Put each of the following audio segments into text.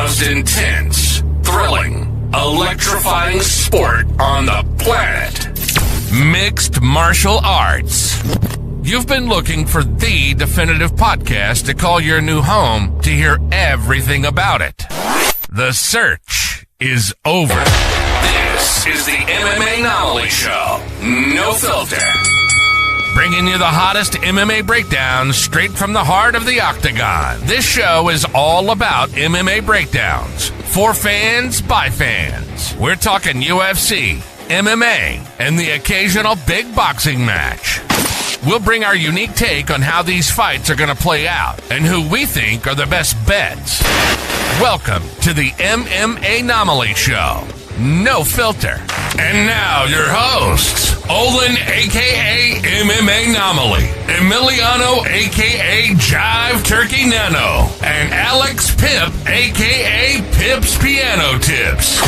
most intense, thrilling, electrifying sport on the planet. Mixed martial arts. You've been looking for the definitive podcast to call your new home to hear everything about it. The search is over. This is the MMAnomaly Show. No filter. Bringing you the hottest MMA breakdowns straight from the heart of the octagon. This show is all about MMA breakdowns. For fans, by fans. We're talking UFC, MMA, and the occasional big boxing match. We'll bring our unique take on how these fights are going to play out and who we think are the best bets. Welcome to the MMAnomaly Show. No filter. And now your hosts, Olin aka MMAnomaly, Emiliano aka Jive Turkey Nano, and Alex Pip aka Pip's Piano Tips.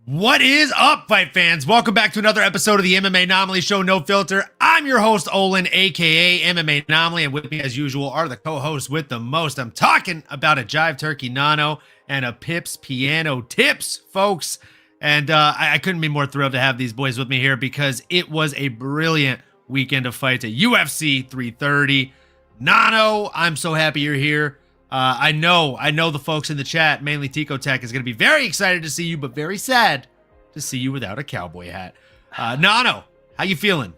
What is up, fight fans? Welcome back to another episode of the MMAnomaly Show, No Filter. I'm your host, Olin, aka MMAnomaly, and with me, as usual, are the co-hosts with the most. I'm talking about a Jive Turkey Nano and a Pips Piano Tips, folks. And I couldn't be more thrilled to have these boys with me here because it was a brilliant weekend of fights at UFC 330. Nano, I'm so happy you're here. I know the folks in the chat, mainly Tico Tech, is going to be very excited to see you, but very sad to see you without a cowboy hat. Nano, how you feeling?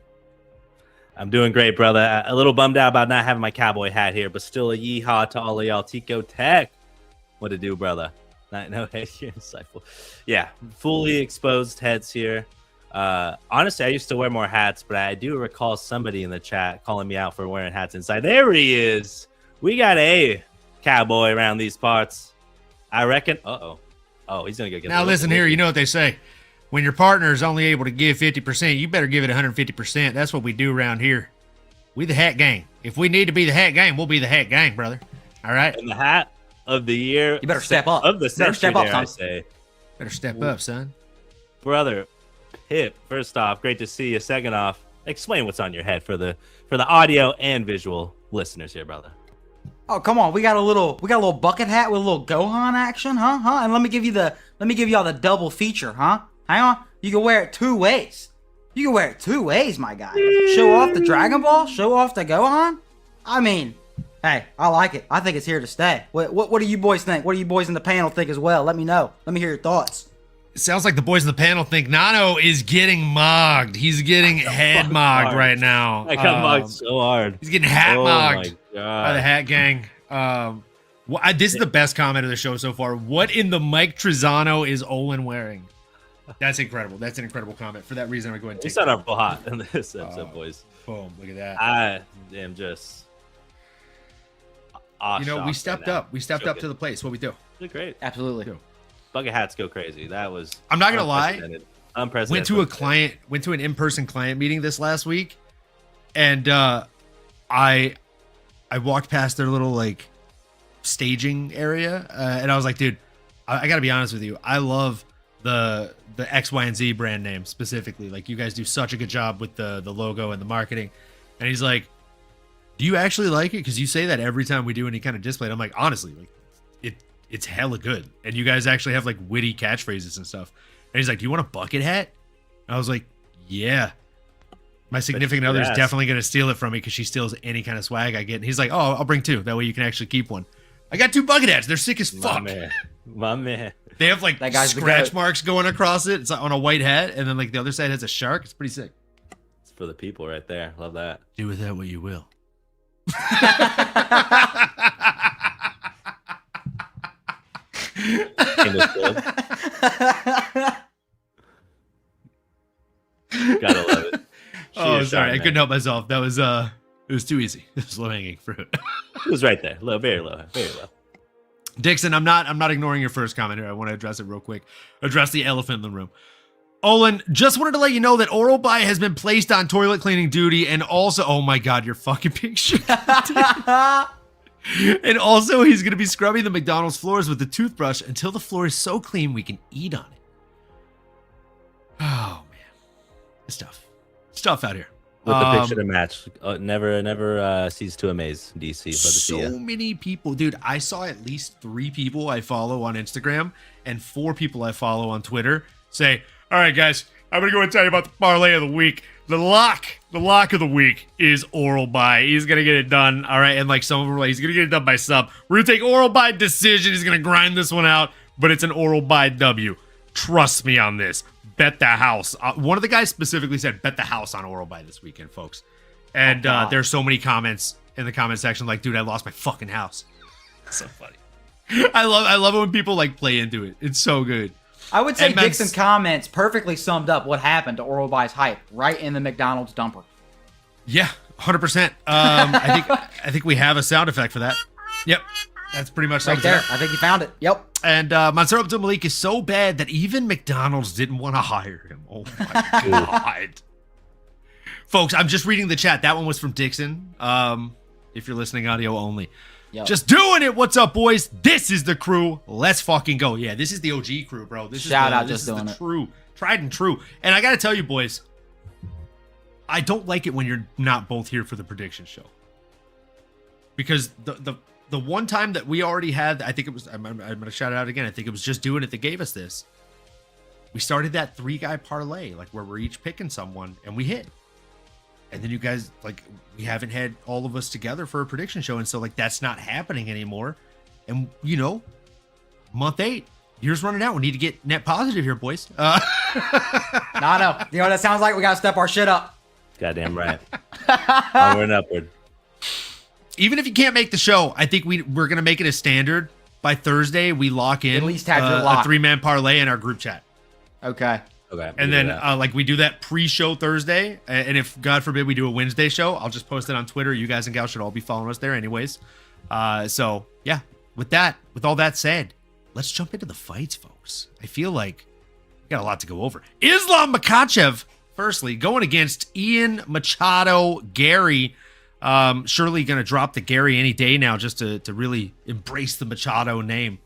I'm doing great, brother. A little bummed out about not having my cowboy hat here, but still a yeehaw to all of y'all. Tico Tech, what to do, brother? No head here, insightful. Yeah, fully exposed heads here. Honestly, I used to wear more hats, but I do recall somebody in the chat calling me out for wearing hats inside. There he is. We got a cowboy around these parts, I reckon. Oh, he's gonna go get. Now listen here, you know what they say: when your partner is only able to give 50%, you better give it 150%. That's what we do around here. We the hat gang. If we need to be the hat gang, we'll be the hat gang, brother. All right. And the hat of the year. You better step up. Of the century, step up, I say. Better step up, son. Brother Pip, first off, great to see you. Second off, explain what's on your head for the audio and visual listeners here, brother. Oh, come on. We got a little bucket hat with a little Gohan action, huh? And let me give y'all the double feature, huh? Hang on. You can wear it two ways. My guy. Show off the Dragon Ball, show off the Gohan. I mean, hey, I like it. I think it's here to stay. What do you boys think? What do you boys in the panel think as well? Let me know. Let me hear your thoughts. It sounds like the boys in the panel think Nano is getting mogged. He's getting head mogged right now. I got mogged so hard. He's getting hat mogged. My God. By the hat gang. This is the best comment of the show so far. What in the Mike Trezano is Olin wearing? That's incredible. That's an incredible comment. For that reason, I'm going to take it. We our full hot in this episode, boys. Boom. Look at that. I am just we stepped up. We stepped up to the place. What we do. Did great. Absolutely. Bucket hats go crazy. That was I'm not going to lie. Unprecedented. Went to an in-person client meeting this last week. And I walked past their little like staging area, and I was like, dude, I got to be honest with you. I love the X, Y, and Z brand name specifically. Like, you guys do such a good job with the logo and the marketing. And he's like, do you actually like it? Because you say that every time we do any kind of display. And I'm like, honestly, like it's hella good. And you guys actually have like witty catchphrases and stuff. And he's like, do you want a bucket hat? I was like, yeah. My significant other is definitely going to steal it from me because she steals any kind of swag I get. And he's like, oh, I'll bring two. That way you can actually keep one. I got two bucket hats. They're sick as fuck. My man. They have like scratch marks going across it. It's on a white hat. And then like the other side has a shark. It's pretty sick. It's for the people right there. Love that. Do with that what you will. Gotta love it. Oh, sorry. I couldn't help myself. That was it was too easy. It was low hanging fruit. It was right there. Low, very low. Dixon, I'm not ignoring your first comment here. I want to address it real quick. Address the elephant in the room. Olin, just wanted to let you know that Oral By has been placed on toilet cleaning duty, and also, oh my God, your fucking picture. And also, he's going to be scrubbing the McDonald's floors with the toothbrush until the floor is so clean we can eat on it. Oh, man. It's tough. It's tough out here. With the picture to match. Never cease to amaze, DC. Love to see ya. So many people, dude. I saw at least 3 people I follow on Instagram and 4 people I follow on Twitter say, all right, guys, I'm going to go and tell you about the parlay of the week. The lock of the week is Oral By. He's going to get it done. All right. And like some of them were like, he's going to get it done by sub. We're going to take Oral By decision. He's going to grind this one out, but it's an Oral By W. Trust me on this. Bet the house. One of the guys specifically said, bet the house on Oral By this weekend, folks. And there's so many comments in the comment section like, dude, I lost my fucking house. It's so funny. I love it when people like play into it. It's so good. I would say Dixon's comments perfectly summed up what happened to Oral By's hype right in the McDonald's dumper. Yeah, 100%. I think we have a sound effect for that. Yep. That's pretty much right there. I think you found it. Yep. And Mansour Abdul Malik is so bad that even McDonald's didn't want to hire him. Oh my God. Folks, I'm just reading the chat. That one was from Dixon. If you're listening audio only. Yep. Just doing it. What's up, boys? This is the crew. Let's fucking go. Yeah, this is the OG crew, bro. This is the true, tried and true. And I got to tell you, boys, I don't like it when you're not both here for the prediction show. Because the one time that we already had, I think it was, I'm going to shout it out again. I think it was Just Doing It that gave us this. We started that 3-guy parlay, like where we're each picking someone and we hit. And then you guys, like, we haven't had all of us together for a prediction show. And so, like, that's not happening anymore. And, you know, month 8, year's running out. We need to get net positive here, boys. No. You know what that sounds like? We got to step our shit up. Goddamn right. Onward and upward. Even if you can't make the show, I think we're going to make it a standard. By Thursday, we lock in at least have your lock. A 3-man parlay in our group chat. Okay. And then like we do that pre-show Thursday, and if God forbid we do a Wednesday show, I'll just post it on Twitter. You guys and gals should all be following us there anyways. So yeah, with all that said, let's jump into the fights, folks. I feel like we got a lot to go over. Islam Makhachev, firstly, going against Ian Machado Garry. Surely gonna drop the Garry any day now, just to really embrace the Machado name.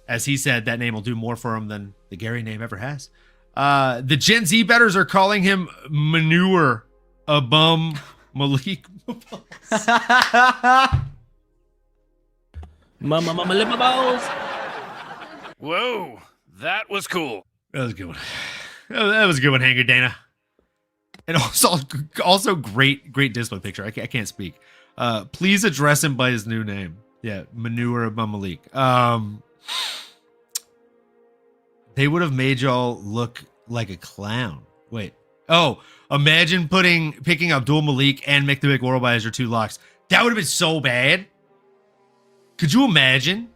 As he said, that name will do more for him than the Garry name ever has. The Gen Z bettors are calling him Manure Abum Malik. Whoa, that was cool. That was a good one. That was a good one, Hanger Dana. And also great display picture. I can't speak. Please address him by his new name. Yeah, Manure Abum Malik. They would have made y'all look like a clown. Wait. Oh, imagine picking Abdul Malik and Mick the Big Oral By as your 2 locks. That would have been so bad. Could you imagine?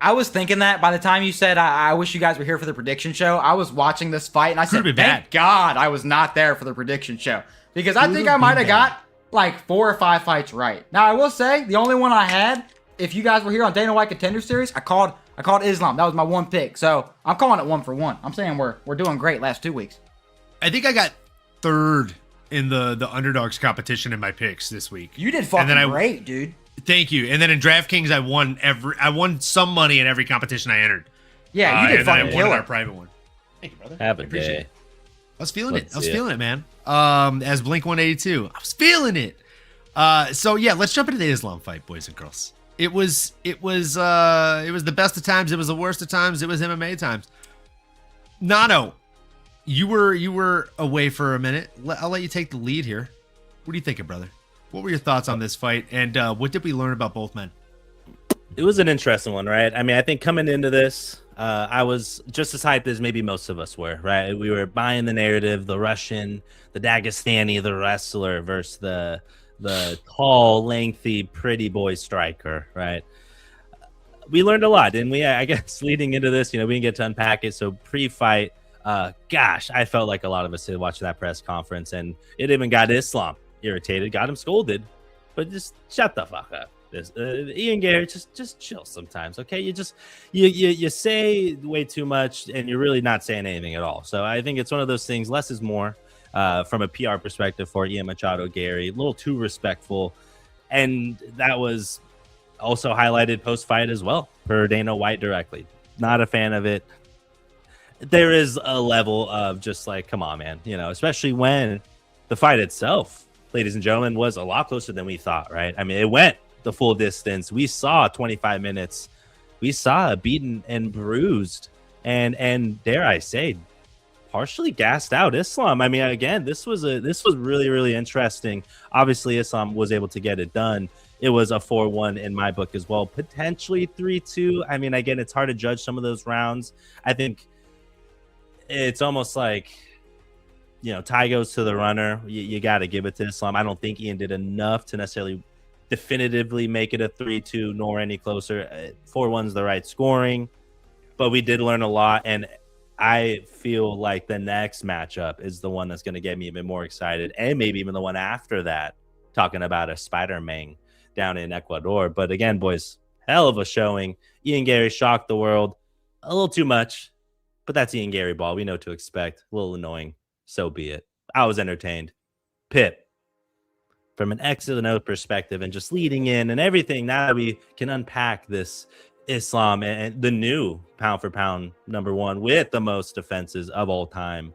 I was thinking that by the time you said, I wish you guys were here for the prediction show, I was watching this fight and I said, thank God I was not there for the prediction show. Because I think I might have got like 4 or 5 fights right. Now, I will say, the only one I had, if you guys were here on Dana White Contender Series, I called Islam. That was my 1 pick. So I'm calling it 1 for 1. I'm saying we're doing great last 2 weeks. I think I got 3rd in the underdogs competition in my picks this week. You did fucking great, dude. Thank you. And then in DraftKings, I won some money in every competition I entered. Yeah, you did fucking kill it. Our private one. Thank you, brother. Have a day. I was feeling it. I was feeling it, man. As Blink 182, I was feeling it. So yeah, let's jump into the Islam fight, boys and girls. It was the best of times. It was the worst of times. It was MMA times. Nano, you were away for a minute. I'll let you take the lead here. What are you thinking, brother? What were your thoughts on this fight, and what did we learn about both men? It was an interesting one, right? I mean, I think coming into this, I was just as hyped as maybe most of us were, right? We were buying the narrative, the Russian, the Dagestani, the wrestler versus the tall, lengthy, pretty boy striker, right? We learned a lot, didn't we? I guess leading into this, we didn't get to unpack it. So pre-fight, gosh, I felt like a lot of us did watch that press conference, and it even got Islam irritated, got him scolded, but just shut the fuck up. Ian Garry, just chill sometimes, okay? You say way too much, and you're really not saying anything at all. So I think it's one of those things. Less is more. From a PR perspective for Ian Machado Garry, a little too respectful, and that was also highlighted post-fight as well for Dana White directly. Not a fan of it. There is a level of just like, come on, man, especially when the fight itself ladies and gentlemen, was a lot closer than we thought, right? I mean, it went the full distance. We saw 25 minutes. We saw a beaten and bruised and dare I say, partially gassed out Islam. I mean, again, this was really, really interesting. Obviously, Islam was able to get it done. It was a 4-1 in my book as well, potentially 3-2. I mean, again, it's hard to judge some of those rounds. I think it's almost like, you know, tie goes to the runner. You got to give it to Islam. I don't think Ian did enough to necessarily definitively make it a 3-2 nor any closer. 4-1's the right scoring, but we did learn a lot, and I feel like the next matchup is the one that's going to get me even more excited, and maybe even the one after that, talking about a Spider-Man down in Ecuador. But again, boys, hell of a showing. Ian Garry shocked the world a little too much, but that's Ian Garry ball. We know what to expect. A little annoying. So be it. I was entertained. Pip, from an X to the node perspective and just leading in and everything, now that we can unpack this Islam and the new pound for pound #1 with the most defenses of all time.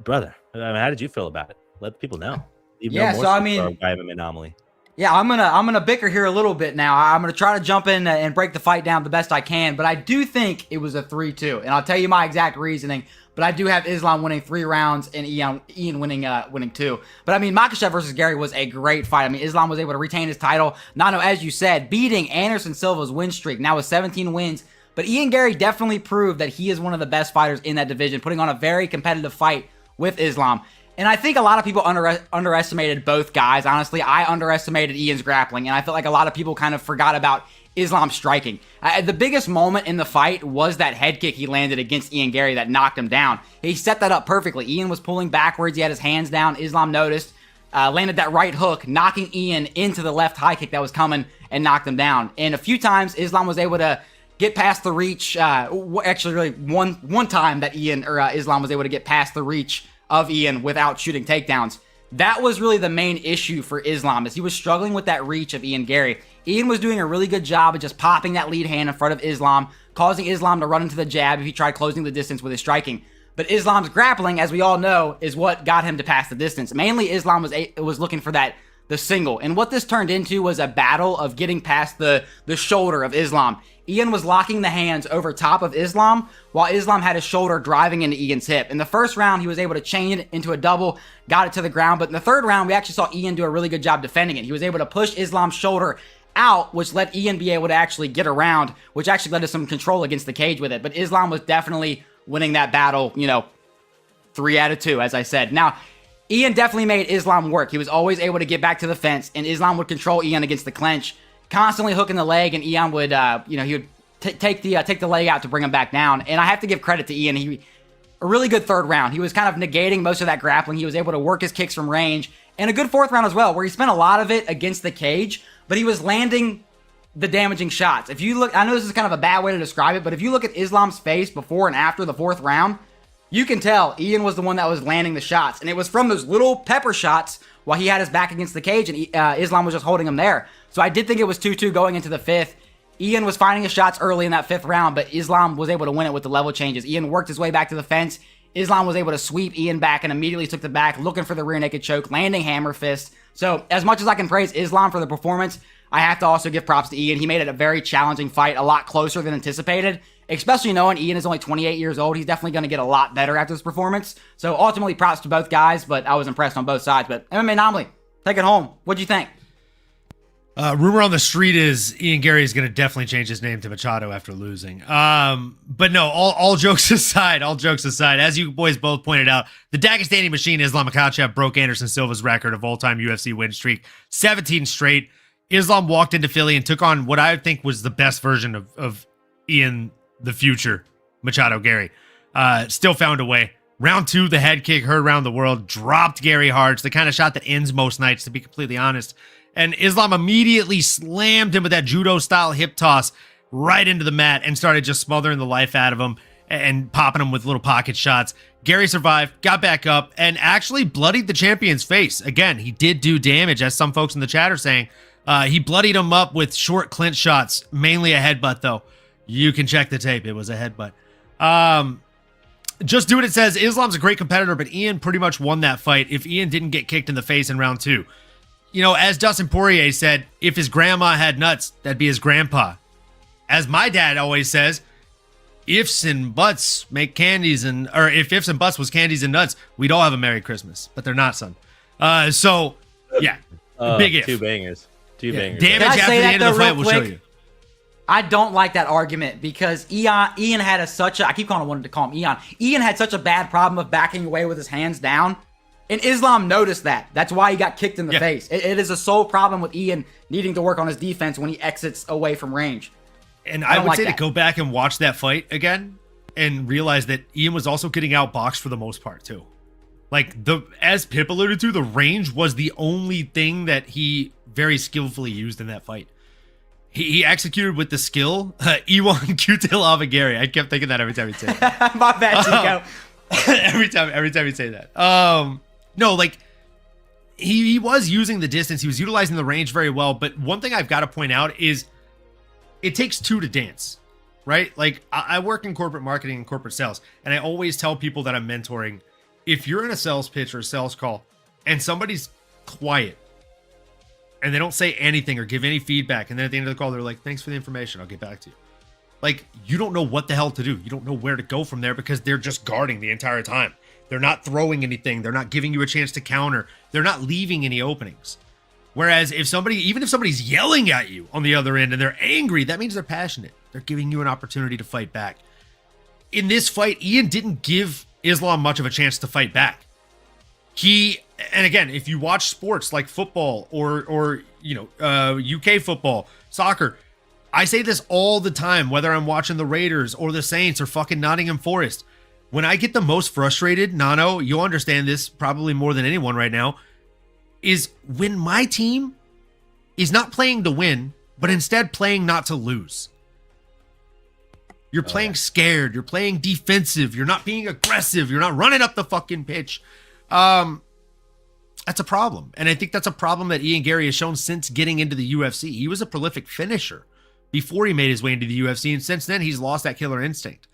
Brother, I mean, how did you feel about it? Let the people know. Yeah, so I mean, MMAnomaly. Yeah, I'm gonna bicker here a little bit now. I'm gonna try to jump in and break the fight down the best I can, but I do think it was a 3-2, and I'll tell you my exact reasoning. But I do have Islam winning 3 rounds and Ian winning 2. But I mean, Makhachev versus Garry was a great fight. I mean, Islam was able to retain his title. Nano, as you said, beating Anderson Silva's win streak now with 17 wins. But Ian Garry definitely proved that he is one of the best fighters in that division, putting on a very competitive fight with Islam. And I think a lot of people underestimated both guys. Honestly, I underestimated Ian's grappling, and I felt like a lot of people kind of forgot about Islam's striking. The biggest moment in the fight was that head kick he landed against Ian Garry that knocked him down. He set that up perfectly. Ian was pulling backwards. He had his hands down. Islam noticed, landed that right hook, knocking Ian into the left high kick that was coming and knocked him down. And a few times, Islam was able to get past the reach. Actually, really one time that Islam was able to get past the reach of Ian without shooting takedowns. That was really the main issue for Islam, is he was struggling with that reach of Ian Garry. Ian was doing a really good job of just popping that lead hand in front of Islam, causing Islam to run into the jab if he tried closing the distance with his striking. But Islam's grappling, as we all know, is what got him to pass the distance. Mainly, Islam was looking for the single. And what this turned into was a battle of getting past the shoulder of Islam. Ian was locking the hands over top of Islam, while Islam had his shoulder driving into Ian's hip. In the first round, he was able to chain it into a double, got it to the ground. But in the third round, we actually saw Ian do a really good job defending it. He was able to push Islam's shoulder out, which let Ian be able to actually get around, which actually led to some control against the cage with it. But Islam was definitely winning that battle, 3 out of 2, as I said. Now, Ian definitely made Islam work. He was always able to get back to the fence, and Islam would control Ian against the clinch, constantly hooking the leg, and Ian would, he would take the leg out to bring him back down. And I have to give credit to Ian. A really good third round. He was kind of negating most of that grappling. He was able to work his kicks from range, and a good fourth round as well, where he spent a lot of it against the cage, but he was landing the damaging shots. If you look, I know this is kind of a bad way to describe it, but if you look at Islam's face before and after the fourth round, you can tell Ian was the one that was landing the shots. And it was from those little pepper shots while he had his back against the cage, and Islam was just holding him there. So I did think it was 2-2 going into the fifth. Ian was finding his shots early in that fifth round, but Islam was able to win it with the level changes. Ian worked his way back to the fence. Islam was able to sweep Ian back and immediately took the back, looking for the rear naked choke, landing hammer fist. So as much as I can praise Islam for the performance, I have to also give props to Ian. He made it a very challenging fight, a lot closer than anticipated, especially knowing Ian is only 28 years old. He's definitely going to get a lot better after this performance. So ultimately, props to both guys, but I was impressed on both sides. But MMAnomaly, take it home. What'd you think? Rumor on the street is Ian Garry is going to definitely change his name to Machado after losing. But no, all jokes aside, as you boys both pointed out, the Dagestani machine Islam Makhachev broke Anderson Silva's record of all-time UFC win streak, 17 straight. Islam walked into Philly and took on what I think was the best version of Ian the future, Machado Garry. Still found a way. Round 2, the head kick heard around the world, dropped Garry hard. It's the kind of shot that ends most nights, to be completely honest. And Islam immediately slammed him with that judo-style hip toss right into the mat and started just smothering the life out of him and popping him with little pocket shots. Garry survived, got back up, and actually bloodied the champion's face. Again, he did do damage, as some folks in the chat are saying. He bloodied him up with short clinch shots, mainly a headbutt, though. You can check the tape. It was a headbutt. Just Do It says, Islam's a great competitor, but Ian pretty much won that fight if Ian didn't get kicked in the face in round 2. You know, as Dustin Poirier said, if his grandma had nuts, that'd be his grandpa. As my dad always says, ifs and buts make candies or if ifs and buts was candies and nuts, we'd all have a Merry Christmas. But they're not, son. So, yeah, big if. Two bangers. Damage Can I after say the that end of the though, fight real will show quick? you. I don't like that argument because Ian had I keep wanting to call him Ian. Ian had such a bad problem of backing away with his hands down. And Islam noticed that. That's why he got kicked in the face. It is a sole problem with Ian needing to work on his defense when he exits away from range. And I would say to go back and watch that fight again and realize that Ian was also getting outboxed for the most part too. Like as Pip alluded to, the range was the only thing that he very skillfully used in that fight. He executed with the skill. Ewan Q-Tail Avagari. I kept thinking that every time he'd say that. My bad, Chico. every time he'd say that. No, like he was using the distance. He was utilizing the range very well. But one thing I've got to point out is it takes two to dance, right? Like I work in corporate marketing and corporate sales, and I always tell people that I'm mentoring, if you're in a sales pitch or a sales call and somebody's quiet and they don't say anything or give any feedback, and then at the end of the call, they're like, thanks for the information, I'll get back to you. Like, you don't know what the hell to do. You don't know where to go from there because they're just guarding the entire time. They're not throwing anything. They're not giving you a chance to counter. They're not leaving any openings. Whereas if somebody's yelling at you on the other end and they're angry, that means they're passionate. They're giving you an opportunity to fight back. In this fight, Ian didn't give Islam much of a chance to fight back. And again, if you watch sports like football or UK football, soccer, I say this all the time, whether I'm watching the Raiders or the Saints or fucking Nottingham Forest. When I get the most frustrated, Nano, you'll understand this probably more than anyone right now, is when my team is not playing to win, but instead playing not to lose. You're playing scared. You're playing defensive. You're not being aggressive. You're not running up the fucking pitch. That's a problem. And I think that's a problem that Ian Garry has shown since getting into the UFC. He was a prolific finisher before he made his way into the UFC. And since then, he's lost that killer instinct.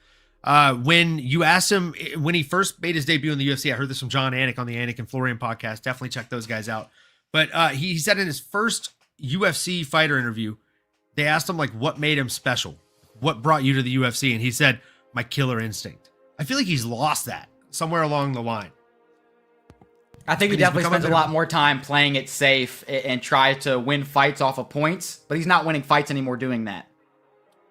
When you asked him, when he first made his debut in the UFC, I heard this from John Anik on the Anik and Florian podcast. Definitely check those guys out. But he said in his first UFC fighter interview, they asked him, like, what made him special? What brought you to the UFC? And he said, my killer instinct. I feel like he's lost that somewhere along the line. I think he definitely spends a lot more time playing it safe and try to win fights off of points, but he's not winning fights anymore doing that.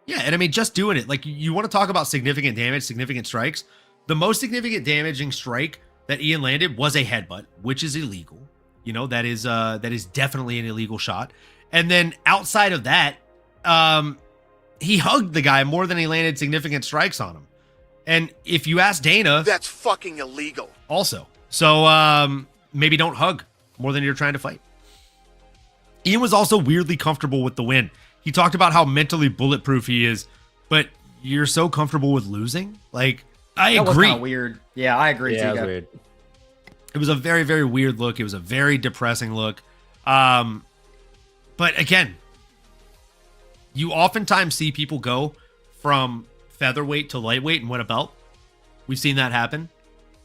Yeah, and I mean, just doing it. Like, you want to talk about significant damage, significant strikes. The most significant damaging strike that Ian landed was a headbutt, which is illegal. You know, that is definitely an illegal shot. And then outside of that, he hugged the guy more than he landed significant strikes on him. And if you ask Dana, that's fucking illegal. Also. So maybe don't hug more than you're trying to fight. Ian was also weirdly comfortable with the win. He talked about how mentally bulletproof he is, but you're so comfortable with losing. Like, I agree. That was kind of weird. Yeah, I agree. Yeah, too. it was weird. It was a very, very weird look. It was a very depressing look. But again, you oftentimes see people go from featherweight to lightweight and win a belt. We've seen that happen.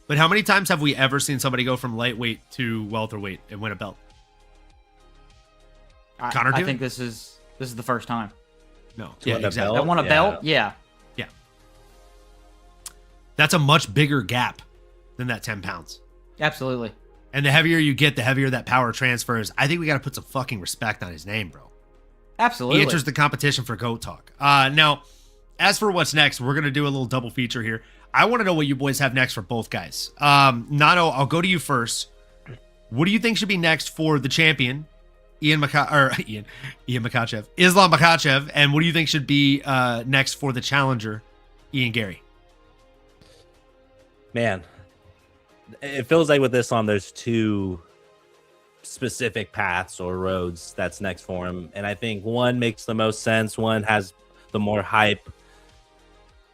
But how many times have we ever seen somebody go from lightweight to welterweight and win a belt? I think this is the first time. No. Yeah, exactly. That won a belt? Yeah. Yeah. That's a much bigger gap than that 10 pounds. Absolutely. And the heavier you get, the heavier that power transfers. I think we got to put some fucking respect on his name, bro. Absolutely. He enters the competition for GOAT Talk. Now, as for what's next, we're going to do a little double feature here. I want to know what you boys have next for both guys. Nano, I'll go to you first. What do you think should be next for the champion, Islam Makhachev, and what do you think should be next for the challenger, Ian Garry? Man, it feels like with this one, there's two specific paths or roads that's next for him. And I think one makes the most sense. One has the more hype.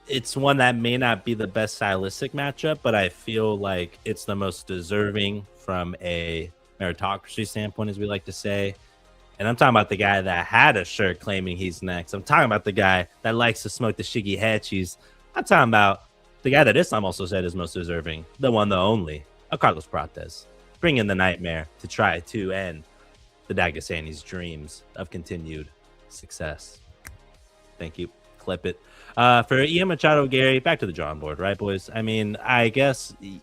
It's one that may not be the best stylistic matchup, but I feel like it's the most deserving from a meritocracy standpoint, as we like to say. And I'm talking about the guy that had a shirt claiming he's next. I'm talking about the guy that likes to smoke the shiggy hatchies. I'm talking about the guy that Islam also said is most deserving, the one, the only, of Carlos Prates. Bring in the nightmare to try to end the Dagestani's dreams of continued success. Thank you. Clip it. For Ian Machado, Gary, back to the drawing board, right, boys? I mean, I guess the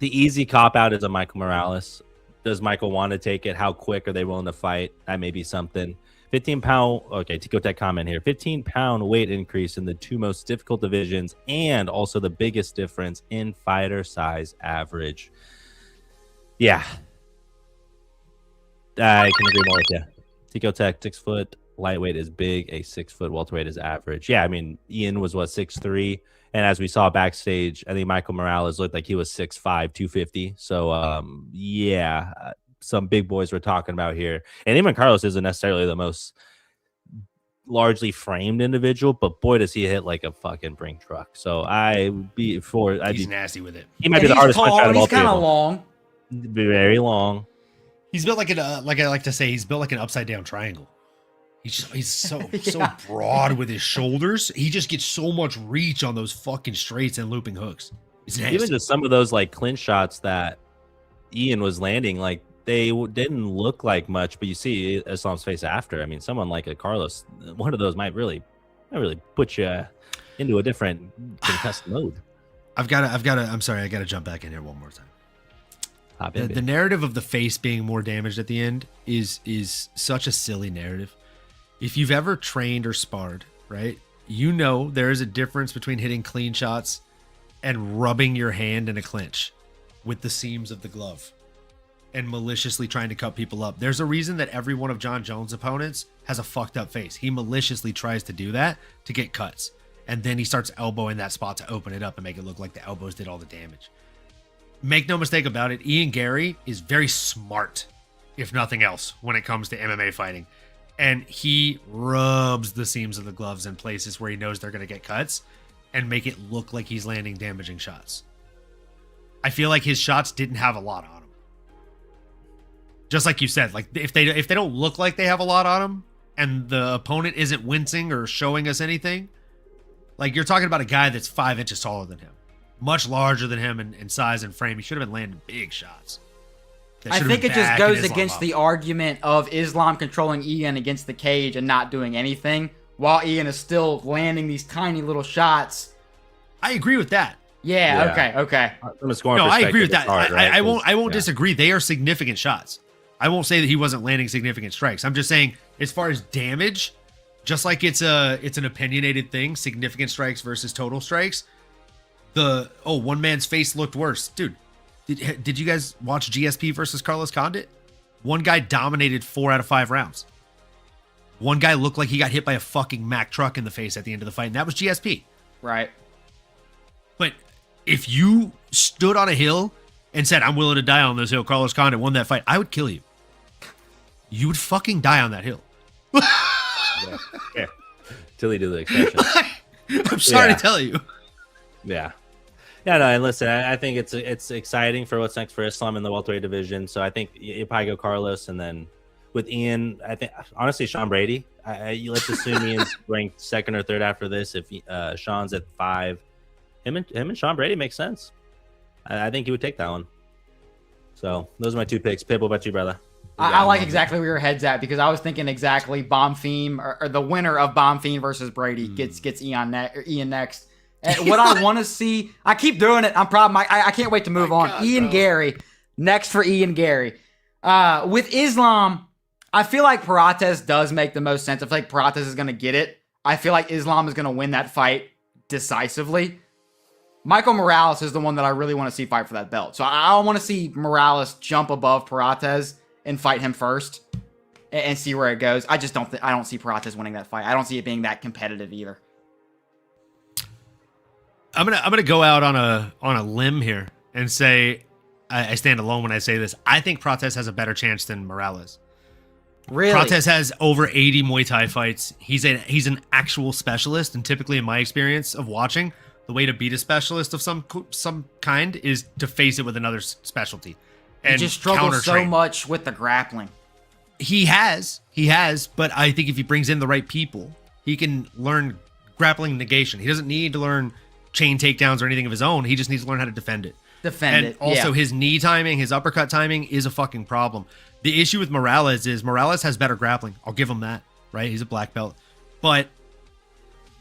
easy cop-out is a Michael Morales. Does Michael want to take it? How quick are they willing to fight? That may be something. 15-pound, okay, Tico Tech comment here. 15-pound weight increase in the two most difficult divisions and also the biggest difference in fighter size average. Yeah. I can agree more with you. Tico Tech, 6 foot. Lightweight is big. A 6 foot welterweight is average. Yeah, I mean, Ian was, 6'3". And as we saw backstage, I think Michael Morales looked like he was 6'5", 250. So, yeah, some big boys we're talking about here. And even Carlos isn't necessarily the most largely framed individual, but boy, does he hit like a fucking brink truck. So he's nasty with it. He might be the hardest punch out of all three. He's kind of long. Very long. He's built like like I like to say, he's built like an upside down triangle. He's so broad with his shoulders. He just gets so much reach on those fucking straights and looping hooks. Even just some of those like clinch shots that Ian was landing, like they didn't look like much, but you see Islam's face after. I mean, someone like a Carlos, one of those might really put you into a different concussed mode. I'm sorry, I gotta jump back in here one more time. The narrative of the face being more damaged at the end is such a silly narrative. If you've ever trained or sparred, right, you know there is a difference between hitting clean shots and rubbing your hand in a clinch with the seams of the glove and maliciously trying to cut people up. There's a reason that every one of John Jones' opponents has a fucked up face. He maliciously tries to do that to get cuts. And then he starts elbowing that spot to open it up and make it look like the elbows did all the damage. Make no mistake about it, Ian Garry is very smart, if nothing else, when it comes to MMA fighting. And he rubs the seams of the gloves in places where he knows they're going to get cuts and make it look like he's landing damaging shots. I feel like his shots didn't have a lot on him. Just like you said, like if they don't look like they have a lot on them and the opponent isn't wincing or showing us anything, like you're talking about a guy that's 5 inches taller than him, much larger than him in size and frame. He should have been landing big shots. I think it just goes against the argument of Islam controlling Ian against the cage and not doing anything, while Ian is still landing these tiny little shots. I agree with that. Yeah. Okay. No, I agree with that. Hard, right? I won't disagree. They are significant shots. I won't say that he wasn't landing significant strikes. I'm just saying, as far as damage, just like it's an opinionated thing, significant strikes versus total strikes. One man's face looked worse, dude. Did you guys watch GSP versus Carlos Condit? One guy dominated 4 out of 5 rounds. One guy looked like he got hit by a fucking Mack truck in the face at the end of the fight, and that was GSP. Right. But if you stood on a hill and said, I'm willing to die on this hill, Carlos Condit won that fight, I would kill you. You would fucking die on that hill. Yeah. Till he do the expression. I'm sorry to tell you. Yeah. Yeah, no, and listen, I think it's exciting for what's next for Islam in the welterweight division. So I think you probably go Carlos, and then with Ian, I think honestly Sean Brady. Let's assume Ian's ranked 2nd or 3rd after this. If Sean's at 5, him and Sean Brady makes sense. I think he would take that one. So those are my 2 picks. Pip, what about you, brother? I like exactly where your head's at, because I was thinking exactly Bonfim or the winner of Bonfim versus Brady gets Ian next. And what I want to see, I keep doing it. I'm proud. I can't wait to move on. God, Ian Garry, next for Ian Garry. With Islam, I feel like Prates does make the most sense. I feel like Prates is going to get it. I feel like Islam is going to win that fight decisively. Michael Morales is the one that I really want to see fight for that belt. So I want to see Morales jump above Prates and fight him first and see where it goes. I just I don't see Prates winning that fight. I don't see it being that competitive either. I'm gonna go out on a limb here and say I stand alone when I say this. I think Prates has a better chance than Morales. Really? Prates has over 80 Muay Thai fights. He's an actual specialist, and typically in my experience of watching, the way to beat a specialist of some kind is to face it with another specialty. And he just struggles so much with the grappling. He has, but I think if he brings in the right people, he can learn grappling negation. He doesn't need to learn chain takedowns or anything of his own. He just needs to learn how to defend it. And also his knee timing, his uppercut timing is a fucking problem. The issue with Morales is Morales has better grappling. I'll give him that, right? He's a black belt. But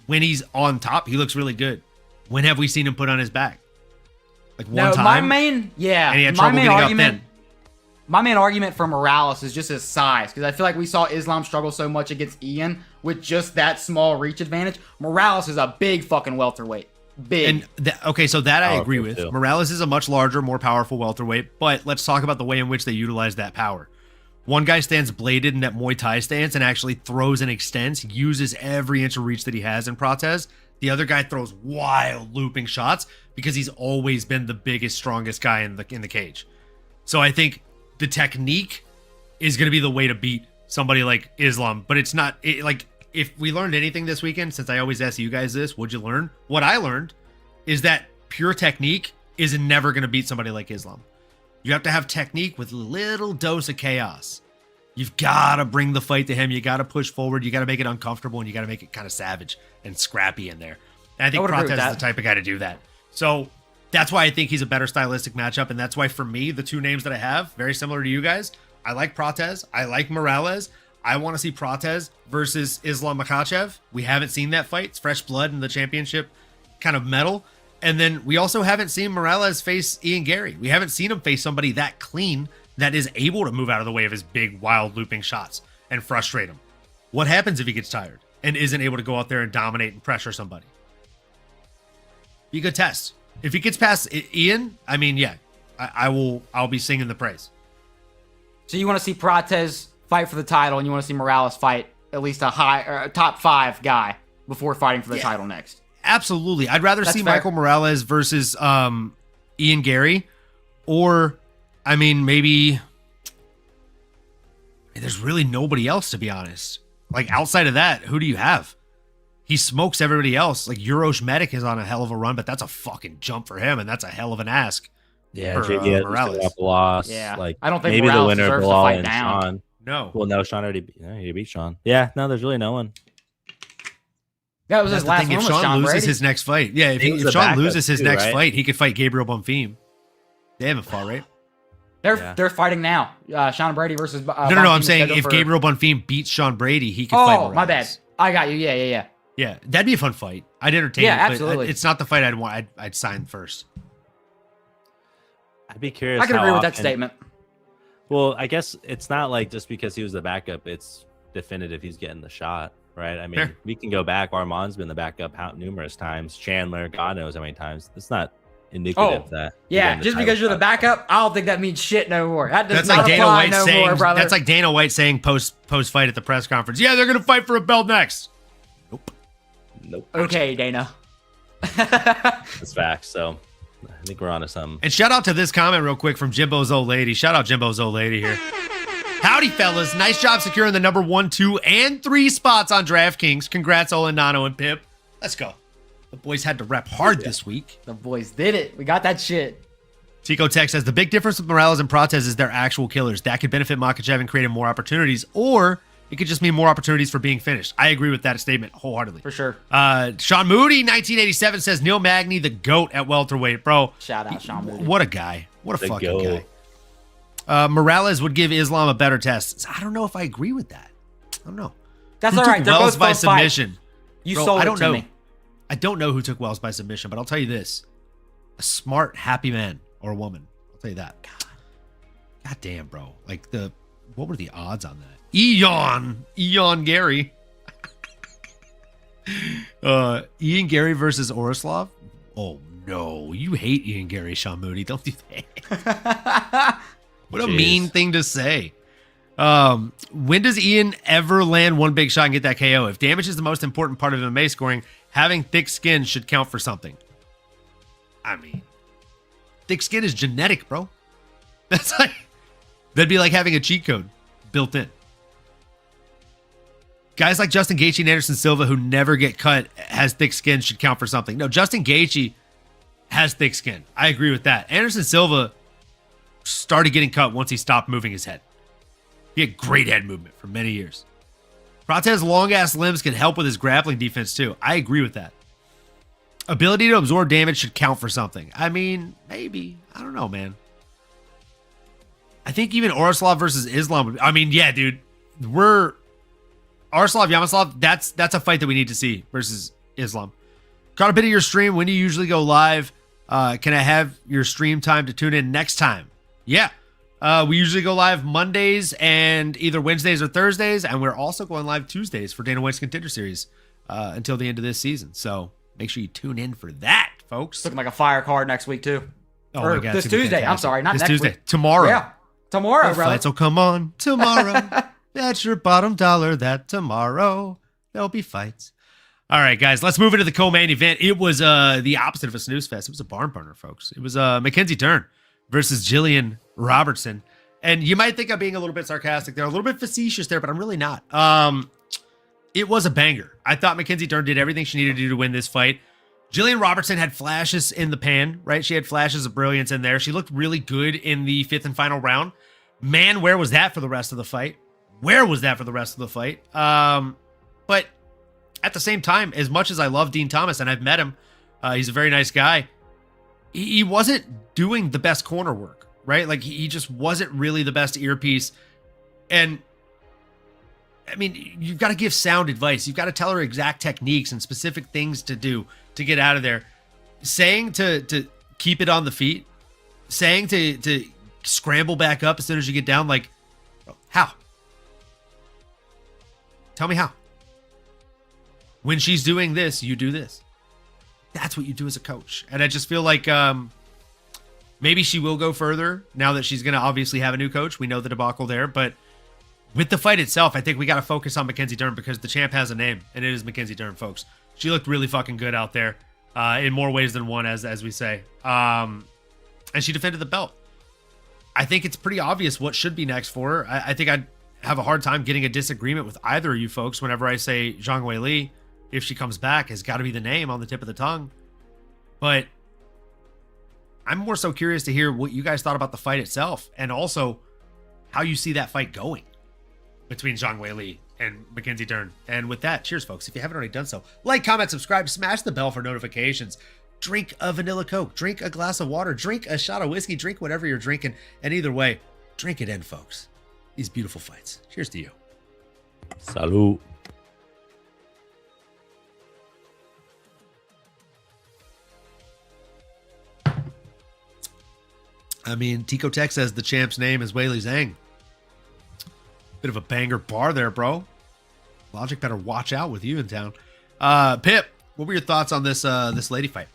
when he's on top, he looks really good. When have we seen him put on his back? Like one time? And he had trouble getting up then. My main argument for Morales is just his size, because I feel like we saw Islam struggle so much against Ian with just that small reach advantage. Morales is a big fucking welterweight. Big. And so that I agree with. Too. Morales is a much larger, more powerful welterweight, but let's talk about the way in which they utilize that power. One guy stands bladed in that Muay Thai stance and actually throws and extends, uses every inch of reach that he has in Prates. The other guy throws wild looping shots because he's always been the biggest, strongest guy in the cage. So I think the technique is going to be the way to beat somebody like Islam, but it's not like if we learned anything this weekend, since I always ask you guys this, what'd you learn? What I learned is that pure technique is never going to beat somebody like Islam. You have to have technique with a little dose of chaos. You've got to bring the fight to him. You got to push forward. You got to make it uncomfortable, and you got to make it kind of savage and scrappy in there. And I think Prates is the type of guy to do that. So that's why I think he's a better stylistic matchup, and that's why for me, the two names that I have, very similar to you guys, I like Prates. I like Morales. I want to see Prates versus Islam Makhachev. We haven't seen that fight. It's fresh blood in the championship kind of medal. And then we also haven't seen Morales face Ian Garry. We haven't seen him face somebody that clean that is able to move out of the way of his big, wild looping shots and frustrate him. What happens if he gets tired and isn't able to go out there and dominate and pressure somebody? Be a good test. If he gets past Ian, I mean, yeah, I'll be singing the praise. So you want to see Prates fight for the title, and you want to see Morales fight at least a top 5 guy before fighting for the title next. Absolutely. I'd rather see Michael Morales versus Ian Garry, or I mean, maybe there's really nobody else, to be honest. Like outside of that, who do you have? He smokes everybody else. Like Urosh Medic is on a hell of a run, but that's a fucking jump for him, and that's a hell of an ask. Yeah, Morales lost. Yeah, like I don't think maybe Morales the winner of Bilal and Sean. No. Well, no, Sean already he beat Sean. Yeah, no, there's really no one. That was his last one. If Sean loses his next fight, if Sean loses his next fight, he could fight Gabriel Bonfim. They haven't fought, right? They're fighting now. Sean Brady versus. No. I'm saying if Gabriel Bonfim beats Sean Brady, he could fight Morales. Oh, my bad. I got you. Yeah. Yeah, that'd be a fun fight. I'd entertain it. Yeah, absolutely. But it's not the fight I'd want. I'd sign first. I'd be curious. I can agree with that statement. Well, I guess it's not like just because he was the backup, it's definitive he's getting the shot, right? I mean, we can go back. Armand's been the backup numerous times. Chandler, God knows how many times. It's not indicative that. Yeah, just because you're the backup, I don't think that means shit no more. That does not like Dana apply White no saying, more, brother. That's like Dana White saying post fight at the press conference. Yeah, they're gonna fight for a belt next. Nope. Okay, Dana. That's facts. So I think we're on to something. And shout out to this comment real quick from Jimbo's old lady. Shout out Jimbo's old lady here. Howdy, fellas. Nice job securing the number 1, 2, and 3 spots on DraftKings. Congrats, Olin, Nano, and Pip. Let's go. The boys had to rep hard this week. The boys did it. We got that shit. Tico Tech says the big difference with Morales and Prates is they're actual killers. That could benefit Makhachev and create more opportunities, or it could just mean more opportunities for being finished. I agree with that statement wholeheartedly. For sure. Sean Moody, 1987, says Neil Magny, the GOAT at welterweight. Bro, shout out Sean Moody. What a guy. What a fucking guy. Morales would give Islam a better test. I don't know if I agree with that. I don't know. That's all right. They're Wells both by submission. You sold it to me. I don't know who took Wells by submission, but I'll tell you this. A smart, happy man or woman. I'll tell you that. God damn, bro. Like what were the odds on that? Ian Garry. Ian Garry versus Orislav. Oh no, you hate Ian Garry, Sean Moody. Don't do that. What a mean thing to say. When does Ian ever land one big shot and get that KO? If damage is the most important part of MMA scoring, having thick skin should count for something. I mean, thick skin is genetic, bro. That'd be like having a cheat code built in. Guys like Justin Gaethje and Anderson Silva who never get cut has thick skin should count for something. No, Justin Gaethje has thick skin. I agree with that. Anderson Silva started getting cut once he stopped moving his head. He had great head movement for many years. Prates' long-ass limbs can help with his grappling defense too. I agree with that. ability to absorb damage should count for something. I mean, maybe. I don't know, man. I think even Oroslav versus Islam. I mean, yeah, dude. Oroslav Yamaslav, that's a fight that we need to see versus Islam. Caught a bit of your stream. When do you usually go live? Can I have your stream time to tune in next time? Yeah. We usually go live Mondays and either Wednesdays or Thursdays. And we're also going live Tuesdays for Dana White's Contender Series until the end of this season. So make sure you tune in for that, folks. Looking like a fire card next week, too. Oh, or my God, this Tuesday. I'm sorry, not this next Tuesday. week. Tomorrow. Yeah. Tomorrow, the brother. Flights will come on tomorrow. That's your bottom dollar that tomorrow there'll be fights. All right, guys, let's move into the co-main event. It was the opposite of a snooze fest. It was a barn burner, folks. It was Mackenzie Dern versus Jalin Robertson. And you might think I'm being a little bit sarcastic there, a little bit facetious there, but I'm really not. It was a banger. I thought Mackenzie Dern did everything she needed to do to win this fight. Jalin Robertson had flashes in the pan, right? She had flashes of brilliance in there. She looked really good in the fifth and final round. Man, where was that for the rest of the fight? Where was that for the rest of the fight? But at the same time, as much as I love Dean Thomas, and I've met him, he's a very nice guy, he wasn't doing the best corner work, right? Like, he just wasn't really the best earpiece. And, I mean, you've got to give sound advice. You've got to tell her exact techniques and specific things to do to get out of there. Saying to keep it on the feet, saying to scramble back up as soon as you get down, like, how? Tell me how. When she's doing this, you do this. That's what you do as a coach. And I just feel like maybe she will go further now that she's going to obviously have a new coach. We know the debacle there. But with the fight itself, I think we got to focus on Mackenzie Dern because the champ has a name, and it is Mackenzie Dern, folks. She looked really fucking good out there in more ways than one, as we say. And she defended the belt. I think it's pretty obvious what should be next for her. I think I'd have a hard time getting a disagreement with either of you folks whenever I say Zhang Weili, if she comes back, has got to be the name on the tip of the tongue. But I'm more so curious to hear what you guys thought about the fight itself and also how you see that fight going between Zhang Weili and Mackenzie Dern. And with that, cheers, folks. If you haven't already done so, like, comment, subscribe, smash the bell for notifications. Drink a vanilla Coke, drink a glass of water, drink a shot of whiskey, drink whatever you're drinking. And either way, drink it in, folks. These beautiful fights. Cheers to you. Salud. I mean, Tico Tech says the champ's name is Weili Zhang. Bit of a banger bar there, bro. Logic better watch out with you in town. Pip, what were your thoughts on this lady fight?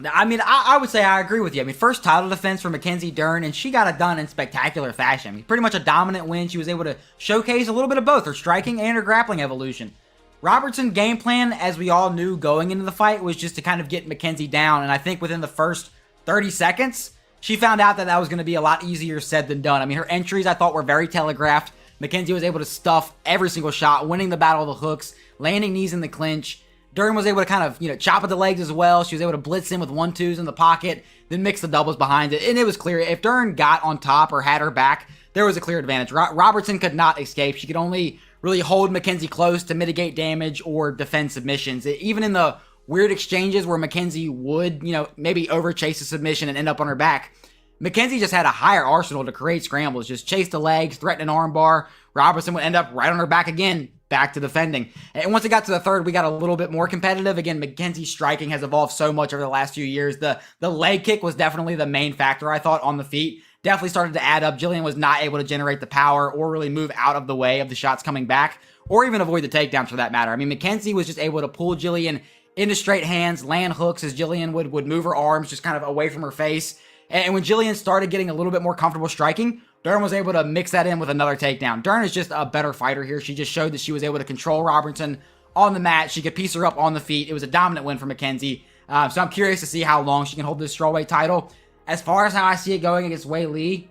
I mean, I would say I agree with you. I mean, first title defense for Mackenzie Dern, and she got it done in spectacular fashion. I mean, pretty much a dominant win. She was able to showcase a little bit of both, her striking and her grappling evolution. Robertson's game plan, as we all knew going into the fight, was just to kind of get Mackenzie down, and I think within the first 30 seconds, she found out that that was going to be a lot easier said than done. I mean, her entries, I thought, were very telegraphed. Mackenzie was able to stuff every single shot, winning the battle of the hooks, landing knees in the clinch. Dern was able to kind of, chop at the legs as well. She was able to blitz in with 1-2s in the pocket, then mix the doubles behind it. And it was clear, if Dern got on top or had her back, there was a clear advantage. Robertson could not escape. She could only really hold Mackenzie close to mitigate damage or defend submissions. Even in the weird exchanges where Mackenzie would, maybe overchase a submission and end up on her back, Mackenzie just had a higher arsenal to create scrambles. Just chase the legs, threaten an armbar. Robertson would end up right on her back again, back to defending. And once it got to the third, we got a little bit more competitive. Again, Mackenzie's striking has evolved so much over the last few years. The leg kick was definitely the main factor, I thought, on the feet. Definitely started to add up. Jalin was not able to generate the power or really move out of the way of the shots coming back, or even avoid the takedowns for that matter. I mean, Mackenzie was just able to pull Jalin into straight hands, land hooks as Jalin would move her arms just kind of away from her face. And when Jalin started getting a little bit more comfortable striking, Dern was able to mix that in with another takedown. Dern is just a better fighter here. She just showed that she was able to control Robertson on the mat. She could piece her up on the feet. It was a dominant win for Mackenzie. So I'm curious to see how long she can hold this strawweight title. As far as how I see it going against Weili,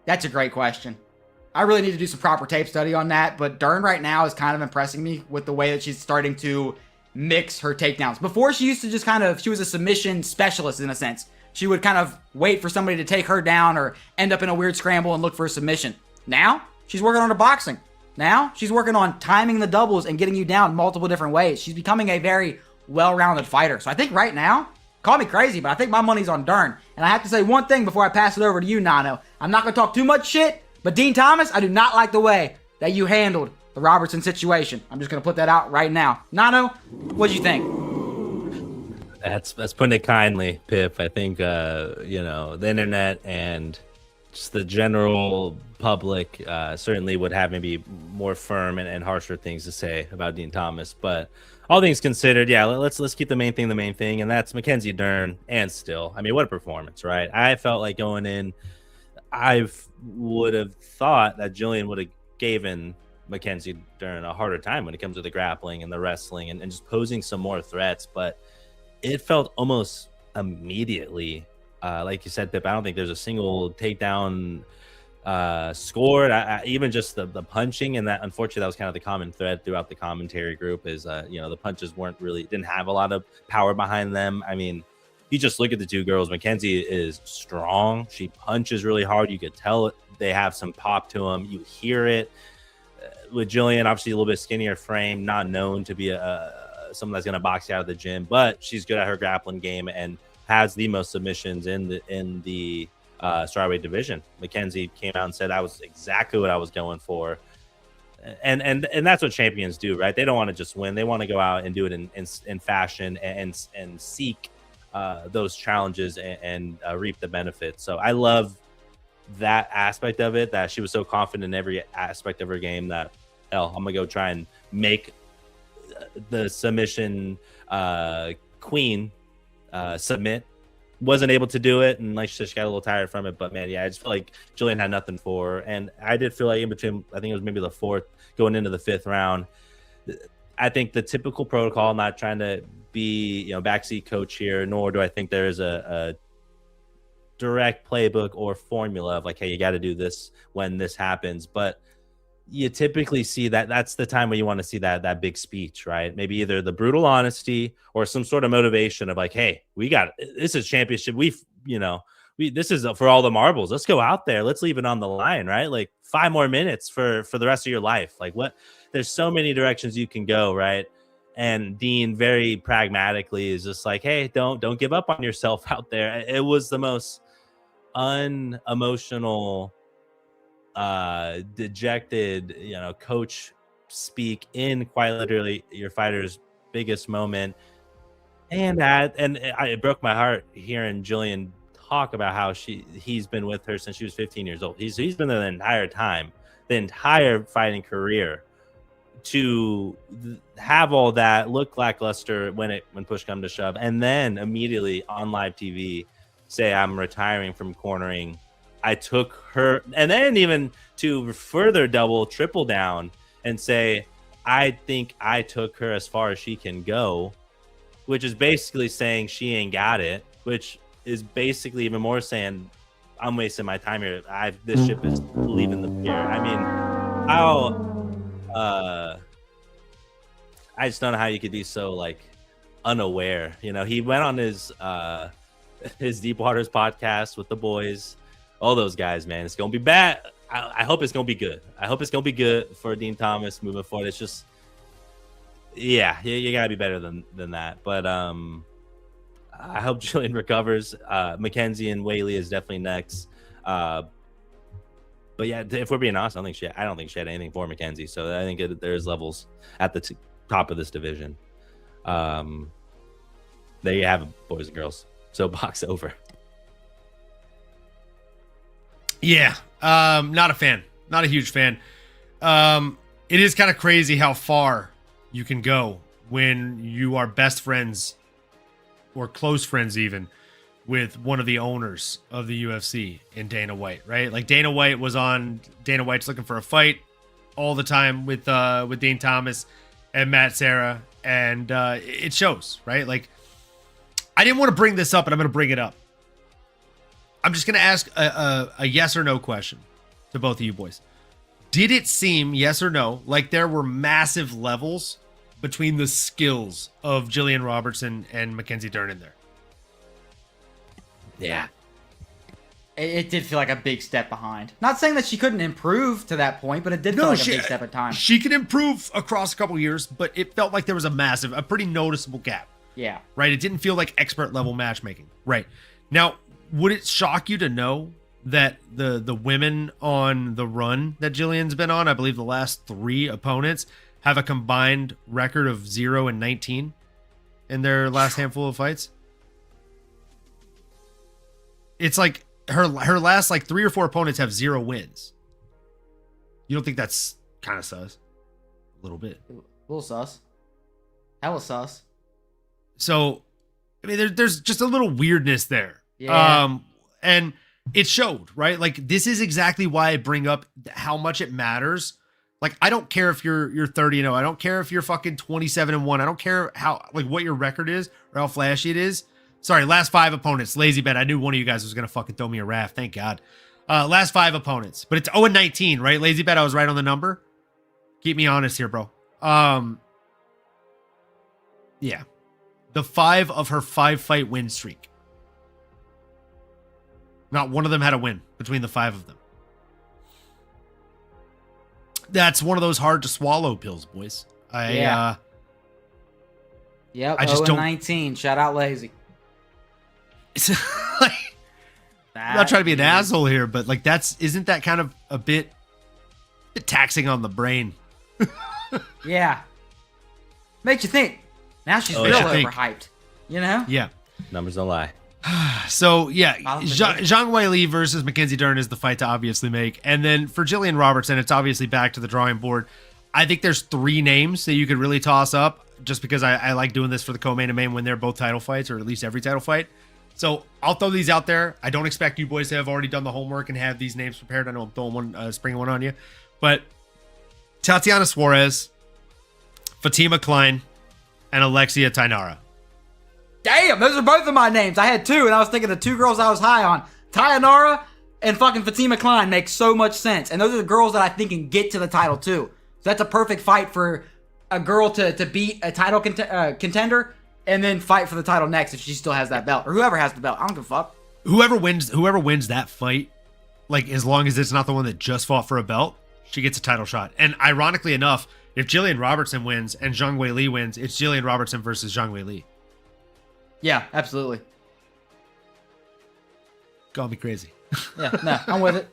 that's a great question. I really need to do some proper tape study on that, but Dern right now is kind of impressing me with the way that she's starting to mix her takedowns. Before, she used to just she was a submission specialist in a sense. She would kind of wait for somebody to take her down or end up in a weird scramble and look for a submission. Now, she's working on her boxing. Now, she's working on timing the doubles and getting you down multiple different ways. She's becoming a very well-rounded fighter. So I think right now, call me crazy, but I think my money's on Dern. And I have to say one thing before I pass it over to you, Nano. I'm not going to talk too much shit, but Dean Thomas, I do not like the way that you handled the Robertson situation. I'm just going to put that out right now. Nano, what'd you think? That's putting it kindly, Pip. I think, the internet and just the general public certainly would have maybe more firm and harsher things to say about Dean Thomas. But all things considered, yeah, let's keep the main thing, and that's Mackenzie Dern and Still. I mean, what a performance, right? I felt like going in, I would have thought that Jalin would have given Mackenzie Dern a harder time when it comes to the grappling and the wrestling and just posing some more threats. But it felt almost immediately, like you said, Pip, I don't think there's a single takedown scored. Even just the punching, and that, unfortunately, that was kind of the common thread throughout the commentary group is, the punches didn't have a lot of power behind them. I mean, you just look at the two girls. Mackenzie is strong. She punches really hard. You could tell they have some pop to them. You hear it. With Jalin, obviously a little bit skinnier frame, not known to be someone that's going to box you out of the gym, but she's good at her grappling game and has the most submissions in the strawweight division. Mackenzie came out and said that was exactly what I was going for, and that's what champions do, right? They don't want to just win; they want to go out and do it in fashion and seek those challenges and reap the benefits. So I love that aspect of it, that she was so confident in every aspect of her game that, I'm gonna go try and make the submission queen submit. Wasn't able to do it, and like she said, she got a little tired from it. But man, yeah, I just feel like Jalin had nothing for her, and I did feel like in between, I think it was maybe the fourth going into the fifth round, I think the typical protocol, not trying to be backseat coach here, nor do I think there is a direct playbook or formula of like, hey, you got to do this when this happens. But you typically see that's the time when you want to see that big speech, right? Maybe either the brutal honesty or some sort of motivation of like, hey, this is championship. This is for all the marbles. Let's go out there. Let's leave it on the line, right? Like 5 more minutes for the rest of your life. Like there's so many directions you can go, right? And Dean very pragmatically is just like, hey, don't give up on yourself out there. It was the most unemotional, dejected, coach speak in quite literally your fighter's biggest moment. And it broke my heart hearing Jalin talk about how he's been with her since she was 15 years old. He's been there the entire time, the entire fighting career. To have all that look lackluster when push comes to shove, and then immediately on live TV say, I'm retiring from cornering. I took her, and then even to further triple down and say, I think I took her as far as she can go, which is basically saying she ain't got it, which is basically even more saying I'm wasting my time here. This ship is leaving the pier. I mean, I just don't know how you could be so like unaware. He went on his Deep Waters podcast with the boys, all those guys, man. It's gonna be bad. I hope it's gonna be good. I hope it's gonna be good for Dean Thomas moving forward. It's just, yeah, you gotta be better than that. But I hope Jalin recovers. Mackenzie and Whaley is definitely next. But yeah, if we're being honest, I don't think she had anything for Mackenzie. So I think there's levels at the top of this division. There you have it, boys and girls. So box over. Yeah, not a fan. Not a huge fan. It is kind of crazy how far you can go when you are best friends or close friends even with one of the owners of the UFC in Dana White, right? Like Dana White's looking for a fight all the time with Dean Thomas and Matt Serra, and it shows, right? Like, I didn't want to bring this up, but I'm going to bring it up. I'm just going to ask a yes or no question to both of you boys. Did it seem, yes or no, like there were massive levels between the skills of Jalin Robertson and Mackenzie Dern in there? Yeah. It did feel like a big step behind. Not saying that she couldn't improve to that point, but it did feel like a big step at time. She could improve across a couple years, but it felt like there was a pretty noticeable gap. Yeah. Right? It didn't feel like expert level matchmaking. Right. Now, would it shock you to know that the women on the run that Jillian's been on, I believe the last 3 opponents have a combined record of 0-19 in their last handful of fights? It's like her last like 3 or 4 opponents have 0 wins. You don't think that's kind of sus? A little bit. A little sus. Hella sus. So, I mean, there's just a little weirdness there. Yeah. And it showed, right? Like, this is exactly why I bring up how much it matters. Like, I don't care if you're 30-0. I don't care if you're fucking 27-1. I don't care what your record is or how flashy it is. Sorry, last 5 opponents. Lazy bet. I knew one of you guys was gonna fucking throw me a raft. Thank God. Last 5 opponents, but it's 0-19, right? Lazy bet. I was right on the number. Keep me honest here, bro. Yeah, the 5 of her 5-fight win streak. Not one of them had a win between the 5 of them. That's one of those hard to swallow pills, boys. Yep. I just don't. 19. Shout out Lazy. It's like, I'm not trying to be an asshole here, but like isn't that kind of a bit taxing on the brain? Yeah. Makes you think. Now she's real overhyped. You know? Yeah. Numbers don't lie. So, yeah, Zhang Weili versus Mackenzie Dern is the fight to obviously make. And then for Jillian Robertson, it's obviously back to the drawing board. I think there's 3 names that you could really toss up just because I like doing this for the co-main and main when they're both title fights, or at least every title fight. So I'll throw these out there. I don't expect you boys to have already done the homework and have these names prepared. I know I'm throwing springing one on you. But Tatiana Suarez, Fatima Klein, and Alexia Tainara. Damn, those are both of my names. I had 2, and I was thinking the 2 girls I was high on. Tainara and fucking Fatima Klein make so much sense. And those are the girls that I think can get to the title, too. So that's a perfect fight for a girl to beat a title contender and then fight for the title next if she still has that belt. Or whoever has the belt. I don't give a fuck. Whoever wins that fight, like, as long as it's not the one that just fought for a belt, she gets a title shot. And ironically enough, if Jillian Robertson wins and Zhang Weili wins, it's Jillian Robertson versus Zhang Weili. Yeah, absolutely. Call me crazy. Yeah, no, I'm with it.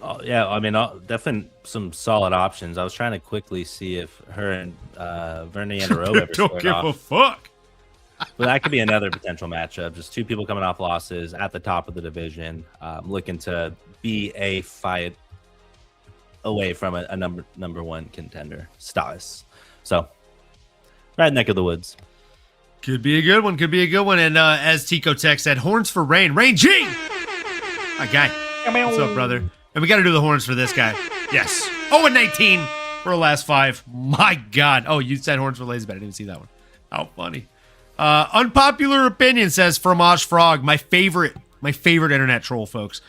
Oh, yeah, I mean, definitely some solid options. I was trying to quickly see if her and Vernie and Rowe ever don't give a fuck. But that could be another potential matchup. Just 2 people coming off losses at the top of the division, looking to be a fight away from a number 1 contender status. So, right neck of the woods. Could be a good one. And as Tico Tech said, horns for Rain. Rain G! My guy. What's up, brother? And we got to do the horns for this guy. Yes. 0-19 for the last 5. My God. Oh, you said horns for Lazy Bet. I didn't see that one. How funny. Unpopular opinion says Fromage Frog. My favorite internet troll, folks.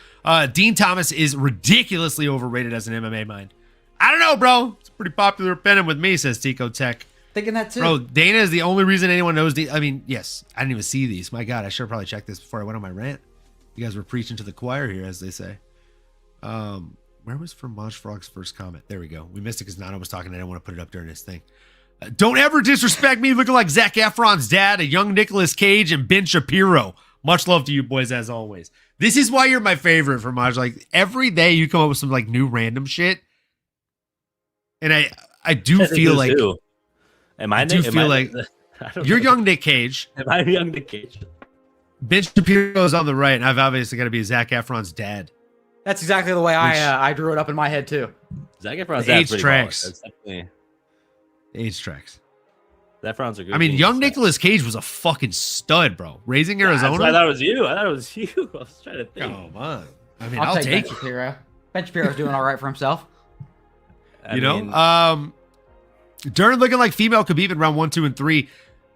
Dean Thomas is ridiculously overrated as an MMA mind. I don't know, bro. It's a pretty popular opinion with me, says Tico Tech. Thinking that too. Bro, Dana is the only reason anyone knows. I mean, yes, I didn't even see these. My God, I should have probably checked this before I went on my rant. You guys were preaching to the choir here, as they say. Where was Fromage Frog's first comment? There we go. We missed it because Nano was talking. I didn't want to put it up during this thing. Don't ever disrespect me looking like Zac Efron's dad, a young Nicolas Cage, and Ben Shapiro. Much love to you boys, as always. This is why you're my favorite, Fromage. Like, every day you come up with some, like, new random shit. And I do feel like... You're young Nick Cage. Am I young Nick Cage? Ben Shapiro is on the right, and I've obviously got to be Zac Efron's dad. That's exactly the way I drew it up in my head too. Zac Efron's dad's pretty tracks. Definitely... Age tracks. Zac Efron's a good. I mean, young Nicolas Cage was a fucking stud, bro. Raising Arizona. I thought it was you. I was trying to think. Come on. I mean, I'll take Ben it. Shapiro. Ben Shapiro's doing all right for himself. I mean, Dern looking like female Khabib in round 1, 2, and 3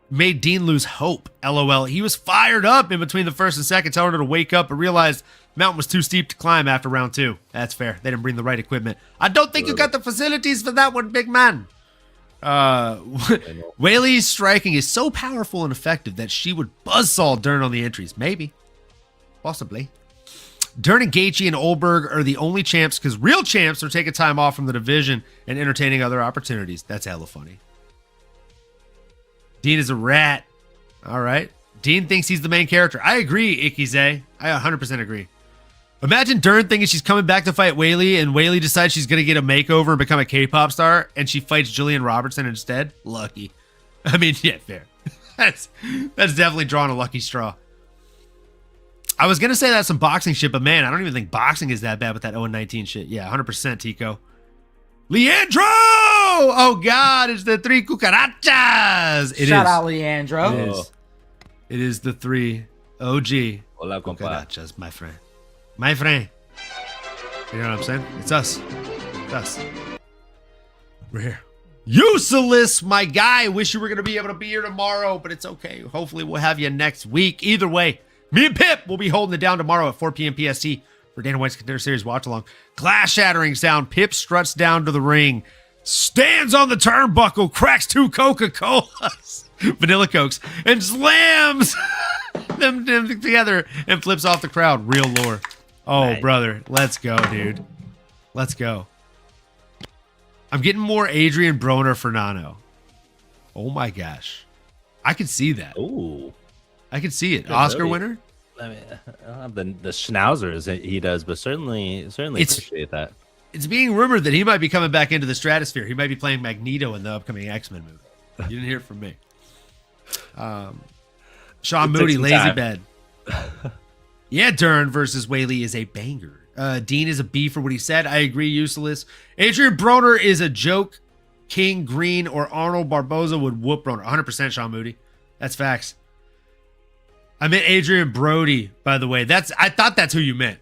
made Dean lose hope. LOL. He was fired up in between the first and second, telling her to wake up, but realized the mountain was too steep to climb after round 2. That's fair. They didn't bring the right equipment. I don't think you got the facilities for that one, big man. Weili's striking is so powerful and effective that she would buzzsaw Dern on the entries. Maybe. Possibly. Dern and Gaethje and Olberg are the only champs because real champs are taking time off from the division and entertaining other opportunities. That's hella funny. Dean is a rat. All right. Dean thinks he's the main character. I agree, Ikize. I 100% agree. Imagine Dern thinking she's coming back to fight Whaley, and Whaley decides she's going to get a makeover and become a K-pop star, and she fights Jillian Robertson instead. Lucky. I mean, yeah, fair. That's definitely drawing a lucky straw. I was going to say that's some boxing shit, but man, I don't even think boxing is that bad with that 0-19 shit. Yeah, 100% Tico. Leandro! Oh, God, it's the 3 cucarachas. Shout out, Leandro. It is the 3 OG Hola, compa. cucarachas, my friend. My friend. You know what I'm saying? It's us. It's us. We're here. Useless, my guy. Wish you were going to be able to be here tomorrow, but it's okay. Hopefully, we'll have you next week. Either way, me and Pip will be holding it down tomorrow at 4 p.m. PST for Dana White's Contender Series watch along. Glass-shattering sound. Pip struts down to the ring, stands on the turnbuckle, cracks 2 Coca-Colas, vanilla Cokes, and slams them together and flips off the crowd. Real lore. Oh, nice. Brother. Let's go, dude. Let's go. I'm getting more Adrian Broner Fernando. Oh, my gosh. I could see that. Ooh. I could see it. Oscar winner? I mean, I don't have the schnauzers that he does, but certainly appreciate that. It's being rumored that he might be coming back into the stratosphere. He might be playing Magneto in the upcoming X-Men movie. You didn't hear it from me. Sean Moody, lazy bed. Yeah, Dern versus Whaley is a banger. Dean is a B for what he said. I agree, useless. Adrian Broner is a joke. King Green or Arnold Barboza would whoop Broner. 100% Sean Moody. That's facts. I meant Adrian Brody, by the way. I thought that's who you meant.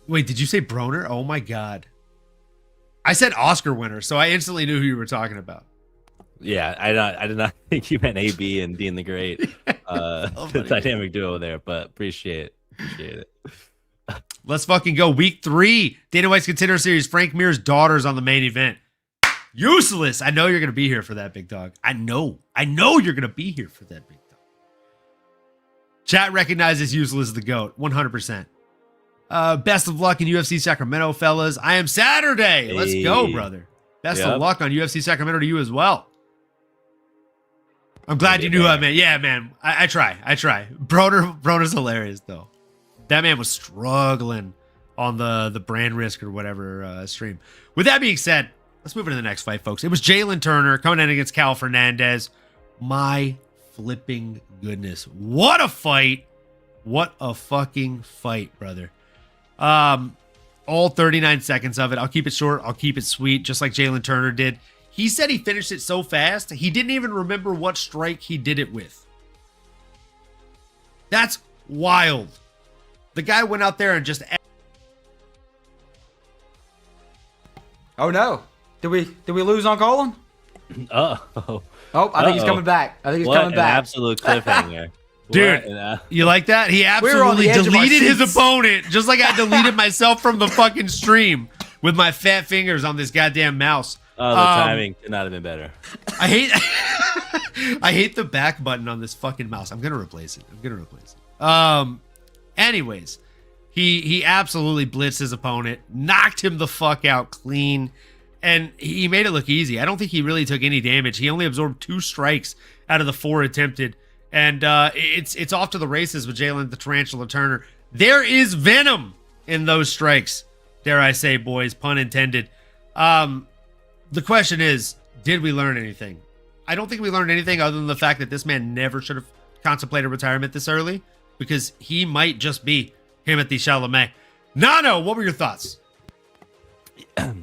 Wait, did you say Broner? Oh my God. I said Oscar winner, so I instantly knew who you were talking about. Yeah, I did not think you meant AB and Dean the Great. The dynamic duo there, but appreciate it. Let's fucking go. Week 3, Dana White's Contender Series. Frank Mir's daughter's on the main event. Useless. I know you're going to be here for that, big dog. I know you're going to be here for that, big dog. Chat recognizes Useless as the GOAT. 100%. Best of luck in UFC Sacramento, fellas. I am Saturday. Let's go, brother. Best of luck on UFC Sacramento to you as well. I'm glad you knew who I meant. Yeah, man. I try. Broner's hilarious, though. That man was struggling on the brand risk or whatever stream. With that being said, let's move into the next fight, folks. It was Jalin Turner coming in against Cal Fernandez. My flipping goodness. What a fight. What a fucking fight, brother. All 39 seconds of it. I'll keep it short. I'll keep it sweet, just like Jalin Turner did. He said he finished it so fast, he didn't even remember what strike he did it with. That's wild. The guy went out there and just... Oh, no. Did we lose on Colin? Oh, I think he's coming back. Absolute cliffhanger. Dude, you like that? He absolutely deleted his opponent, just like I deleted myself from the fucking stream with my fat fingers on this goddamn mouse. Oh, the timing could not have been better. I hate the back button on this fucking mouse. I'm gonna replace it. Anyways, he absolutely blitzed his opponent, knocked him the fuck out clean, and he made it look easy. I don't think he really took any damage. He only absorbed 2 strikes out of the 4 attempted. And it's off to the races with Jalin the Tarantula Turner. There is venom in those strikes, dare I say, boys, pun intended. The question is, did we learn anything? I don't think we learned anything other than the fact that this man never should have contemplated retirement this early, because he might just be Timothy Chalamet. Nano, what were your thoughts?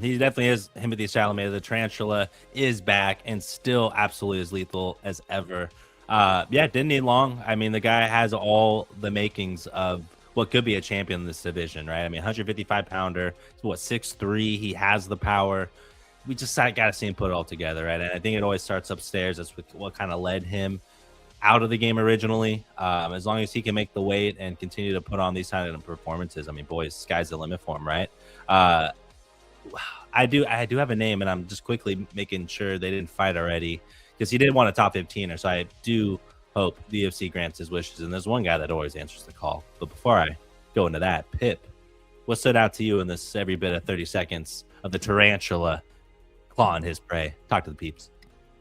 He definitely is Timothy Chalamet. The Tarantula is back and still absolutely as lethal as ever. Didn't need long. I mean, the guy has all the makings of what could be a champion in this division, right? I mean, 155-pounder, 6'3". He has the power. We just got to see him put it all together, right? And I think it always starts upstairs. That's what kind of led him out of the game originally. As long as he can make the weight and continue to put on these kind of performances, I mean, boys, sky's the limit for him, right? I do have a name, and I'm just quickly making sure they didn't fight already, because he did want a top 15er, so I do hope the UFC grants his wishes. And there's one guy that always answers the call. But before I go into that, Pip, what stood out to you in this every bit of 30 seconds of the Tarantula clawing his prey? Talk to the peeps.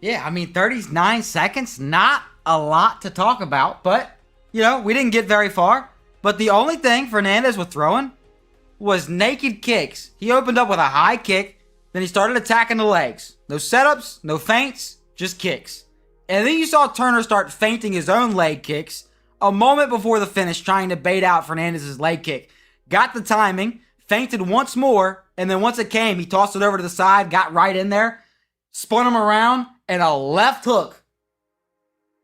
Yeah, I mean, 39 seconds, not a lot to talk about, but, you know, we didn't get very far. But the only thing Fernandez was throwing was naked kicks. He opened up with a high kick, then he started attacking the legs. No setups, no feints, just kicks. And then you saw Turner start feinting his own leg kicks a moment before the finish, trying to bait out Fernandez's leg kick. Got the timing, feinted once more, and then once it came, he tossed it over to the side, got right in there, spun him around, and a left hook.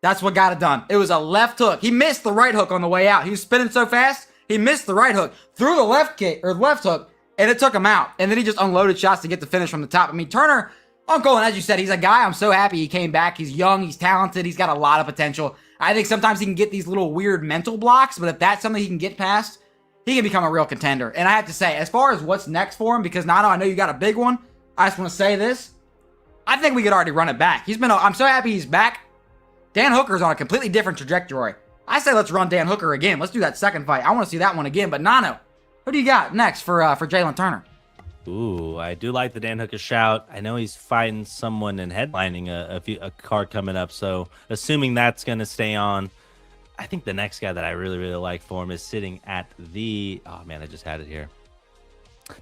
That's what got it done. It was a left hook. He missed the right hook on the way out. He was spinning so fast, he missed the right hook, threw the left kick or left hook, and it took him out. And then he just unloaded shots to get the finish from the top. I mean, Turner, Uncle, and as you said, he's a guy. I'm so happy he came back. He's young, he's talented, he's got a lot of potential. I think sometimes he can get these little weird mental blocks, but if that's something he can get past, he can become a real contender. And I have to say, as far as what's next for him, because Nano, I know you got a big one, I just want to say this. I think we could already run it back. I'm so happy he's back. Dan Hooker's on a completely different trajectory. I say let's run Dan Hooker again. Let's do that second fight. I want to see that one again. But Nano, who do you got next for Jalin Turner? Ooh, I do like the Dan Hooker shout. I know he's fighting someone and headlining a card coming up. So assuming that's going to stay on, I think the next guy that I really, really like for him is sitting at the... Oh, man, I just had it here.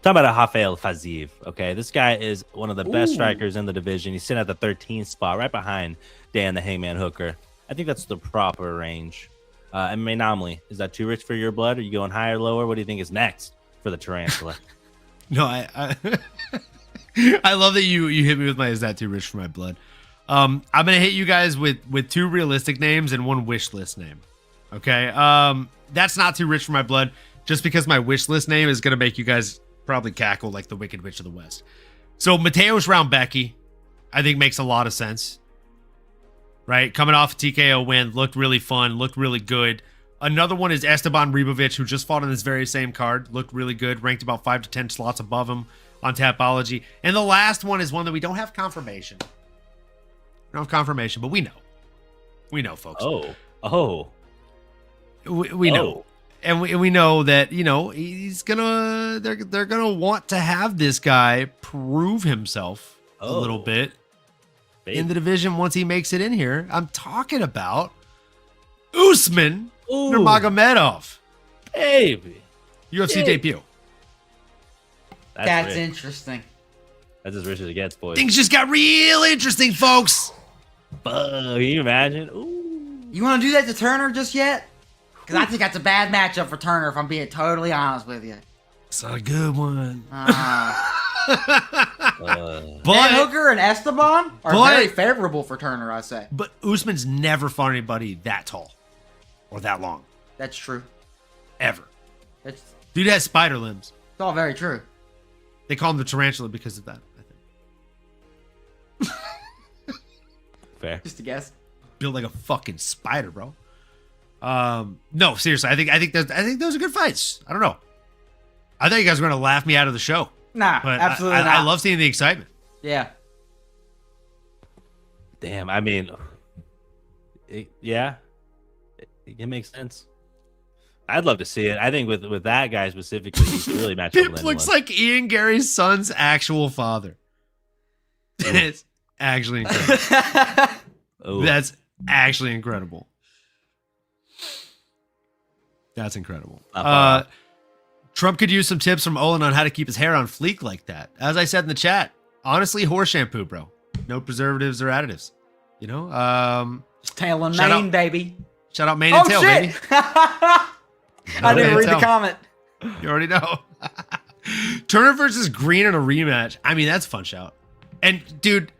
Talking about a Rafael Fiziev, okay? This guy is one of the best strikers in the division. He's sitting at the 13th spot, right behind Dan the Hangman Hooker. I think that's the proper range. MMAnomaly, is that too rich for your blood? Are you going higher or lower? What do you think is next for the Tarantula? No, I I love that you hit me with my "is that too rich for my blood?" I'm gonna hit you guys with two realistic names and one wish list name. Okay, that's not too rich for my blood, just because my wish list name is gonna make you guys probably cackle like the Wicked Witch of the West. So Mateusz Rebecki, I think makes a lot of sense. Right, coming off a TKO win, looked really fun, looked really good. Another one is Esteban Ribovics, who just fought on this very same card, looked really good, ranked about 5 to 10 slots above him on Tapology. And the last one is one that we don't have confirmation. We don't have confirmation, but we know. We know, folks. We know. And we know that, you know, they're gonna want to have this guy prove himself a little bit in the division once he makes it in here. I'm talking about Usman Nurmagomedov. Baby. UFC debut. That's interesting. That's as rich as it gets, boys. Things just got real interesting, folks. Can you imagine? Ooh. You want to do that to Turner just yet? Because I think that's a bad matchup for Turner, if I'm being totally honest with you. It's a good one. Dan Hooker and Esteban are very favorable for Turner, I say. But Usman's never fought anybody that tall or that long. That's true. Ever. It's Dude has spider limbs. all very true. They call him the tarantula because of that, I think. Fair. Just a guess. Built like a fucking spider, bro. No, seriously, I think those are good fights. I don't know. I thought you guys were gonna laugh me out of the show. Nah, But absolutely not. I love seeing the excitement. Yeah. Damn, I mean, it makes sense. I'd love to see it. I think with that guy specifically, he's really matched up with Pip looks anyone. like Ian Garry's son's actual father. It's actually incredible. Ooh. That's actually incredible. That's incredible. Trump could use some tips from Olin on how to keep his hair on fleek like that. As I said in the chat, honestly, horse shampoo, bro. No preservatives or additives. You know? Just tail and Shout mane, out- baby. Shout out mane and tail, shit. baby. I didn't mane read and the tail. comment. You already know. Turner versus Green in a rematch. I mean, that's a fun shout. And dude,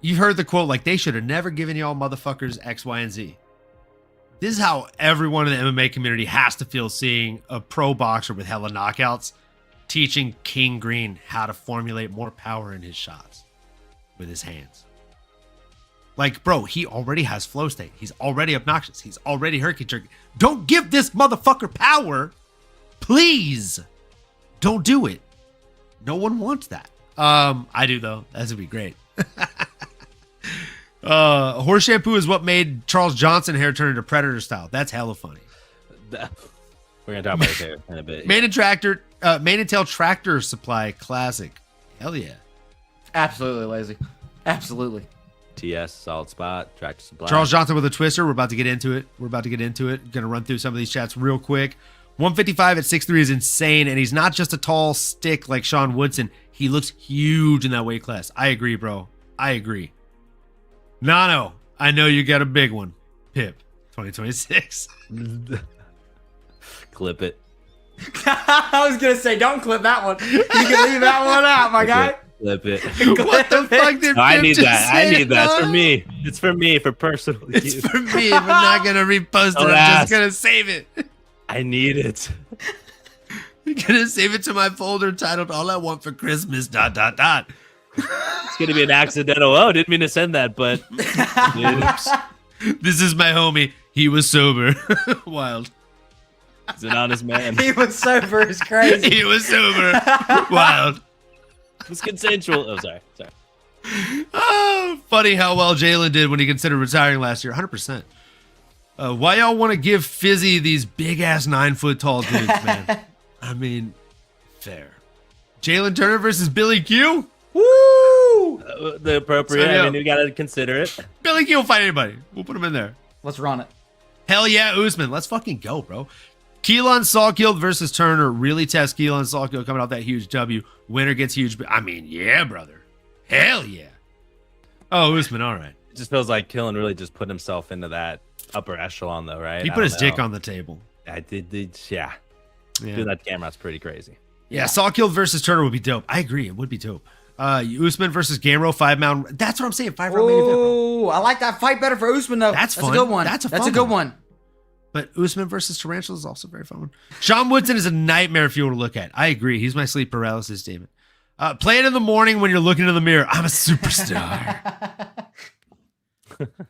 you've heard the quote, like, they should have never given y'all motherfuckers X, Y, and Z. This is how everyone in the MMA community has to feel seeing a pro boxer with hella knockouts teaching King Green how to formulate more power in his shots with his hands. Like, bro, he already has flow state. He's already obnoxious. He's already herky-jerky. Don't give this motherfucker power. Please. Don't do it. No one wants that. I do, though. That would be great. Horse shampoo is what made Charles Johnson hair turn into Predator style. That's hella funny. We're gonna talk about his hair in a bit. Mane and Tail Tractor Supply Classic. Hell yeah. Absolutely lazy. Absolutely. TS, solid spot. Track to supply. Charles Johnson with a twister. We're about to get into it. Gonna run through some of these chats real quick. 155 at 6'3" is insane, and he's not just a tall stick like Sean Woodson. He looks huge in that weight class. I agree, bro. I agree. Nano, I know you got a big one. Pip, 2026. Clip it. I was gonna say, don't clip that one. You can leave that one out, my guy. Clip it. What the fuck did No, I Pip need just that. say? I need that. It's for me. It's for me, for personal It's use. for me. If I'm not gonna repost it, Don't I'm just ask. gonna save it. I need it. I'm gonna save it to my folder titled "All I Want for Christmas." ... It's going to be an accidental. Oh, didn't mean to send that, but oops. This is my homie. He was sober. Wild. He's an honest man. He was sober. It's crazy. He was sober. Wild. It's consensual. Oh, sorry. Oh, funny how well Jalin did when he considered retiring last year. 100%. Why y'all want to give Fizzy these big ass 9 foot tall dudes, man? I mean, fair. Jalin Turner versus Billy Q. Woo! The appropriate. So, yeah. I mean, we got to consider it. Billy Q will fight anybody. We'll put him in there. Let's run it. Hell yeah, Usman. Let's fucking go, bro. Keelan Sawkill versus Turner. Really test Keelan Sawkill coming off that huge W. Winner gets huge. I mean, yeah, brother. Hell yeah. Oh, Usman, all right. It just feels like Killen really just put himself into that upper echelon, though, right? He put his dick on the table. I did. Yeah. Yeah. Doing that camera's pretty crazy. Yeah, Sawkill versus Turner would be dope. I agree. It would be dope. Usman versus Gamro, 5-round. That's what I'm saying. 5-round main event, bro. Oh, I like that fight better for Usman, though. That's fun. a good one. That's a That's fun a good one. one. But Usman versus Tarantula is also a very fun one. Sean Woodson is a nightmare if you want to look at. I agree. He's my sleep paralysis demon. Play it in the morning when you're looking in the mirror. I'm a superstar.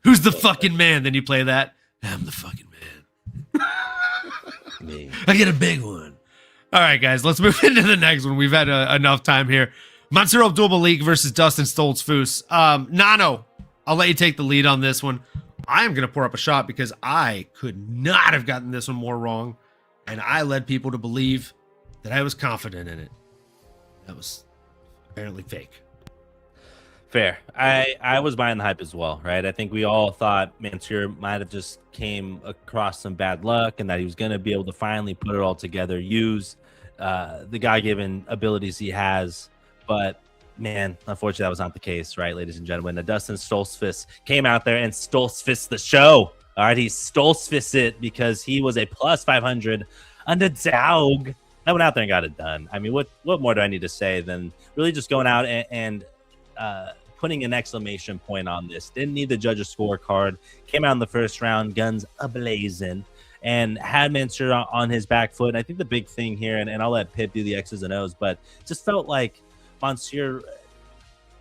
Who's the fucking man? Then you play that. I'm the fucking man. Me. I get a big one. All right, guys, let's move into the next one. We've had enough time here. Mansour Abdul Malik versus Dustin Stoltzfus. Nano, I'll let you take the lead on this one. I am going to pour up a shot because I could not have gotten this one more wrong. And I led people to believe that I was confident in it. That was apparently fake. Fair. I was buying the hype as well, right? I think we all thought Mansour might have just came across some bad luck and that he was going to be able to finally put it all together, use the God-given abilities he has. But, man, unfortunately, that was not the case, right, ladies and gentlemen? The Dustin Stoltzfus came out there and Stoltzfus the show. All right, he Stoltzfus it because he was a plus 500 underdog. I went out there and got it done. I mean, what more do I need to say than really just going out and putting an exclamation point on this? Didn't need the judge's scorecard. Came out in the first round, guns ablazing, and had Mansour on his back foot. And I think the big thing here, and I'll let Pip do the X's and O's, but just felt like Mansour,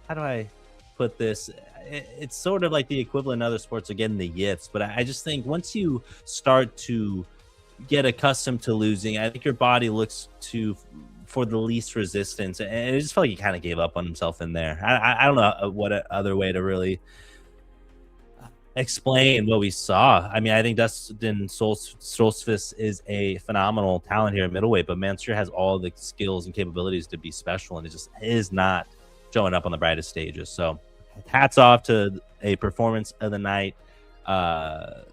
how do I put this? It's sort of like the equivalent in other sports of getting the yips, but I just think once you start to get accustomed to losing, I think your body looks for the least resistance, and it just felt like he kind of gave up on himself in there. I don't know what other way to really explain what we saw. I mean, I think Dustin Stoltzfus is a phenomenal talent here at middleweight, but Mansour has all the skills and capabilities to be special, and it just is not showing up on the brightest stages. So hats off to a performance of the night, and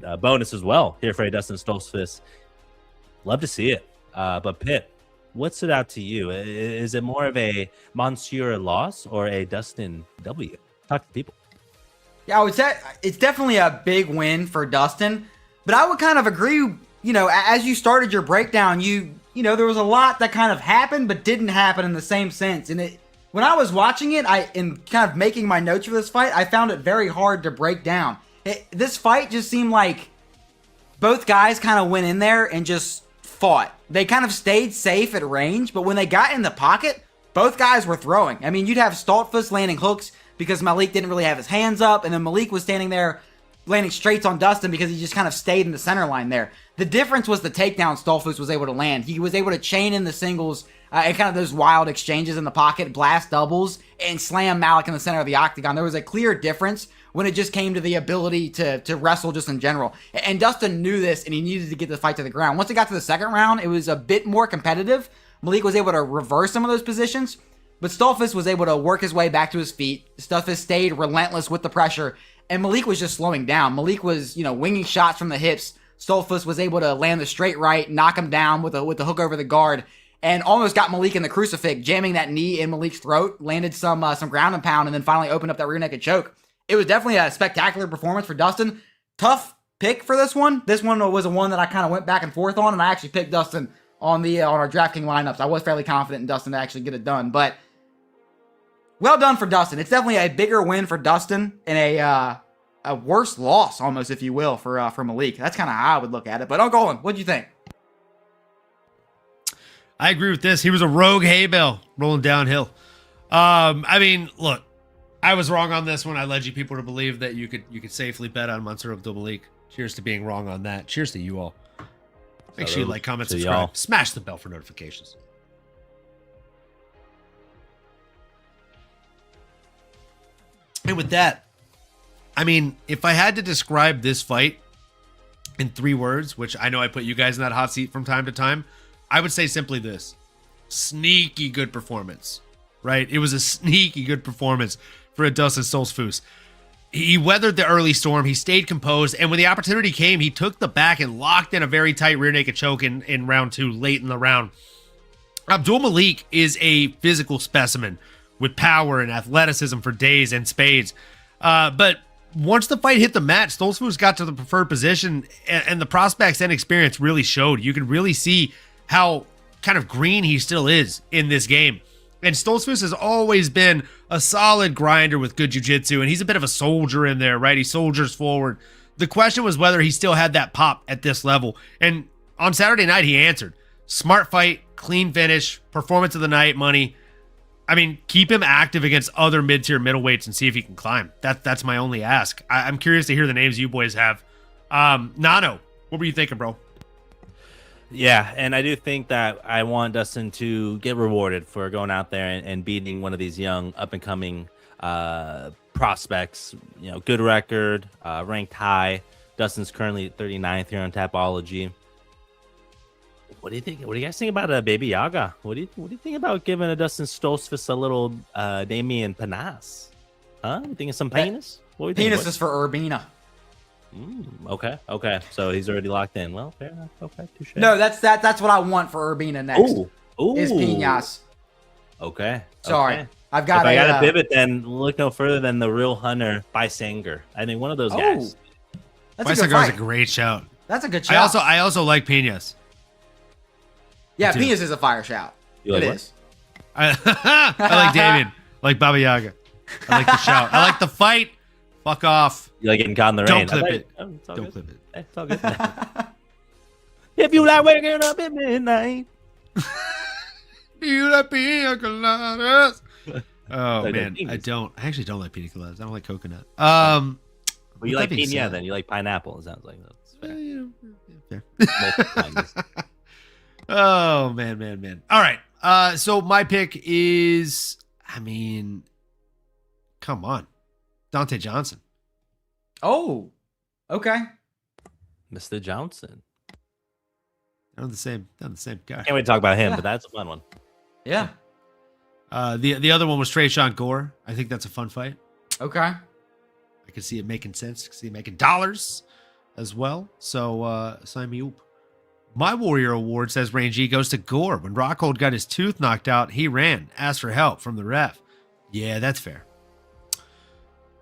a bonus as well here for Dustin Stoltzfus. Love to see it. But Pitt, what stood out to you? Is it more of a Mansour loss or a Dustin W? Talk to people. Yeah, I would say it's definitely a big win for Dustin, but I would kind of agree, you know, as you started your breakdown, you know, there was a lot that kind of happened, but didn't happen in the same sense. And when I was watching it, in kind of making my notes for this fight, I found it very hard to break down. This fight just seemed like both guys kind of went in there and just fought. They kind of stayed safe at range, but when they got in the pocket, both guys were throwing. I mean, you'd have Stoltzfus landing hooks because Malik didn't really have his hands up, and then Malik was standing there landing straights on Dustin because he just kind of stayed in the center line there. The difference was the takedown Stoltzfus was able to land. He was able to chain in the singles and kind of those wild exchanges in the pocket, blast doubles, and slam Malik in the center of the octagon. There was a clear difference when it just came to the ability to wrestle just in general. And Dustin knew this, and he needed to get the fight to the ground. Once it got to the second round, it was a bit more competitive. Malik was able to reverse some of those positions, But Stoltzfus was able to work his way back to his feet. Stoltzfus stayed relentless with the pressure, and Malik was just slowing down. Malik was, winging shots from the hips. Stoltzfus was able to land the straight right, knock him down with a hook over the guard, and almost got Malik in the crucifix, jamming that knee in Malik's throat, landed some ground and pound, and then finally opened up that rear naked choke. It was definitely a spectacular performance for Dustin. Tough pick for this one. This one was a one that I kind of went back and forth on, and I actually picked Dustin on our DraftKings lineups. I was fairly confident in Dustin to actually get it done, but well done for Dustin. It's definitely a bigger win for Dustin and a worse loss, almost, if you will, for Malik. That's kind of how I would look at it. But Uncle Olin, what do you think? I agree with this. He was a rogue hay bale rolling downhill. Look, I was wrong on this one. I led you people to believe that you could safely bet on Mansour Abdul Malik. Cheers to being wrong on that. Cheers to you all. Make sure you like, comment, subscribe. Y'all. Smash the bell for notifications. And with that, if I had to describe this fight in 3 words, which I know I put you guys in that hot seat from time to time, I would say simply this: sneaky good performance, right? It was a sneaky good performance for a Dustin Stoltzfus. He weathered the early storm. He stayed composed. And when the opportunity came, he took the back and locked in a very tight rear naked choke in round 2, late in the round. Abdul Malik is a physical specimen with power and athleticism for days and spades. But once the fight hit the mat, Stoltzfus got to the preferred position, and the prospects and experience really showed. You could really see how kind of green he still is in this game. And Stoltzfus has always been a solid grinder with good jiu-jitsu, and he's a bit of a soldier in there, right? He soldiers forward. The question was whether he still had that pop at this level. And on Saturday night, he answered. Smart fight, clean finish, performance of the night, money. Keep him active against other mid-tier middleweights and see if he can climb. That's my only ask. I'm curious to hear the names you boys have. Nano, what were you thinking, bro? Yeah, and I do think that I want Dustin to get rewarded for going out there and beating one of these young, up-and-coming prospects. Good record, ranked high. Dustin's currently 39th here on Tapology. What do you think? What do you guys think about Baby Yaga? What do you think about giving a Dustin Stoltzfus a little Damian Panas? Huh? You think of some penis? What do you think? Penis is for Urbina. Okay. So he's already locked in. Well, fair enough. Okay, touche. No, that's what I want for Urbina next. Ooh. Is Pinas. Okay. Sorry. Okay. I've got if I got a pivot, then look no further than the real Hunter Bisanger. I think one of those guys. That's Bisanger's a great shout. That's a good shout. I also like Pinas. Yeah, Pinas is a fire shout. You like it what? Is. I like Damien. I like Baba Yaga. I like the shout. I like the fight. Fuck off. You like getting caught in the rain. Don't clip it. Don't clip it. It's all good. If you like waking up at midnight. You like pina coladas. Oh, man. I actually don't like pina coladas. I don't like coconut. But you like pina, then. You like pineapple, it sounds like. That's fair. Oh, man. All right. So my pick is, come on. Donte Johnson. Oh, okay. Mr. Johnson. They're the same guy. Can't wait to talk about him, but that's a fun one. Yeah. The other one was Tresean Gore. I think that's a fun fight. Okay. I can see it making sense. I can see it making dollars as well. So sign me up. My Warrior Award says Range E goes to Gore. When Rockhold got his tooth knocked out, he ran, asked for help from the ref. Yeah, that's fair.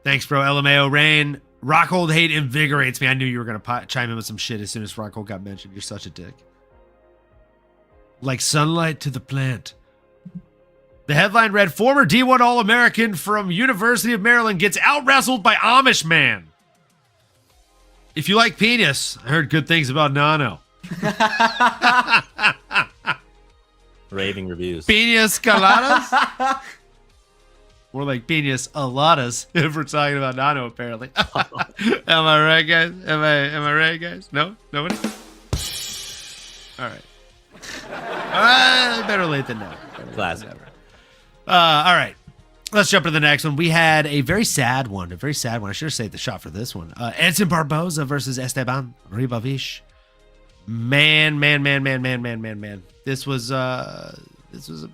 Thanks, bro. LMAO Rain. Rockhold hate invigorates me. I knew you were going to chime in with some shit as soon as Rockhold got mentioned. You're such a dick. Like sunlight to the plant. The headline read, former D1 All-American from University of Maryland gets out-wrestled by Amish man. If you like penis, I heard good things about Nano. Raving reviews. Pinas coladas? More like pinas aladas if we're talking about Nano, apparently. Am I right, guys? Am I right, guys? No? Nobody? All right. Better late than never. Classic. All right. Let's jump to the next one. We had a very sad one. I should have saved the shot for this one. Edson Barboza versus Esteban Ribovics. Man. This was a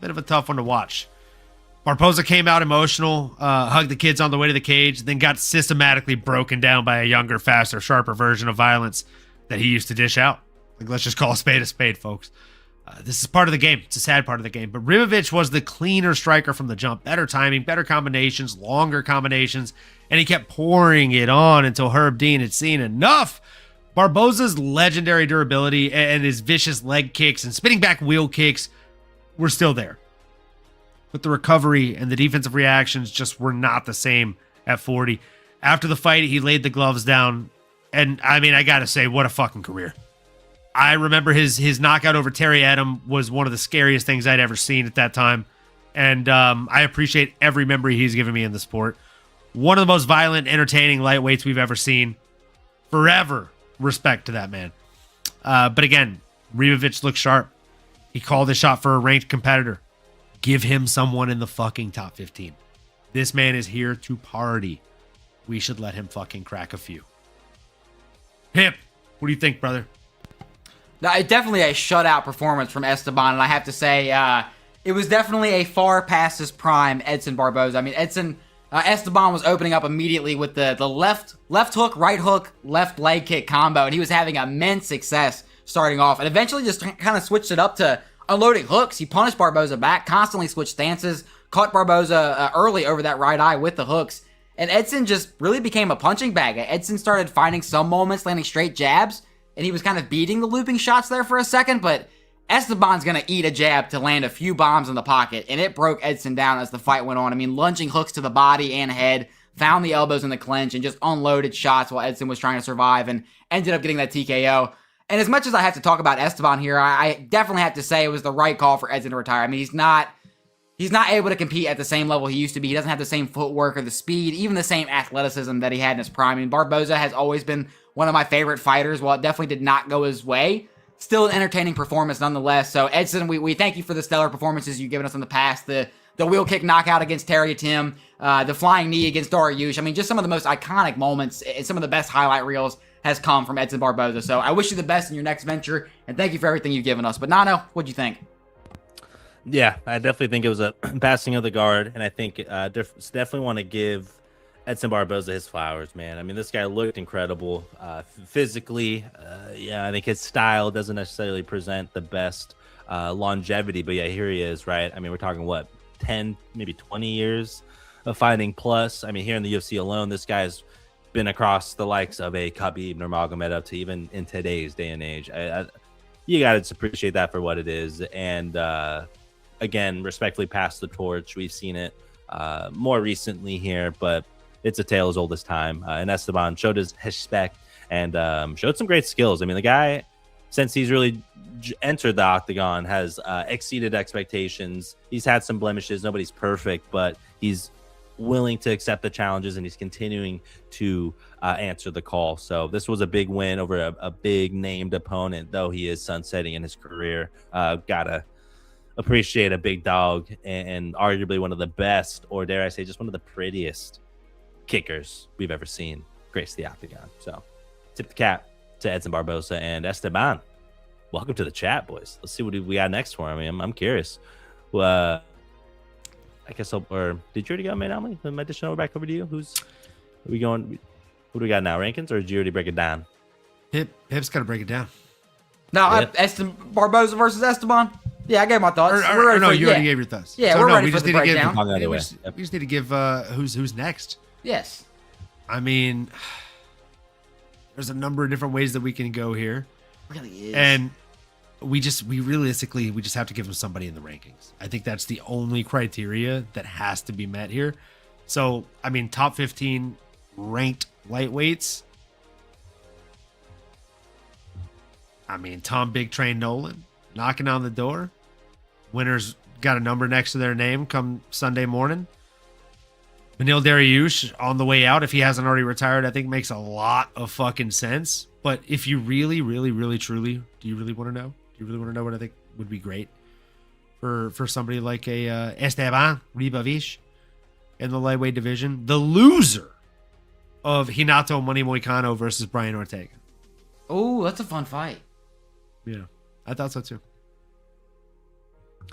bit of a tough one to watch. Barboza came out emotional, hugged the kids on the way to the cage, then got systematically broken down by a younger, faster, sharper version of violence that he used to dish out. Like, let's just call a spade, folks. This is part of the game. It's a sad part of the game. But Ribovics was the cleaner striker from the jump. Better timing, better combinations, longer combinations. And he kept pouring it on until Herb Dean had seen enough. Barboza's legendary durability and his vicious leg kicks and spinning back wheel kicks were still there. But the recovery and the defensive reactions just were not the same at 40. After the fight, he laid the gloves down. And I mean, I got to say, what a fucking career. I remember his knockout over Terry Adam was one of the scariest things I'd ever seen at that time. And I appreciate every memory he's given me in the sport. One of the most violent, entertaining lightweights we've ever seen. Forever respect to that man. But again, Ribovics looked sharp. He called his shot for a ranked competitor. Give him someone in the fucking top 15. This man is here to party. We should let him fucking crack a few. Hip, what do you think, brother? No, definitely a shutout performance from Esteban, and I have to say, it was definitely a far past his prime Edson Barboza. I mean, Esteban was opening up immediately with the left hook, right hook, left leg kick combo, and he was having immense success starting off, and eventually just kind of switched it up to unloading hooks. He punished Barboza back, constantly switched stances, caught Barboza early over that right eye with the hooks, and Edson just really became a punching bag. Edson started finding some moments, landing straight jabs, and he was kind of beating the looping shots there for a second, but Esteban's going to eat a jab to land a few bombs in the pocket, and it broke Edson down as the fight went on. I mean, lunging hooks to the body and head, found the elbows in the clinch, and just unloaded shots while Edson was trying to survive, and ended up getting that TKO. And as much as I have to talk about Esteban here, I definitely have to say it was the right call for Edson to retire. I mean, he's not able to compete at the same level he used to be. He doesn't have the same footwork or the speed, even the same athleticism that he had in his prime. I mean, Barboza has always been one of my favorite fighters. While it definitely did not go his way, still an entertaining performance nonetheless. So Edson, we thank you for the stellar performances you've given us in the past. The wheel kick knockout against Terry Tim, the flying knee against Dariush. I mean, just some of the most iconic moments and some of the best highlight reels has come from Edson Barboza. So I wish you the best in your next venture, and thank you for everything you've given us. But Nano, what'd you think? Yeah, I definitely think it was a passing of the guard, and I think definitely want to give Edson Barboza his flowers, man. I mean, this guy looked incredible physically. Yeah, I think his style doesn't necessarily present the best longevity, but yeah, here he is, right? I mean, we're talking, what, 10, maybe 20 years of fighting plus. I mean, here in the UFC alone, this guy's been across the likes of a Khabib Nurmagomedov to even in today's day and age. You got to just appreciate that for what it is. And again, respectfully pass the torch. We've seen it more recently here, but it's a tale as old as time. And Esteban showed his respect and showed some great skills. I mean, the guy, since he's really entered the octagon, has exceeded expectations. He's had some blemishes. Nobody's perfect, but he's willing to accept the challenges, and he's continuing to answer the call. So this was a big win over a big named opponent, though he is sunsetting in his career. Gotta appreciate a big dog and arguably one of the best, or dare I say just one of the prettiest kickers we've ever seen grace the octagon. So tip the cap to Edson Barboza. And Esteban, welcome to the chat, boys. Let's see what we got next for him. I mean, I'm curious. I guess or did you already go, MMAnomaly? Am I dishing over back over to you? Are we going? What do we got now? Rankings, or did you already break it down? Hip's got to break it down. No, Esteban Barboza versus Esteban. Yeah, I gave my thoughts. We're ready no, you already gave your thoughts. Yeah, we're ready for the breakdown. We just need to give who's next. Yes. I mean, there's a number of different ways that we can go here. Really is. And we realistically just have to give him somebody in the rankings. I think that's the only criteria that has to be met here. So, I mean, top 15 ranked lightweights. I mean, Tom Big Train Nolan knocking on the door. Winners got a number next to their name come Sunday morning. Beneil Dariush on the way out, if he hasn't already retired, I think makes a lot of fucking sense. But if you really, really, really, truly, do you really want to know? Do you really want to know what I think would be great for somebody like a Esteban Ribovics in the lightweight division? The loser of Hinato Money Moicano versus Brian Ortega. Oh, that's a fun fight. Yeah, I thought so too.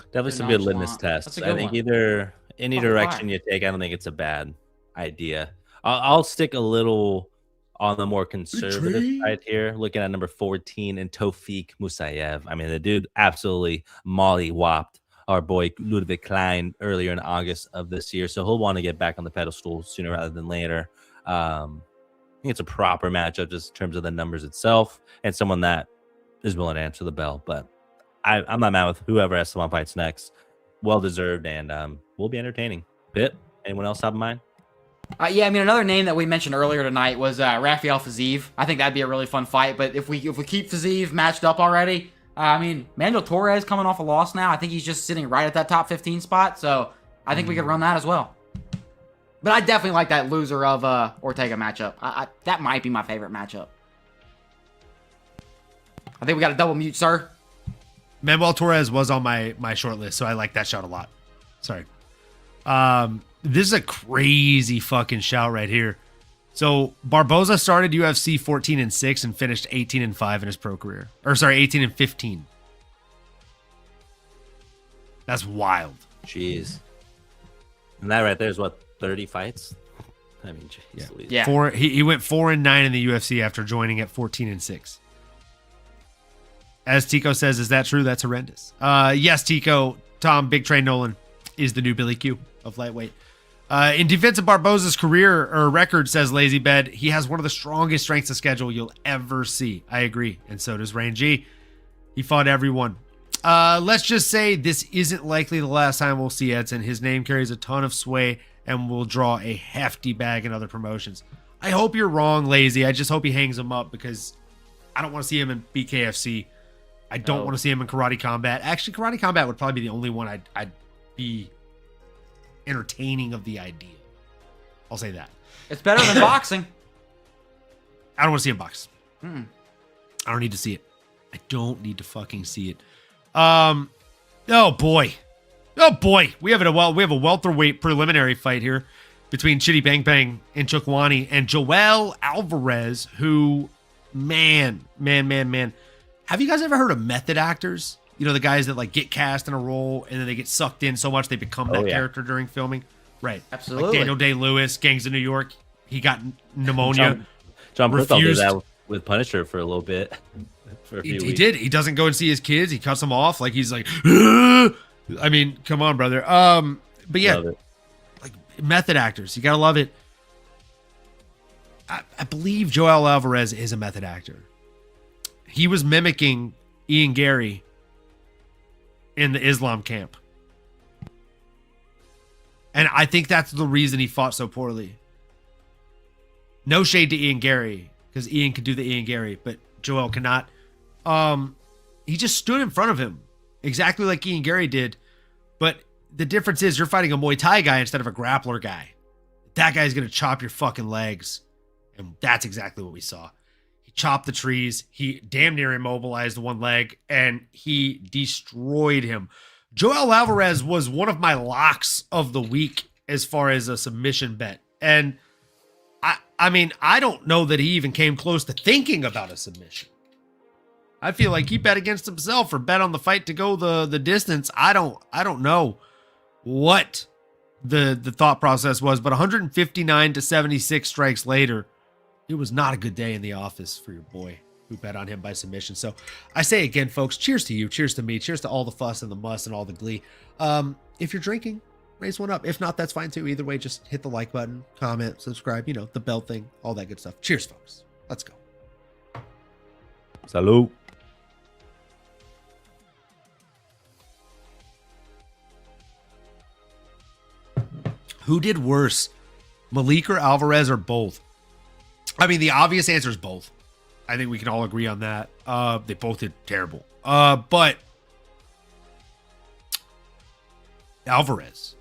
Definitely some good litmus That's tests. a I good think one. either any Oh, direction why? you take, I don't think it's a bad idea. I'll stick a little on the more conservative side here, looking at number 14 and Tofik Musayev. I mean, the dude absolutely molly-whopped our boy Ludwig Klein earlier in August of this year, so he'll want to get back on the pedestal sooner rather than later. I think it's a proper matchup just in terms of the numbers itself and someone that is willing to answer the bell. But I'm not mad with whoever Esteban fights next. Well-deserved, and will be entertaining. Pip, anyone else have in mind? Yeah, I mean, another name that we mentioned earlier tonight was Rafael Fiziev. I think that'd be a really fun fight. But if we keep Fiziev matched up already, I mean, Manuel Torres coming off a loss now. I think he's just sitting right at that top 15 spot. So I think we could run that as well. But I definitely like that loser of Ortega matchup. That might be my favorite matchup. I think we got a double mute, sir. Manuel Torres was on my short list, so I like that shout a lot. Sorry. This is a crazy fucking shout right here. So Barboza started UFC 14-6 and finished 18-5 in his pro career. Or sorry, 18-15. That's wild. Jeez. And that right there is what, 30 fights? I mean, jeez. Yeah. He went 4-9 in the UFC after joining at 14-6. As Tico says, is that true? That's horrendous. Yes, Tico. Tom Big Train Nolan is the new Billy Q of lightweight. In defense of Barboza's career or record, says Lazy Bed, he has one of the strongest strengths of schedule you'll ever see. I agree. And so does Rain G. He fought everyone. Let's just say this isn't likely the last time we'll see Edson. His name carries a ton of sway and will draw a hefty bag in other promotions. I hope you're wrong, Lazy. I just hope he hangs him up because I don't want to see him in BKFC. I don't want to see him in Karate Combat. Actually, Karate Combat would probably be the only one I'd be entertaining of the idea. I'll say that. It's better than boxing. I don't want to see him box. I don't need to see it. I don't need to fucking see it. Oh boy. We have a welterweight preliminary fight here between Chidi Bang Bang and Chukwani and Joel Alvarez, who, man. Have you guys ever heard of method actors? You know, the guys that like get cast in a role and then they get sucked in so much they become that character during filming? Right. Absolutely. Like Daniel Day-Lewis, Gangs of New York. He got pneumonia. John Bernthal did that with Punisher for a little bit. For a few He weeks. did. He doesn't go and see his kids. He cuts them off. Like he's like, I mean, come on, brother. But yeah, like method actors. You gotta love it. I believe Joel Alvarez is a method actor. He was mimicking Ian Garry in the Islam camp. And I think that's the reason he fought so poorly. No shade to Ian Garry, because Ian could do the Ian Garry, but Joel cannot. He just stood in front of him, exactly like Ian Garry did. But the difference is you're fighting a Muay Thai guy instead of a grappler guy. That guy's going to chop your fucking legs. And that's exactly what we saw. He chopped the trees. He damn near immobilized one leg, and he destroyed him. Joel Alvarez was one of my locks of the week as far as a submission bet. And I mean, I don't know that he even came close to thinking about a submission. I feel like he bet against himself or bet on the fight to go the distance. I don't know what the thought process was, but 159 to 76 strikes later, it was not a good day in the office for your boy who bet on him by submission. So I say again, folks, cheers to you, cheers to me, cheers to all the fuss and the muss and all the glee. If you're drinking, raise one up. If not, that's fine too. Either way, just hit the like button, comment, subscribe, you know, the bell thing, all that good stuff. Cheers, folks. Let's go. Salud. Who did worse, Malik or Alvarez or both? I mean, the obvious answer is both. I think we can all agree on that. They both did terrible. But Alvarez,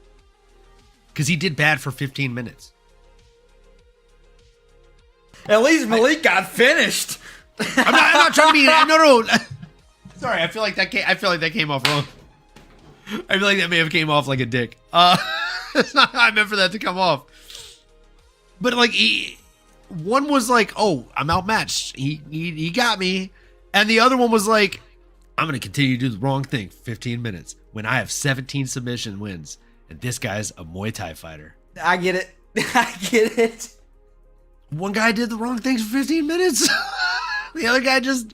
because he did bad for 15 minutes. At least Malik got finished. I'm not trying to be. No. Sorry, I feel like that came off wrong. I feel like that may have came off like a dick. That's not how I meant for that to come off. But like, one was like, "Oh, I'm outmatched. He got me," and the other one was like, I'm going to continue to do the wrong thing for 15 minutes when I have 17 submission wins and this guy's a Muay Thai fighter. I get it. I get it. One guy did the wrong things for 15 minutes. The other guy the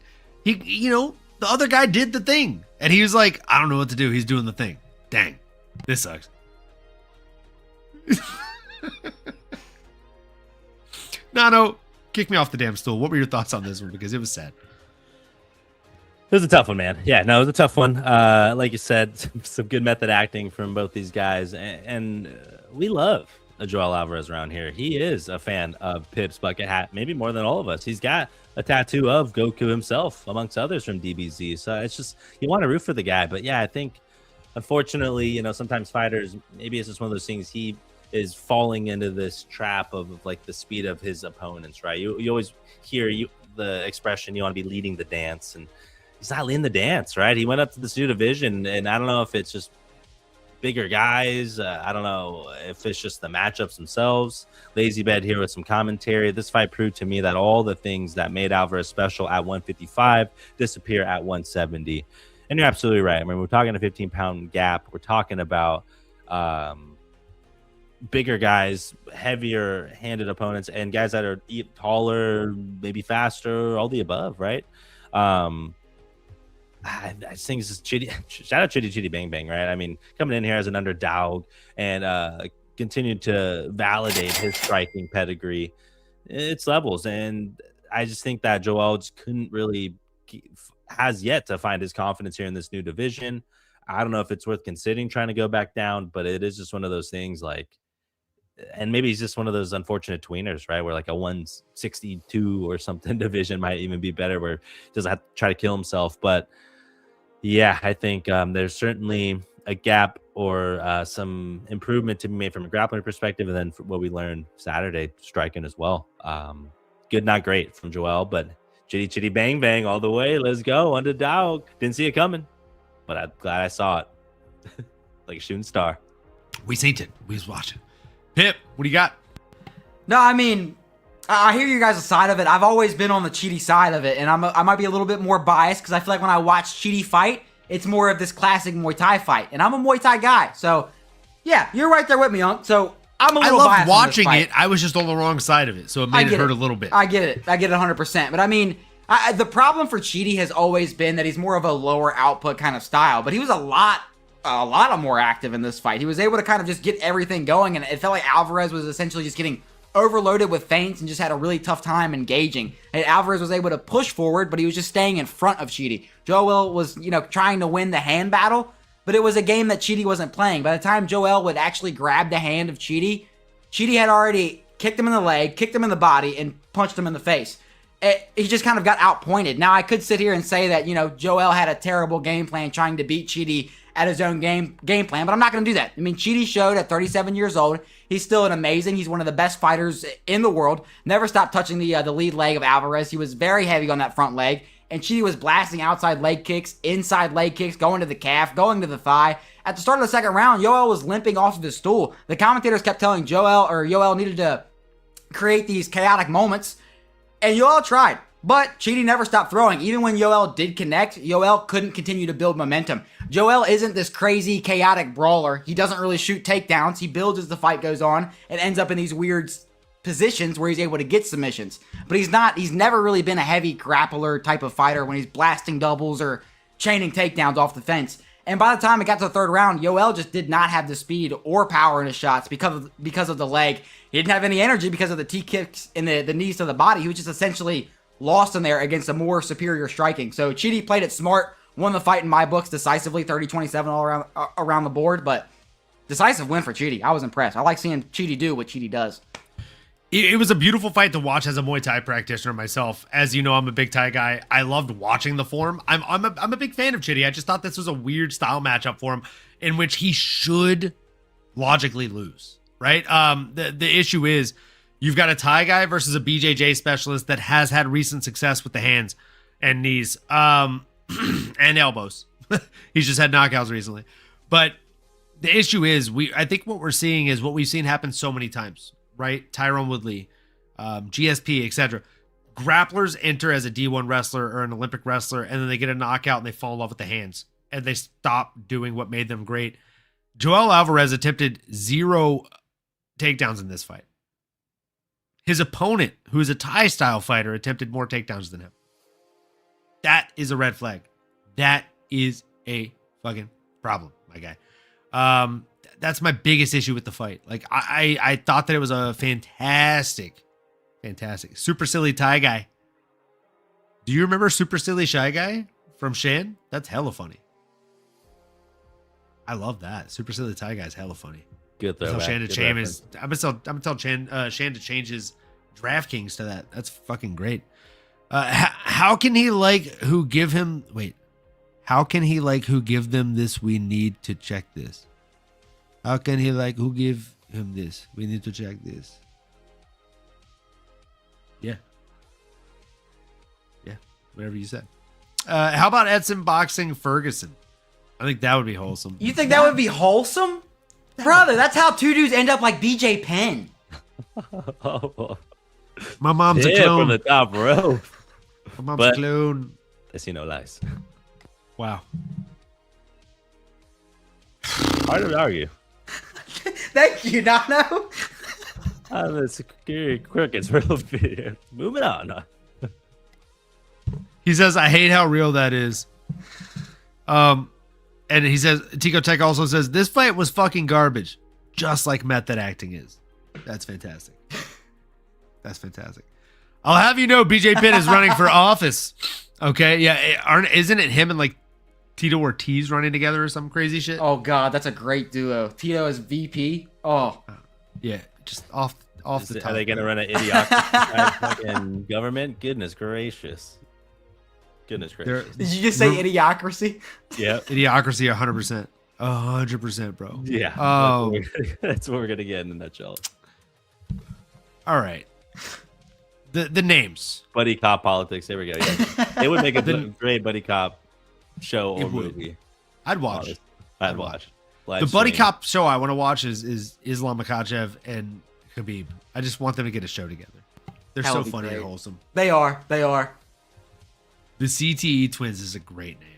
other guy did the thing. And he was like, I don't know what to do. He's doing the thing. Dang, this sucks. Nano, kick me off the damn stool. What were your thoughts on this one? Because it was sad. It was a tough one, man. Yeah, no, it was a tough one. Like you said, some good method acting from both these guys. And we love Joel Alvarez around here. He is a fan of Pip's bucket hat, maybe more than all of us. He's got a tattoo of Goku himself, amongst others from DBZ. So it's just, you want to root for the guy. But yeah, I think, unfortunately, sometimes fighters, maybe it's just one of those things, he is falling into this trap of like the speed of his opponents, right? You always hear the expression, you want to be leading the dance, and he's not leading the dance, right? He went up to this new division, and I don't know if it's just bigger guys. I don't know if it's just the matchups themselves. Lazy bed here with some commentary. This fight proved to me that all the things that made Alvarez special at 155 disappear at 170. And you're absolutely right. I mean, we're talking a 15-pound gap. We're talking about bigger guys, heavier-handed opponents, and guys that are taller, maybe faster, all the above, right? I think this is Chidi. Shout out Chidi Chidi Bang Bang, right? I mean, coming in here as an underdog and continued to validate his striking pedigree. It's levels, and I just think that Joel just couldn't really has yet to find his confidence here in this new division. I don't know if it's worth considering trying to go back down, but it is just one of those things like, and maybe he's just one of those unfortunate tweeners, right? Where like a 162 or something division might even be better, where he doesn't have to try to kill himself. But yeah, I think there's certainly a gap or some improvement to be made from a grappling perspective. And then for what we learned Saturday, striking as well. Good, not great from Joel, but Chitty Chitty Bang Bang all the way. Let's go. Underdog. Didn't see it coming, but I'm glad I saw it. Like a shooting star. We seen it. We was watching. Pip, what do you got? No, I mean, I hear you guys' side of it. I've always been on the Chidi side of it, and I might be a little bit more biased because I feel like when I watch Chidi fight, it's more of this classic Muay Thai fight, and I'm a Muay Thai guy. So, yeah, you're right there with me, Unc. So, I'm a little biased. I love watching it. I was just on the wrong side of it, so it made it hurt a little bit. I get it. I get it 100%. But I mean, the problem for Chidi has always been that he's more of a lower output kind of style, but he was a lot more active in this fight. He was able to kind of just get everything going, and it felt like Alvarez was essentially just getting overloaded with feints and just had a really tough time engaging. And Alvarez was able to push forward, but he was just staying in front of Chidi. Joel was, trying to win the hand battle, but it was a game that Chidi wasn't playing. By the time Joel would actually grab the hand of Chidi, Chidi had already kicked him in the leg, kicked him in the body, and punched him in the face. He just kind of got outpointed. Now, I could sit here and say that, Joel had a terrible game plan trying to beat Chidi at his own game plan, but I'm not going to do that. I mean, Chidi showed at 37 years old, he's still he's one of the best fighters in the world. Never stopped touching the lead leg of Alvarez. He was very heavy on that front leg, and Chidi was blasting outside leg kicks, inside leg kicks, going to the calf, going to the thigh. At the start of the second round, Yoel was limping off of his stool. The commentators kept telling Yoel needed to create these chaotic moments, and Yoel tried. But Chidi never stopped throwing. Even when Yoel did connect, Yoel couldn't continue to build momentum. Joel isn't this crazy, chaotic brawler. He doesn't really shoot takedowns. He builds as the fight goes on and ends up in these weird positions where he's able to get submissions. But he's never really been a heavy grappler type of fighter when he's blasting doubles or chaining takedowns off the fence. And by the time it got to the third round, Yoel just did not have the speed or power in his shots because of the leg. He didn't have any energy because of the T-kicks and the knees to the body. He was just essentially lost in there against a more superior striking. So Chidi played it smart, won the fight in my books decisively, 30-27 all around the board, but decisive win for Chidi. I was impressed. I like seeing Chidi do what Chidi does. It was a beautiful fight to watch as a Muay Thai practitioner myself. As you know, I'm a big Thai guy. I loved watching the form. I'm a big fan of Chidi. I just thought this was a weird style matchup for him in which he should logically lose, right? The issue is you've got a Thai guy versus a BJJ specialist that has had recent success with the hands and knees and elbows. He's just had knockouts recently. But the issue is, I think what we're seeing is what we've seen happen so many times, right? Tyrone Woodley, GSP, etc. grapplers enter as a D1 wrestler or an Olympic wrestler, and then they get a knockout and they fall in love with the hands and they stop doing what made them great. Joel Alvarez attempted 0 takedowns in this fight. His opponent, who is a Thai style fighter, attempted more takedowns than him. That is a red flag. That is a fucking problem, my guy. That's my biggest issue with the fight. Like, I thought that it was a fantastic Super Silly Thai guy. Do you remember Super Silly Shy Guy from Shan? That's hella funny. I love that. Super Silly Thai Guy is hella funny. Good though. I'm gonna tell Shan to change his DraftKings to that. That's fucking great. How can he like who give him? Wait. How can he like who give them this? We need to check this. How can he like who give him this? We need to check this. Yeah. Whatever you said. How about Edson boxing Ferguson? I think that would be wholesome. You think that would be wholesome? Brother, that's how two dudes end up like BJ Penn. My mom's a Yeah, clone. from the top row. My mom's But- a clone. I see no lies. Wow. Hard to argue. Thank you, Nano. It's crickets real big. Moving on. He says, I hate how real that is. And he says, Tico Tech also says, this fight was fucking garbage, just like method acting is. That's fantastic. That's fantastic. I'll have you know, BJ Penn is running for office. Okay, yeah, isn't it him and like Tito Ortiz running together or some crazy shit? Oh God, that's a great duo. Tito is VP. Oh, Yeah, just off the top. Are they gonna run an idiocracy fucking government? Goodness gracious. Goodness gracious. did you just say idiocracy? Yeah. Idiocracy 100%. 100%, bro. Yeah. Oh. That's what we're gonna get in a nutshell. All right. The names. Buddy cop politics. There we go. Yeah. It would make a great buddy cop show or movie. I'd watch. I'd watch. The buddy cop show I want to watch is Islam Makhachev and Khabib. I just want them to get a show together. They're That so would be funny great. and wholesome. They are. They are. The CTE twins is a great name.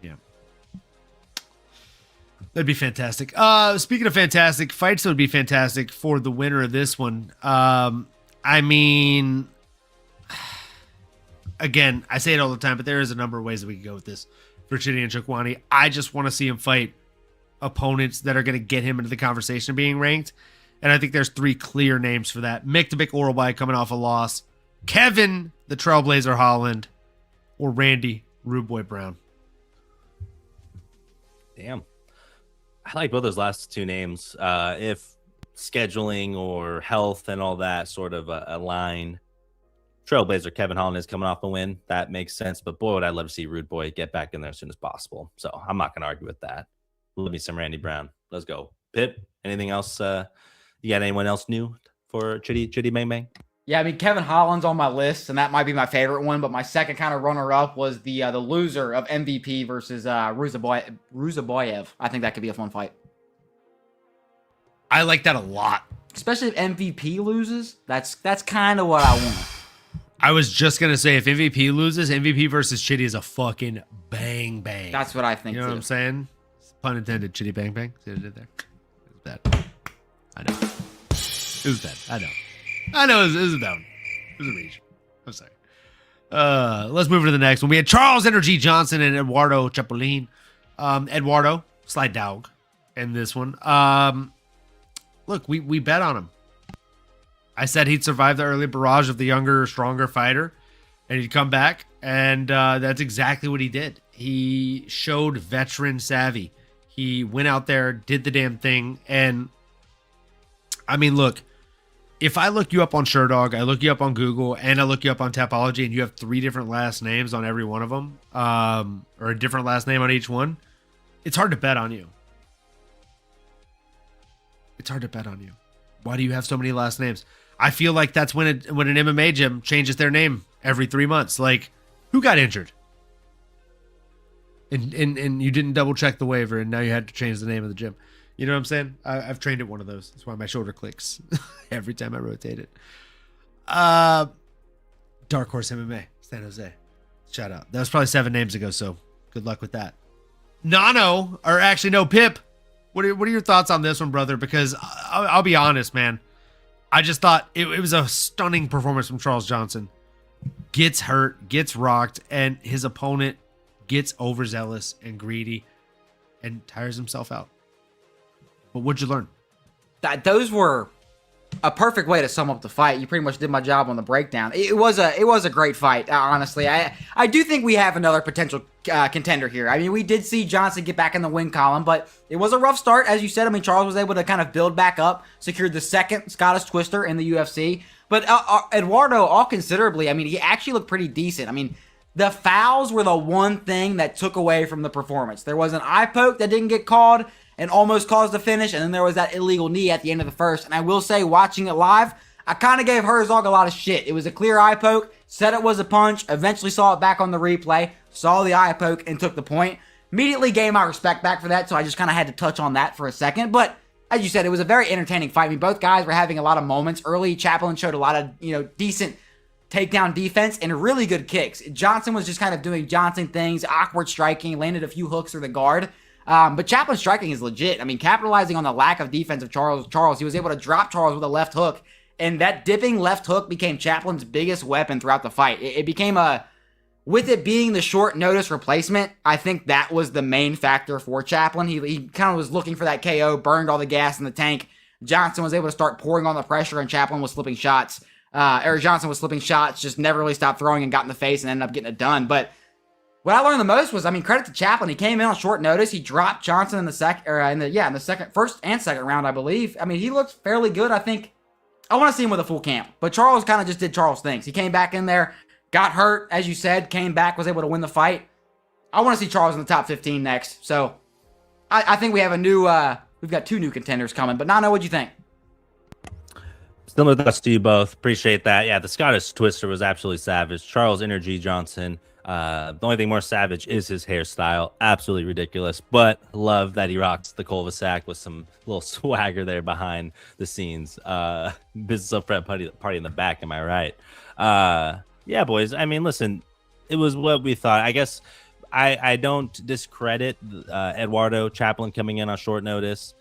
Yeah. That'd be fantastic. Speaking of fantastic, fights that would be fantastic for the winner of this one. I mean, again, I say it all the time, but there is a number of ways that we can go with this for Chidi and Chukwani. I just want to see him fight opponents that are going to get him into the conversation of being ranked. And I think there's 3 clear names for that. Mick the Big Oralby coming off a loss. Kevin, the Trailblazer Holland. Or Randy, Rude Boy Brown. Damn. I like both those last 2 names. If scheduling or health and all that sort of align, Trailblazer Kevin Holland is coming off a win. That makes sense. But boy, would I love to see Rude Boy get back in there as soon as possible. So I'm not going to argue with that. Love me some Randy Brown. Let's go. Pip, anything else? You got anyone else new for Chidi Bang Bang? Yeah, I mean Kevin Holland's on my list, and that might be my favorite one. But my second kind of runner-up was the loser of MVP versus Ruzaboyev. I think that could be a fun fight, I like that a lot. especially if MVP loses. That's kind of what I want. I was just going to say, if MVP loses, MVP versus Chidi is a fucking bang bang. That's what I think. You know too. what I'm saying? Pun intended, Chidi Bang Bang. See what I did there? It was bad. I know. It was bad. I know. It was a bad one. It was a reach. I'm sorry. Let's move to the next one. We had Charles Energy Johnson and Eduardo Chapolin. Eduardo, slide dog in this one. Look, we bet on him. I said he'd survive the early barrage of the younger, stronger fighter, and he'd come back, and that's exactly what he did. He showed veteran savvy. He went out there, did the damn thing, and I mean, look, if I look you up on SureDog, I look you up on Google, and I look you up on Tapology, and you have 3 different last names on every one of them, or a different last name on each one, it's hard to bet on you. It's hard to bet on you. Why do you have so many last names? I feel like that's when an MMA gym changes their name every 3 months. Like, who got injured? And you didn't double check the waiver, and now you had to change the name of the gym. You know what I'm saying? I've trained at one of those. That's why my shoulder clicks every time I rotate it. Dark Horse MMA, San Jose. Shout out. That was probably 7 names ago, so good luck with that. Nano, or actually no, Pip. What are your thoughts on this one, brother? Because I'll be honest, man. I just thought it was a stunning performance from Charles Johnson. Gets hurt, gets rocked, and his opponent gets overzealous and greedy and tires himself out. But what'd you learn? Those were a perfect way to sum up the fight. You pretty much did my job on the breakdown. It was a great fight, honestly. I do think we have another potential contender here. I mean, we did see Johnson get back in the win column, but it was a rough start, as you said. I mean, Charles was able to kind of build back up, secured the second Scottish Twister in the UFC. But Eduardo, all considerably, I mean, he actually looked pretty decent. I mean, the fouls were the one thing that took away from the performance. There was an eye poke that didn't get called and almost caused the finish, and then there was that illegal knee at the end of the first. And I will say, watching it live, I kind of gave Herzog a lot of shit. It was a clear eye poke, said it was a punch, eventually saw it back on the replay, saw the eye poke, and took the point. Immediately gained my respect back for that, so I just kind of had to touch on that for a second. But as you said, it was a very entertaining fight. I mean, both guys were having a lot of moments. Early, Chaplin showed a lot of, decent takedown defense and really good kicks. Johnson was just kind of doing Johnson things, awkward striking, landed a few hooks through the guard. But Chaplin's striking is legit. I mean, capitalizing on the lack of defense of Charles, he was able to drop Charles with a left hook, and that dipping left hook became Chaplin's biggest weapon throughout the fight. It became with it being the short notice replacement, I think that was the main factor for Chaplin. He kind of was looking for that KO, burned all the gas in the tank. Johnson was able to start pouring on the pressure, and Chaplin was slipping shots. Eric Johnson was slipping shots, just never really stopped throwing and got in the face and ended up getting it done. But what I learned the most was, I mean, credit to Chaplin. He came in on short notice. He dropped Johnson in the first and second round, I believe. I mean, he looked fairly good. I think I want to see him with a full camp. But Charles kind of just did Charles things. He came back in there, got hurt, as you said, came back, was able to win the fight. I want to see Charles in the top 15 next. So I think we have we've got 2 new contenders coming. But Nano, what'd you think? Similar thoughts to you both. Appreciate that. Yeah, the Scottish Twister was absolutely savage. Charles Energy Johnson. The only thing more savage is his hairstyle. Absolutely ridiculous. But love that he rocks the cul-de-sac with some little swagger there behind the scenes. Business up front, party in the back. Am I right? Yeah, boys. I mean, listen, it was what we thought. I guess I don't discredit Eduardo Chaplin coming in on short notice.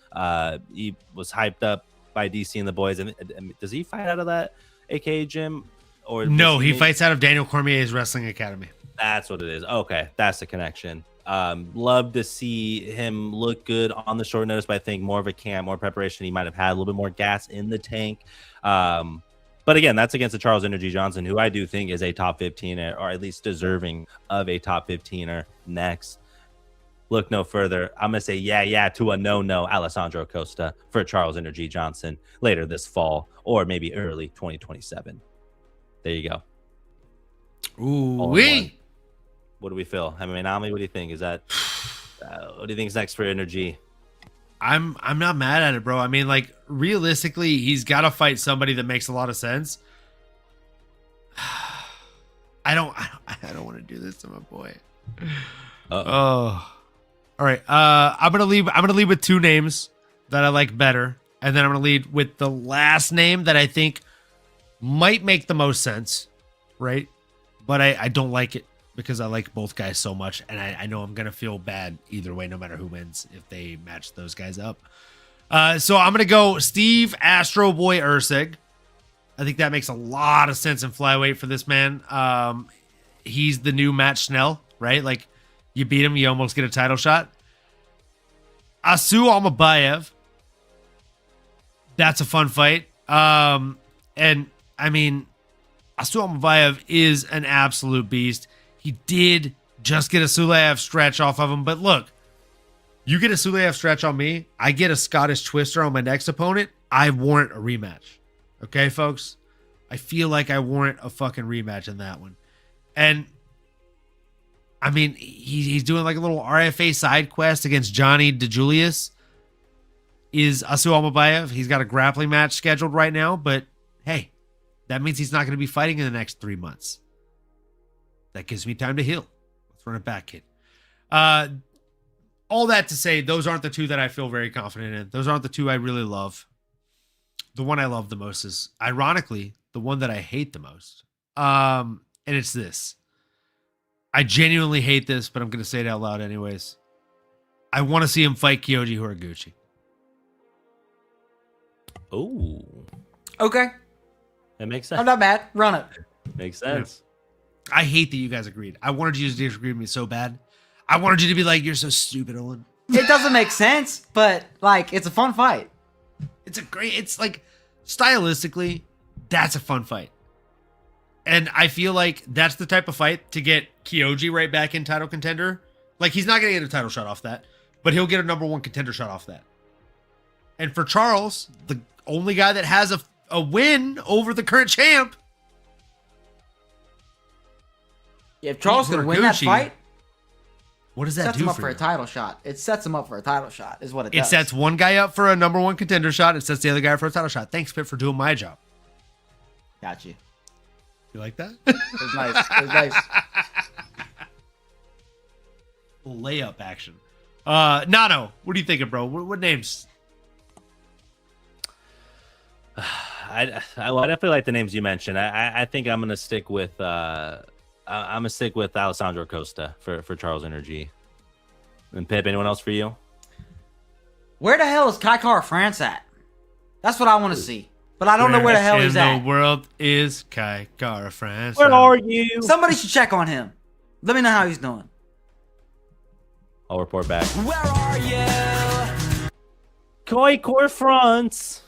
He was hyped up by DC and the boys. And does he fight out of that AKA gym? Or no, he fights out of Daniel Cormier's wrestling academy. That's what it is. Okay, that's the connection. Love to see him look good on the short notice, but I think more of a camp, more preparation. He might have had a little bit more gas in the tank. But again, that's against the Charles Energy Johnson, who I do think is a top 15er, or at least deserving of a top 15er next. Look no further. I'm going to say yeah to a no, Alessandro Costa for Charles Energy Johnson later this fall, or maybe early 2027. There you go. Ooh-wee. What do we feel? MMAnomaly, what do you think? Is that what do you think is next for Energy? I'm not mad at it, bro. I mean, like, realistically, he's got to fight somebody that makes a lot of sense. I don't want to do this to my boy. Oh. All right. I'm gonna lead with 2 names that I like better, and then I'm gonna lead with the last name that I think might make the most sense, right? But I don't like it because I like both guys so much, and I know I'm gonna feel bad either way, no matter who wins, if they match those guys up. So I'm gonna go Steve Astro Boy Erceg. I think that makes a lot of sense in flyweight for this man. He's the new Matt Schnell, right? Like, you beat him, you almost get a title shot. Asu Almabayev. That's a fun fight. And I mean, Asu Almabayev is an absolute beast. He did just get a Sulayev stretch off of him. But look, you get a Sulayev stretch on me, I get a Scottish Twister on my next opponent, I warrant a rematch. Okay, folks? I feel like I warrant a fucking rematch in that one. And I mean, he's doing like a little RFA side quest against Johnny DeJulius. Is Asu Almabayev. He's got a grappling match scheduled right now, but hey, that means he's not going to be fighting in the next 3 months. That gives me time to heal. Let's run it back, kid. all that to say, those aren't the two that I feel very confident in. Those aren't the two I really love. The one I love the most is, ironically, the one that I hate the most. And it's this. I genuinely hate this, but I'm going to say it out loud anyways. I want to see him fight Kyoji Horiguchi. Oh, Okay. that makes sense. I'm not mad. Run it. Makes sense. I hate that you guys agreed. I wanted you to disagree with me so bad. I wanted you to be like, you're so stupid, Owen. It doesn't make sense, but like it's a fun fight. It's like stylistically, that's a fun fight. And I feel like that's the type of fight to get Kyoji right back in title contender. Like, he's not going to get a title shot off that, but he'll get a number one contender shot off that. And for Charles, the only guy that has a win over the current champ. If Charles can win that Horiguchi, fight, what does that sets do him up for for a you? title shot. It sets him up for a title shot, is what it does. It sets one guy up for a number one contender shot. It sets the other guy up for a title shot. Thanks, Pitt, for doing my job. Got you. You like that? It was nice. It was nice. Layup action. Nano, what are you thinking, bro? What names? I definitely like the names you mentioned. I think I'm gonna stick with Alessandro Costa for Charles Energy. And Pip, anyone else for you? Where the hell is Kai Kara France at? That's what I want to see. But I don't know where the hell he's at. In the world is Kai Kara France? Where are you? Somebody should check on him. Let me know how he's doing. I'll report back. Where are you? Koi Core France.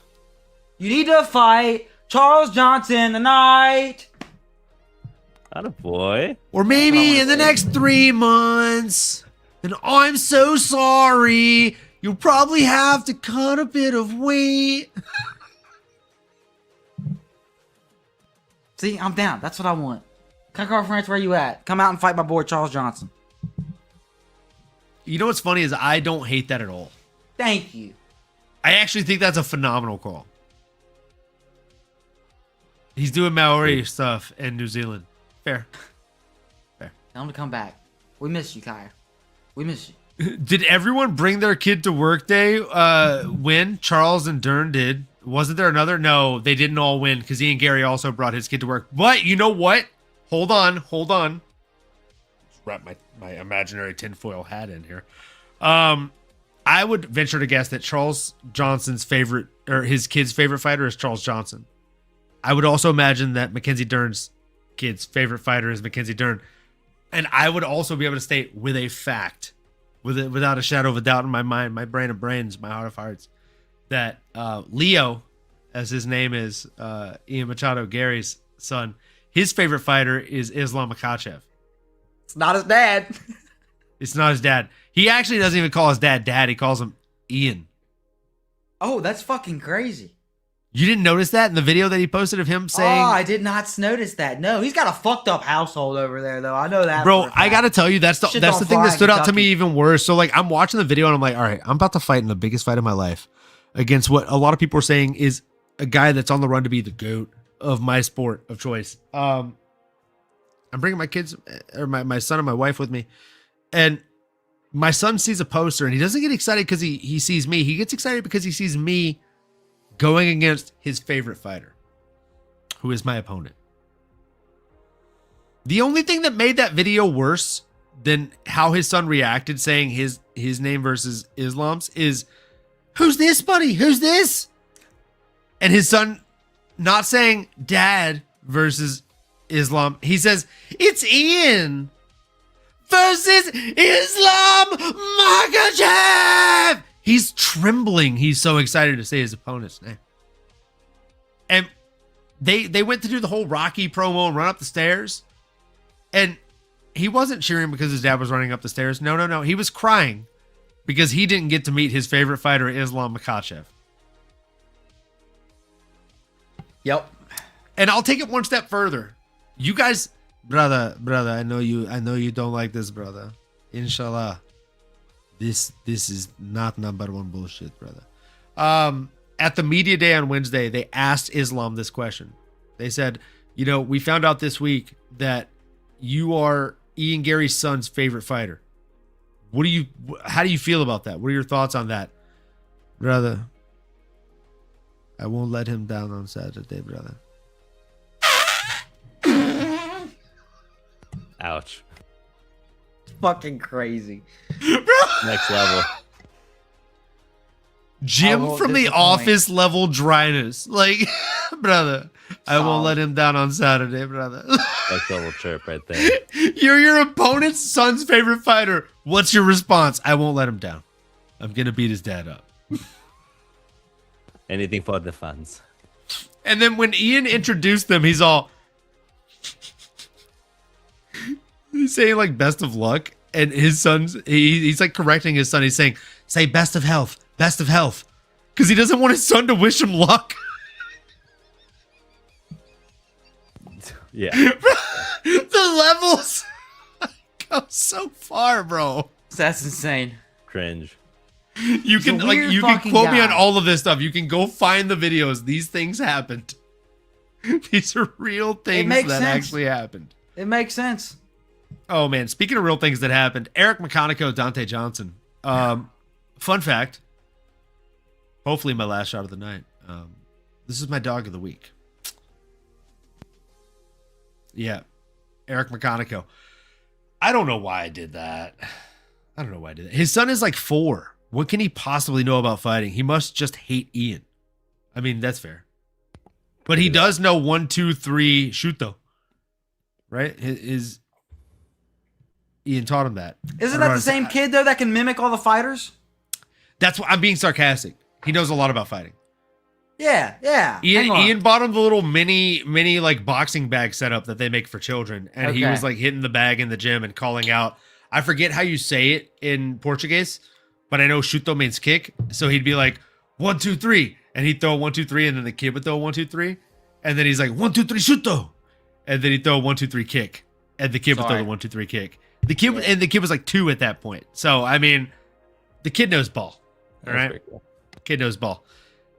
You need to fight Charles Johnson tonight. Not a boy. Or maybe in the next 3 months. And I'm so sorry. You'll probably have to cut a bit of weight. See, I'm down. That's what I want. Kai Kara France, where you at? Come out and fight my boy Charles Johnson. You know what's funny is I don't hate that at all. Thank you. I actually think that's a phenomenal call. He's doing Maori stuff in New Zealand. Fair. Tell him to come back. We miss you, Kai. We miss you. Did everyone bring their kid to work day when Charles and Dern did? Wasn't there another? No, they didn't all win because Ian Garry also brought his kid to work. But you know what? Hold on. Just wrap my imaginary tinfoil hat in here. I would venture to guess that Charles Johnson's favorite, or his kid's favorite fighter, is Charles Johnson. I would also imagine that Mackenzie Dern's kid's favorite fighter is Mackenzie Dern. And I would also be able to state with a fact, without a shadow of a doubt in my mind, my brain of brains, my heart of hearts, that Leo, as his name is, Ian Machado, Gary's son, his favorite fighter is Islam Makhachev. It's not his dad. It's not his dad. He actually doesn't even call his dad. He calls him Ian. Oh, that's fucking crazy. You didn't notice that in the video that he posted of him saying... Oh, I did not notice that. No, he's got a fucked up household over there, though. I know that. Bro, I gotta tell you, that's the Shit thing don't that fly in stood out to me Kentucky. even worse. So, like, I'm watching the video and I'm like, all right, I'm about to fight in the biggest fight of my life against what a lot of people are saying is a guy that's on the run to be the GOAT of my sport of choice. I'm bringing my kids, or my son and my wife with me, and my son sees a poster and he doesn't get excited because he sees me. He gets excited because he sees me going against his favorite fighter, who is my opponent. The only thing that made that video worse than how his son reacted saying his name versus Islam's is, who's this, buddy? Who's this? And his son not saying dad versus Islam. He says, it's Ian versus Islam Makhachev. He's trembling. He's so excited to say his opponent's name. And they went to do the whole Rocky promo and run up the stairs. And he wasn't cheering because his dad was running up the stairs. No. He was crying because he didn't get to meet his favorite fighter, Islam Makhachev. Yep. And I'll take it one step further. You guys, brother, I know you don't like this, brother. Inshallah. This is not number one bullshit, brother. At the media day on Wednesday, they asked Islam this question. They said, we found out this week that you are Ian Garry's son's favorite fighter. How do you feel about that? What are your thoughts on that, brother? I won't let him down on Saturday, brother. Ouch. Fucking crazy. Next level. Jim from The Office level dryness. Like, brother, I won't let him down on Saturday, brother. Next level chirp right there. You're your opponent's son's favorite fighter. What's your response? I won't let him down. I'm going to beat his dad up. Anything for the fans. And then when Ian introduced them, he's all... he's saying, like, best of luck. And his son's... He's, like, correcting his son. He's saying, say best of health. Best of health. Because he doesn't want his son to wish him luck. Yeah. The levels go so far, bro. That's insane. Cringe. You can quote me on all of this stuff. You can go find the videos. These things happened. These are real things that actually happened. It makes sense. Oh man, speaking of real things that happened, Eric McConaughey, Donte Johnson. Fun fact. Hopefully my last shot of the night. This is my dog of the week. Yeah. Eric McConaughey. I don't know why I did that. His son is like 4. What can he possibly know about fighting? He must just hate Ian. I mean, that's fair. But he does know 1, 2, 3 shoot though. Right? Ian taught him that. Isn't that the same kid though that can mimic all the fighters? That's what I'm being sarcastic. He knows a lot about fighting. Yeah. Ian bought him the little mini like boxing bag setup that they make for children, and he was like hitting the bag in the gym and calling out. I forget how you say it in Portuguese, but I know chuto means kick. So he'd be like 1, 2, 3, and he'd throw 1, 2, 3, and then the kid would throw 1, 2, 3, and then he's like 1, 2, 3 chuto, and then he'd throw 1, 2, 3 kick, and the kid would throw the 1, 2, 3 kick. The kid was like 2 at that point. So I mean, the kid knows ball. All right, cool. Kid knows ball.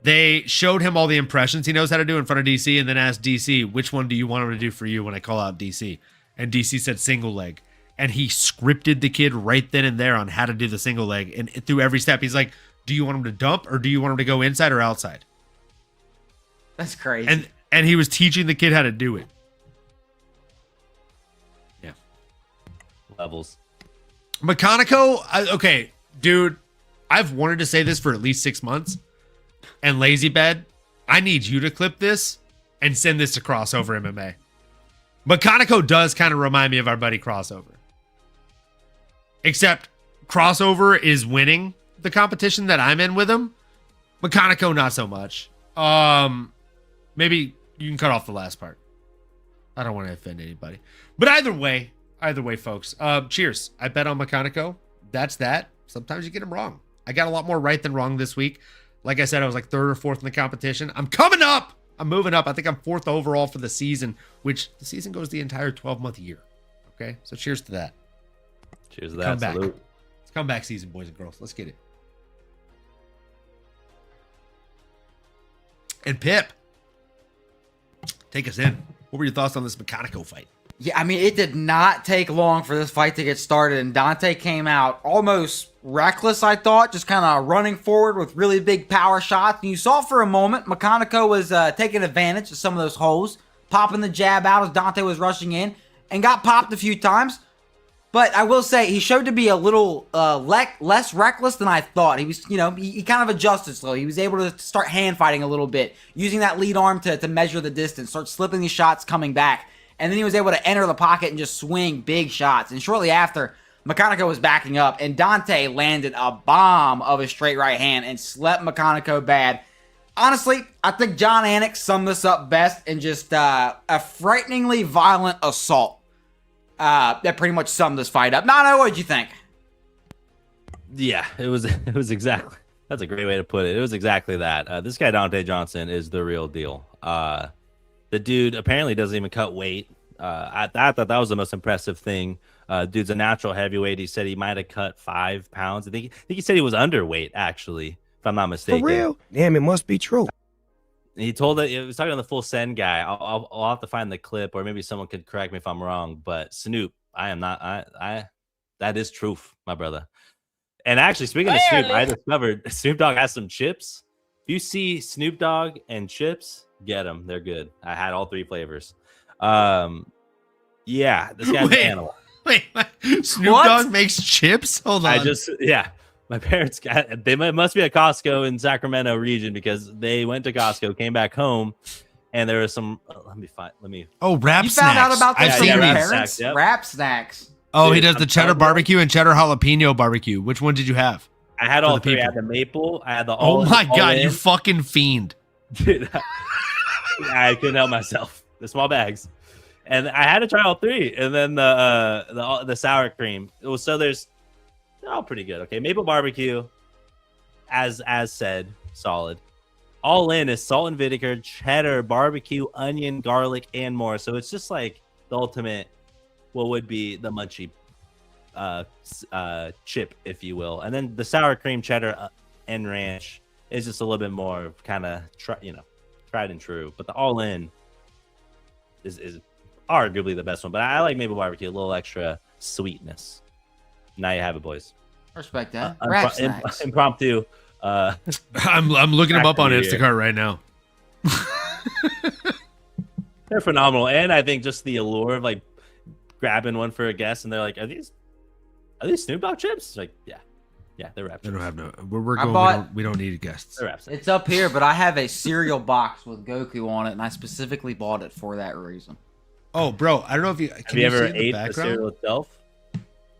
They showed him all the impressions he knows how to do in front of DC, and then asked DC, which one do you want him to do for you when I call out DC? And DC said single leg. And he scripted the kid right then and there on how to do the single leg. And through every step, he's like, do you want him to dump or do you want him to go inside or outside? That's crazy. And he was teaching the kid how to do it. Yeah. Levels. McConaughey, okay, dude, I've wanted to say this for at least 6 months. And Lazy Bed, I need you to clip this and send this to Crossover MMA. McConaughey does kind of remind me of our buddy Crossover. Except Crossover is winning the competition that I'm in with him. McConaughey, not so much. Maybe you can cut off the last part. I don't want to offend anybody. But either way, folks. Cheers. I bet on McConaughey. That's that. Sometimes you get him wrong. I got a lot more right than wrong this week. Like I said, I was like 3rd or 4th in the competition. I'm coming up. I'm moving up. I think I'm 4th overall for the season, which the season goes the entire 12-month year. Okay? So cheers to that. Cheers to that. Come back. Salute. It's comeback season, boys and girls. Let's get it. And Pip, take us in. What were your thoughts on this McConaughey fight? Yeah, I mean, it did not take long for this fight to get started, and Donte came out almost reckless, I thought, just kind of running forward with really big power shots. And you saw for a moment, McConaughey was taking advantage of some of those holes, popping the jab out as Donte was rushing in, and got popped a few times. But I will say, he showed to be a little less reckless than I thought. He was, he kind of adjusted slowly. He was able to start hand fighting a little bit, using that lead arm to measure the distance, start slipping these shots coming back. And then he was able to enter the pocket and just swing big shots. And shortly after, McConaughey was backing up, and Donte landed a bomb of a straight right hand and slept McConaughey bad. Honestly, I think John Anik summed this up best in just a frighteningly violent assault. That pretty much summed this fight up. Nano, what did you think? Yeah, it was exactly. That's a great way to put it. It was exactly that. This guy, Donte Johnson, is the real deal. The dude apparently doesn't even cut weight. I thought that was the most impressive thing. Dude's a natural heavyweight. He said he might have cut 5 pounds. I think he said he was underweight, actually, if I'm not mistaken. For real? Damn, it must be true. He told that he was talking on the Full Send guy. I'll have to find the clip, or maybe someone could correct me if I'm wrong. But Snoop, I am not. That is truth, my brother. And actually, speaking of Snoop, I discovered Snoop Dogg has some chips. If you see Snoop Dogg and chips, get them. They're good. I had all 3 flavors. Yeah, this guy's an animal. Wait, Snoop Dogg makes chips? Hold on. My parents must be at Costco in Sacramento region because they went to Costco, came back home, and there was some. Let me. Oh, wrap You snacks. found out about this from your wrap parents? snacks, yep. Wrap snacks. Oh, Dude, he does the cheddar barbecue and cheddar jalapeno barbecue. Which one did you have? I had all the 3. I people. had the maple. I had the Oh my God, in. you fucking fiend. Dude, I couldn't help myself. The small bags, and I had to try all 3, and then the sour cream. They're all pretty good. Okay, maple barbecue, as said, solid. All in is salt and vinegar, cheddar, barbecue, onion, garlic, and more. So it's just like the ultimate, what would be the munchie chip, if you will. And then the sour cream, cheddar, and ranch is just a little bit more kind of tried and true. But the all in is arguably the best one. But I like maple barbecue, a little extra sweetness. Now you have it, boys. Respect that. Wrap snacks. Impromptu. I'm looking them up on Instacart right now. They're phenomenal, and I think just the allure of like grabbing one for a guest, and they're like, "Are these Snoop Dogg chips?" Like, yeah, they're wrapped. I don't chips. have no. We're going. We don't need guests. They're wrapped. It's up here, but I have a cereal box with Goku on it, and I specifically bought it for that reason. Oh, bro, I don't know if you Have you ever ate the cereal itself?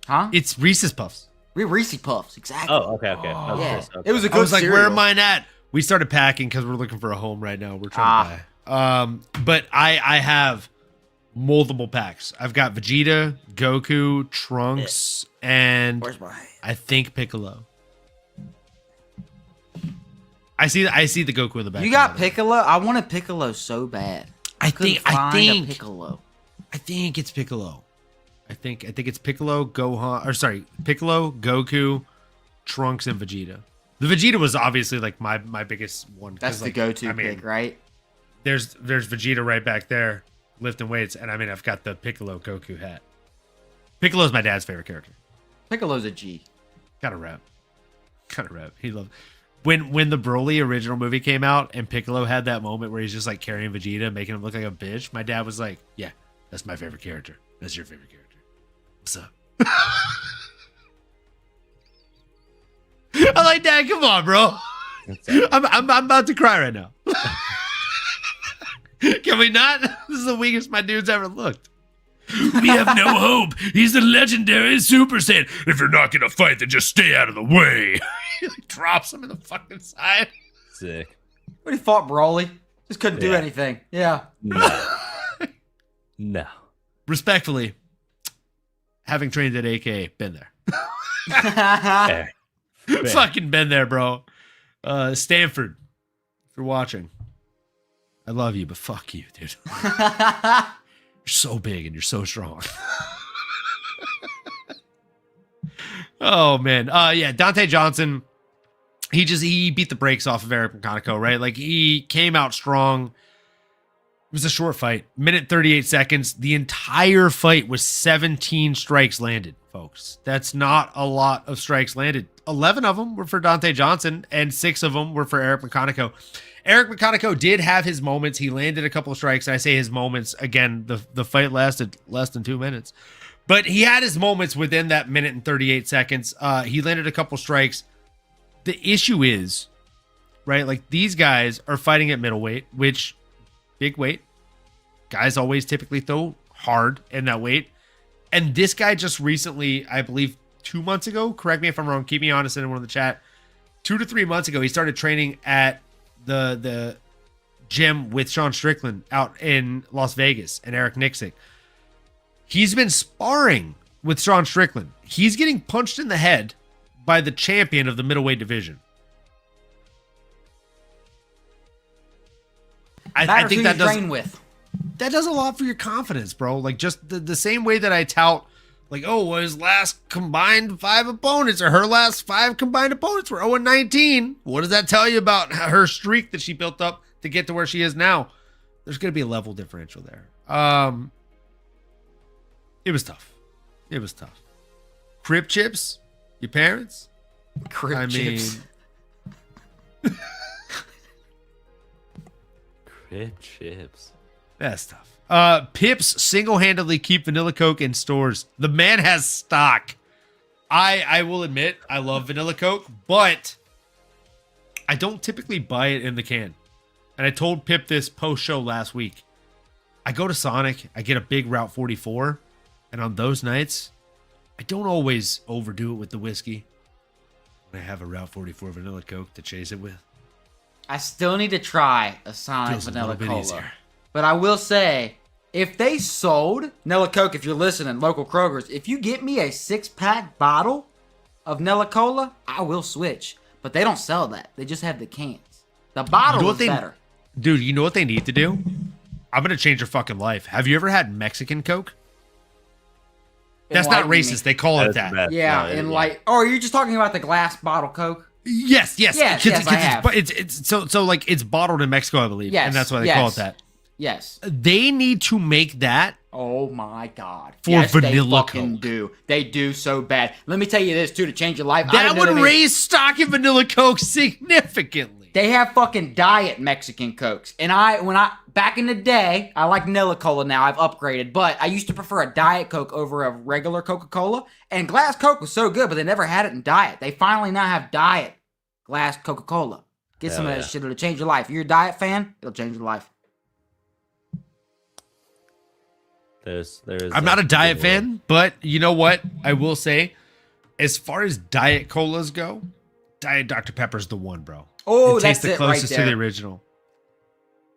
Huh? It's Reese's Puffs. Reese Puffs, exactly. Oh, okay. Yeah. Okay. It was a good I was like, cereal. where am I at? We started packing because we're looking for a home right now. We're trying to buy. But I have multiple packs. I've got Vegeta, Goku, Trunks, and Where's my... I think Piccolo. I see the Goku in the back. You got Piccolo? I wanted Piccolo so bad. I Couldn't think find a Piccolo. I think it's Piccolo. I think it's Piccolo, Piccolo, Goku, Trunks, and Vegeta. The Vegeta was obviously like my biggest one. That's the go-to pick, right? There's Vegeta right back there lifting weights, and I've got the Piccolo Goku hat. Piccolo's my dad's favorite character. Piccolo's a G. Gotta rap. He loved when the Broly original movie came out and Piccolo had that moment where he's just like carrying Vegeta, making him look like a bitch. My dad was like, "Yeah, that's my favorite character. That's your favorite character. What's up?" I'm like, "Dad, come on, bro. I'm about to cry right now." Can we not? This is the weakest my dude's ever looked. We have no hope. He's the legendary Super Saiyan. If you're not gonna fight, then just stay out of the way. He like drops him in the fucking side. Sick. But he fought Broly. Just couldn't do anything. Yeah. No. Respectfully, having trained at AK, been there. Fair. Fucking been there, bro. Stanford, if you're watching, I love you, but fuck you, dude. You're so big and you're so strong. Oh man. Yeah, Donte Johnson. He beat the brakes off of Eric McConaughey, right? Like he came out strong. It was a short fight. Minute 38 seconds. The entire fight was 17 strikes landed, folks. That's not a lot of strikes landed. 11 of them were for Donte Johnson and 6 of them were for Eric McConaughey. Eric McConaughey did have his moments. He landed a couple of strikes. I say his moments. Again, the fight lasted less than 2 minutes. But he had his moments within that minute and 38 seconds. He landed a couple strikes. The issue is, right, like these guys are fighting at middleweight, which, big weight. Guys always typically throw hard in that weight. And this guy just recently, I believe 2 months ago, correct me if I'm wrong, keep me honest, anyone in the chat, 2 to 3 months ago, he started training at the gym with Sean Strickland out in Las Vegas and Eric Nixick. He's been sparring with Sean Strickland. He's getting punched in the head by the champion of the middleweight division. I think that does train with. That does a lot for your confidence, bro. Like just the same way that I tout, like, oh, well, his last combined 5 opponents or her last 5 combined opponents were 0-19. What does that tell you about her streak that she built up to get to where she is now? There's going to be a level differential there. It was tough. Crib chips? Your parents? Crib chips. Crib chips. That's tough. Pips single-handedly keep vanilla Coke in stores. The man has stock. I will admit I love vanilla Coke, but I don't typically buy it in the can. And I told Pip this post-show last week. I go to Sonic, I get a big Route 44, and on those nights, I don't always overdo it with the whiskey. When I have a Route 44 vanilla Coke to chase it with. I still need to try a Sonic Feels a Vanilla little bit Cola. easier. But I will say, if they sold Vanilla Coke, if you're listening, local Kroger's, if you get me a 6-pack bottle of Vanilla Cola, I will switch. But they don't sell that. They just have the cans. The bottle is better. Dude, you know what they need to do? I'm going to change your fucking life. Have you ever had Mexican Coke? That's not Enlighten racist. They call it that. Best. Yeah, No, and like, oh, you're just talking about the glass bottle Coke? Yes. Yes, I have. But it's so like it's bottled in Mexico, I believe. Yes, And that's why they call it that. Yes. They need to make that. Oh my God. For yes, vanilla they fucking Coke. do. They do so bad. Let me tell you this too, to change your life. I That didn't know would they made- raise stock in vanilla Coke significantly. They have fucking diet Mexican Cokes. And back in the day, I like vanilla cola now. I've upgraded. But I used to prefer a Diet Coke over a regular Coca-Cola. And glass Coke was so good, but they never had it in diet. They finally now have diet glass Coca-Cola. Get some of that shit. It'll change your life. If you're a diet fan, it'll change your life. I'm not a diet fan, but you know what? I will say, as far as diet colas go, Diet Dr. Pepper's the one, bro. Oh, it tastes that's the it right closest to there. the original.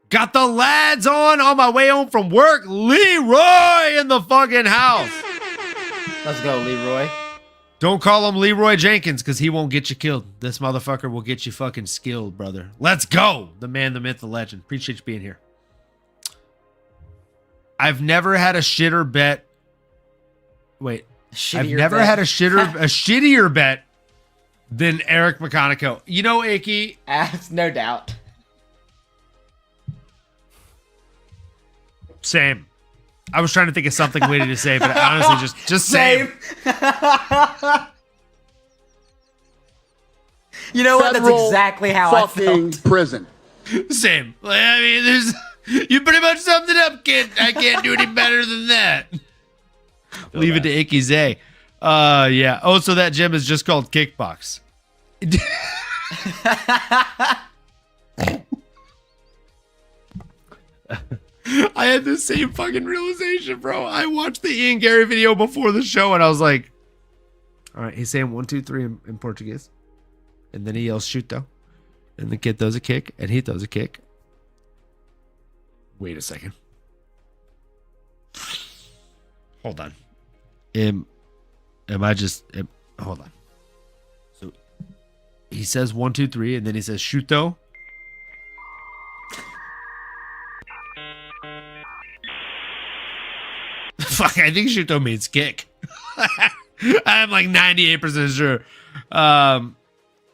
Got the lads on my way home from work. Leroy in the fucking house. Let's go, Leroy. Don't call him Leroy Jenkins because he won't get you killed. This motherfucker will get you fucking skilled, brother. Let's go. The man, the myth, the legend. Appreciate you being here. I've never had a shitter bet. Wait. I've never had a shittier bet than Eric McConaughey. You know, Icky. No doubt. Same. I was trying to think of something witty to say, but honestly, just same. You know what? That's exactly how I felt. Prison. Same. Like, I mean, you pretty much summed it up, kid. I can't do any better than that. Leave it to Icky Zay. Yeah. Oh, so that gym is just called Kickbox. I had the same fucking realization, bro. I watched the Ian Garry video before the show, and I was like, all right, he's saying 1, 2, 3 in Portuguese. And then he yells, shoot, though. And the kid throws a kick, and he throws a kick. Wait a second. Hold on. Hold on. So he says 1, 2, 3, and then he says shoot though. Fuck, I think shoot though means kick. I'm like 98% sure.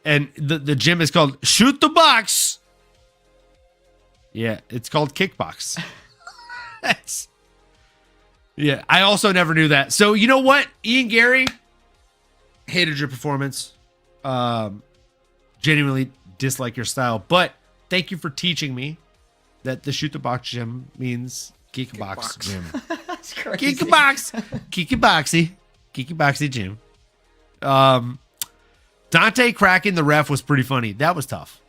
And the gym is called Shoot the Box. Yeah, it's called Kickbox. Yeah, I also never knew that. So you know what, Ian Garry, hated your performance. Genuinely dislike your style, but thank you for teaching me that the Shoot the Box gym means Kickbox gym. That's crazy. Kickboxy gym. Donte cracking the ref was pretty funny. That was tough.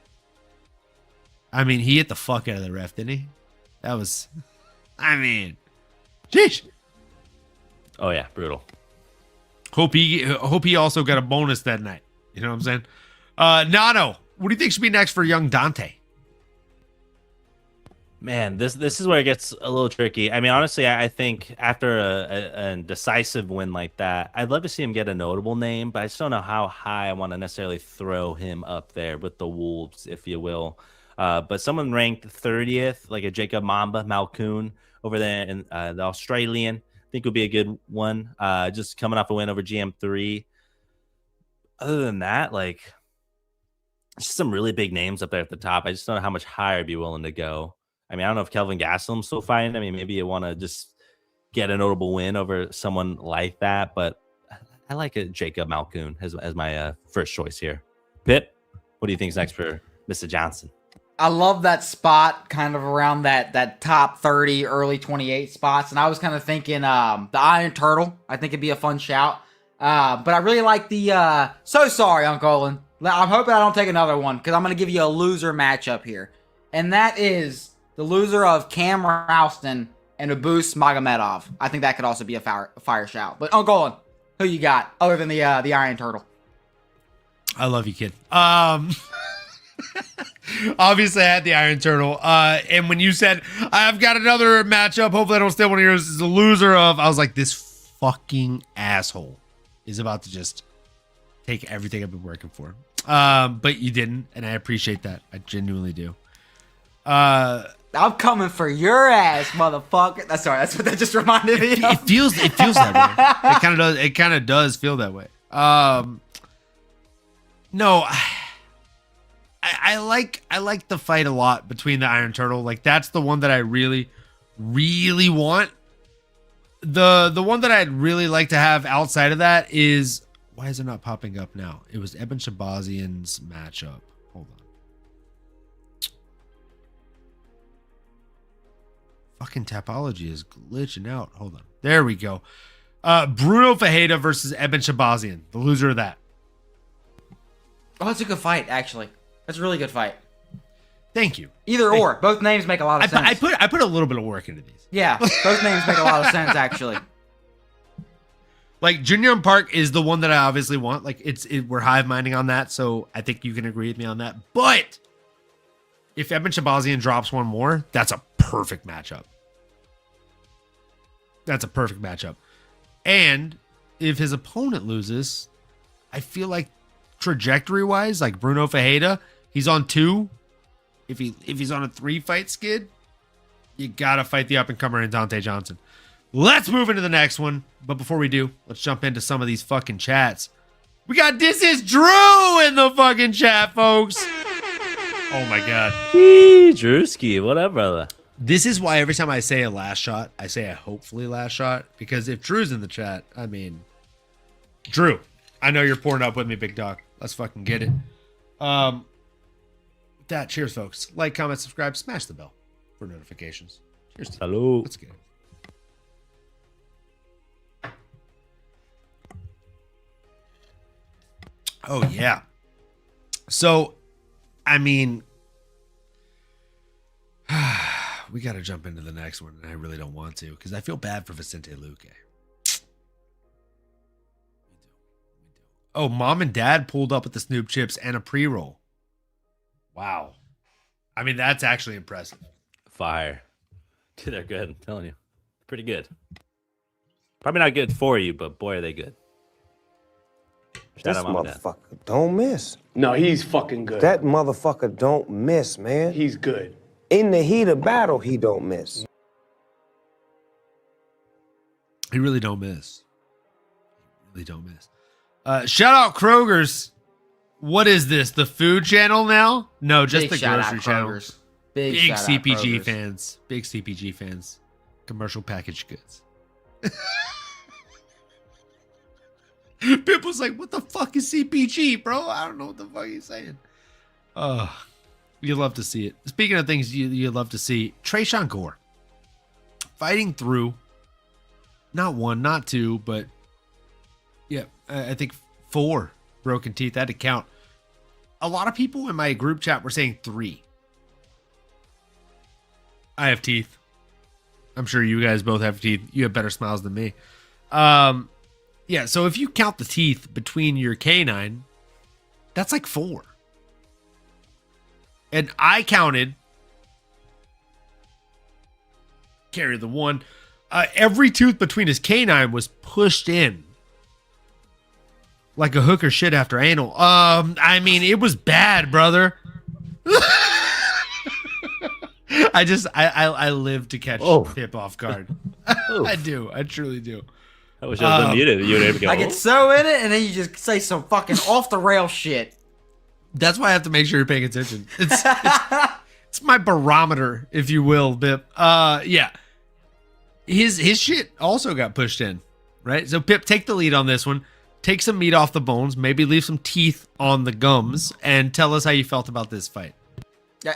I mean, he hit the fuck out of the ref, didn't he? That was, I mean, sheesh. Oh yeah, brutal. Hope he also got a bonus that night. You know what I'm saying? Nano, what do you think should be next for young Donte? Man, this is where it gets a little tricky. I mean, honestly, I think after a decisive win like that, I'd love to see him get a notable name, but I just don't know how high I want to necessarily throw him up there with the Wolves, if you will. But someone ranked 30th, like a Jacob Mamba Malkoon over there in the Australian, I think would be a good one. Just coming off a win over GM3. Other than that, like, just some really big names up there at the top. I just don't know how much higher I'd be willing to go. I mean, I don't know if Kelvin Gastelum's still fighting. I mean, maybe you want to just get a notable win over someone like that, but I like a Jacob Malkoon as my first choice here. Pip, what do you think is next for Mr. Johnson? I love that spot, kind of around that top 30, early 28 spots. And I was kind of thinking the Iron Turtle. I think it'd be a fun shout. But I really like the so sorry, Uncle Olin. I'm hoping I don't take another one because I'm going to give you a loser matchup here. And that is the loser of Cam Ralston and Abus Magomedov. I think that could also be a fire shout. But Uncle Olin, who you got other than the Iron Turtle? I love you, kid. Obviously, I had the Iron Turtle. And when you said, I've got another matchup, hopefully I don't steal one of yours, is the loser of, I was like, this fucking asshole is about to just take everything I've been working for. But you didn't, and I appreciate that. I genuinely do. I'm coming for your ass, motherfucker. That's sorry. That's what that just reminded me of. It feels that way. It kind of does. It kind of does feel that way. No, I like the fight a lot between the Iron Turtle. Like that's the one that I really, really want. The one that I'd really like to have outside of that is, why is it not popping up now? It was Eben Shabazian's matchup. Hold on. Fucking Tapology is glitching out. Hold on. There we go. Bruno Ferreira versus Eben Shabazian. The loser of that. Oh, that's a good fight, actually. That's a really good fight. Thank you. Either or. Both names make a lot of sense. I put a little bit of work into these. Yeah, both names make a lot of sense, actually. Like Junior Park is the one that I obviously want. Like we're hive minding on that, so I think you can agree with me on that. But if Eben Shabazian drops one more, that's a perfect matchup. That's a perfect matchup. And if his opponent loses, I feel like trajectory-wise, like Bruno Ferreira, he's on 2. If he's on a 3-fight skid, you gotta fight the up-and-comer in Donte Johnson. Let's move into the next one. But before we do, let's jump into some of these fucking chats. We got This Is Drew in the fucking chat, folks. Oh my God. Gee, Drewski, what up, brother? This is why every time I say a last shot, I say a hopefully last shot. Because if Drew's in the chat, I mean, Drew, I know you're pouring up with me, big dog. Let's fucking get it. Cheers, folks. Like, comment, subscribe, smash the bell for notifications. Cheers. Hello. Let's get it. Oh, yeah. So, I mean, we got to jump into the next one, and I really don't want to because I feel bad for Vicente Luque. Oh, mom and dad pulled up with the Snoop chips and a pre-roll. Wow. I mean, that's actually impressive. Fire. Dude, they're good. I'm telling you. Pretty good. Probably not good for you, but boy, are they good. This motherfucker don't miss. No, he's fucking good. That motherfucker don't miss, man. He's good. In the heat of battle, he don't miss. He really don't miss. He really don't miss. Shout out Kroger's. What is this? The food channel now? No, just Big the grocery channel. Big Big shout out CPG Kroger's. fans. Big CPG fans. Commercial packaged goods. Pip was like, what the fuck is CPG, bro? I don't know what the fuck he's saying. You love to see it. Speaking of things you love to see, Tresean Gore fighting through not 1, not 2, but yeah, I think 4 broken teeth. I had to count. A lot of people in my group chat were saying 3. I have teeth. I'm sure you guys both have teeth. You have better smiles than me. Yeah, so if you count the teeth between your canine, that's like 4. And I counted, carry the 1, every tooth between his canine was pushed in like a hooker shit after anal. I mean, it was bad, brother. I live to catch Pip off guard. I do. I truly do. I wish I was unmuted. You would able to go. I get so in it, and then you just say some fucking off the rail shit. That's why I have to make sure you're paying attention. It's my barometer, if you will, Pip. Yeah. His shit also got pushed in, right? So Pip, take the lead on this one. take some meat off the bones, maybe leave some teeth on the gums, and tell us how you felt about this fight.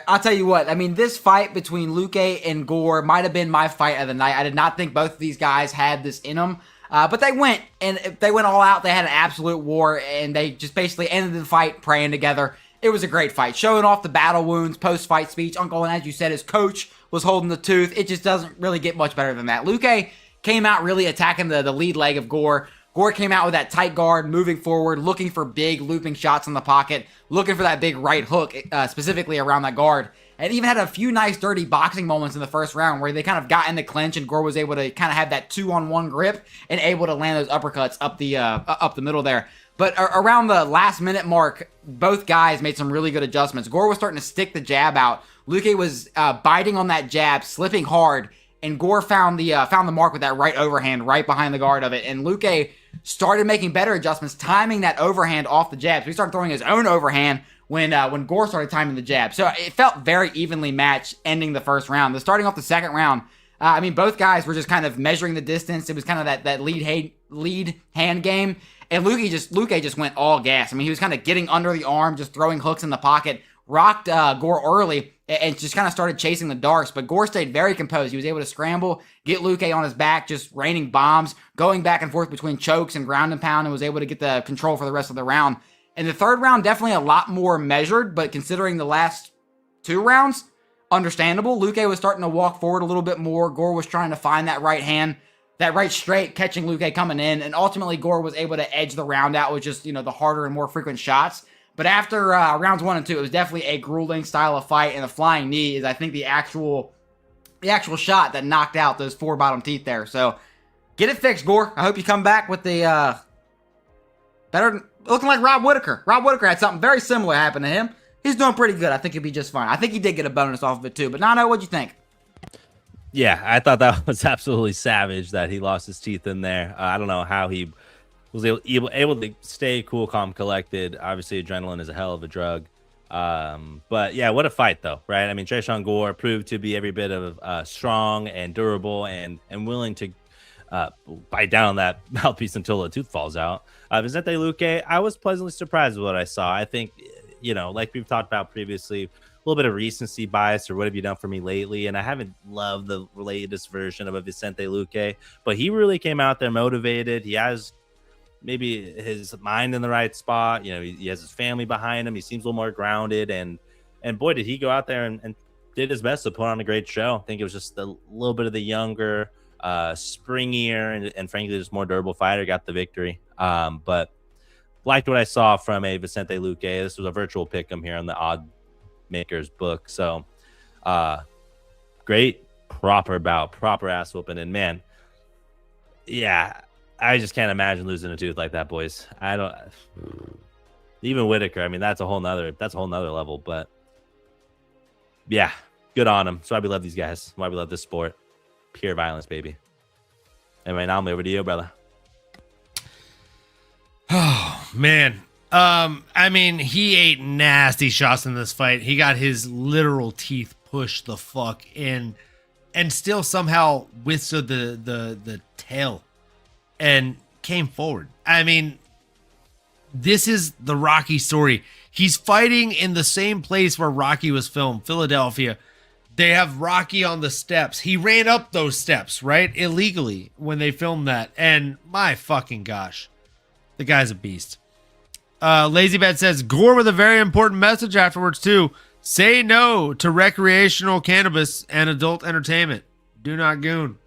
I'll tell you what, I mean, this fight between Luque and Gore might have been my fight of the night. I did not think both of these guys had this in them, but they went, and they went all out. They had an absolute war, and they just basically ended the fight praying together. It was a great fight, showing off the battle wounds, post-fight speech. Uncle, and as you said, his coach was holding the tooth. It just doesn't really get much better than that. Luque came out really attacking the lead leg of Gore. Gore came out with that tight guard, moving forward, looking for big looping shots in the pocket, looking for that big right hook, specifically around that guard. And even had a few nice dirty boxing moments in the first round where they kind of got in the clinch and Gore was able to kind of have that 2-on-1 grip and able to land those uppercuts up the middle there. But around the last minute mark, both guys made some really good adjustments. Gore was starting to stick the jab out. Luque was biting on that jab, slipping hard, and Gore found the mark with that right overhand right behind the guard of it. And Luque started making better adjustments, timing that overhand off the jab. So he started throwing his own overhand when Gore started timing the jab. So it felt very evenly matched ending the first round. Starting off the second round, I mean, both guys were just kind of measuring the distance. It was kind of that lead hand game. And Luque just went all gas. I mean, he was kind of getting under the arm, just throwing hooks in the pocket, rocked Gore early, and just kind of started chasing the darts. But Gore stayed very composed. He was able to scramble, get Luque on his back, just raining bombs, going back and forth between chokes and ground and pound, and was able to get the control for the rest of the round. And the third round, definitely a lot more measured, but considering the last two rounds, understandable. Luque was starting to walk forward a little bit more. Gore was trying to find that right hand, that right straight, catching Luque coming in, and ultimately Gore was able to edge the round out with just, the harder and more frequent shots. But after rounds 1 and 2, it was definitely a grueling style of fight, and the flying knee is, I think, the actual shot that knocked out those 4 bottom teeth there. So get it fixed, Gore. I hope you come back with the better, looking like Rob Whittaker. Rob Whittaker had something very similar happen to him. He's doing pretty good. I think he'll be just fine. I think he did get a bonus off of it too. But Nano, what'd you think? Yeah, I thought that was absolutely savage that he lost his teeth in there. I don't know how he was able to stay cool, calm, collected. Obviously, adrenaline is a hell of a drug. But yeah, what a fight though, right? I mean, Tresean Gore proved to be every bit of strong and durable and willing to bite down that mouthpiece until a tooth falls out. Vicente Luque, I was pleasantly surprised with what I saw. I think, like we've talked about previously, a little bit of recency bias or what have you done for me lately? And I haven't loved the latest version of a Vicente Luque, but he really came out there motivated. He has maybe his mind in the right spot. He has his family behind him. He seems a little more grounded, and boy, did he go out there and did his best to put on a great show. I think it was just a little bit of the younger, springier, and frankly, just more durable fighter got the victory. But liked what I saw from a Vicente Luque. This was a virtual pick'em here on the Odd Makers book. So great, proper bout, proper ass whooping. And man, yeah, I just can't imagine losing a tooth like that, boys. I don't. Even Whittaker, I mean, that's a whole nother level. But yeah, good on him. That's why we love these guys. Why we love this sport. Pure violence, baby. Anyway, now I'm over to you, brother. Oh man. I mean, he ate nasty shots in this fight. He got his literal teeth pushed the fuck in, and still somehow withstood the tail and came forward. I mean, this is the Rocky story. He's fighting in the same place where Rocky was filmed, Philadelphia. They have Rocky on the steps. He ran up those steps, right? Illegally when they filmed that. And my fucking gosh, the guy's a beast. LazyBad says, Gore with a very important message afterwards too. Say no to recreational cannabis and adult entertainment. Do not goon.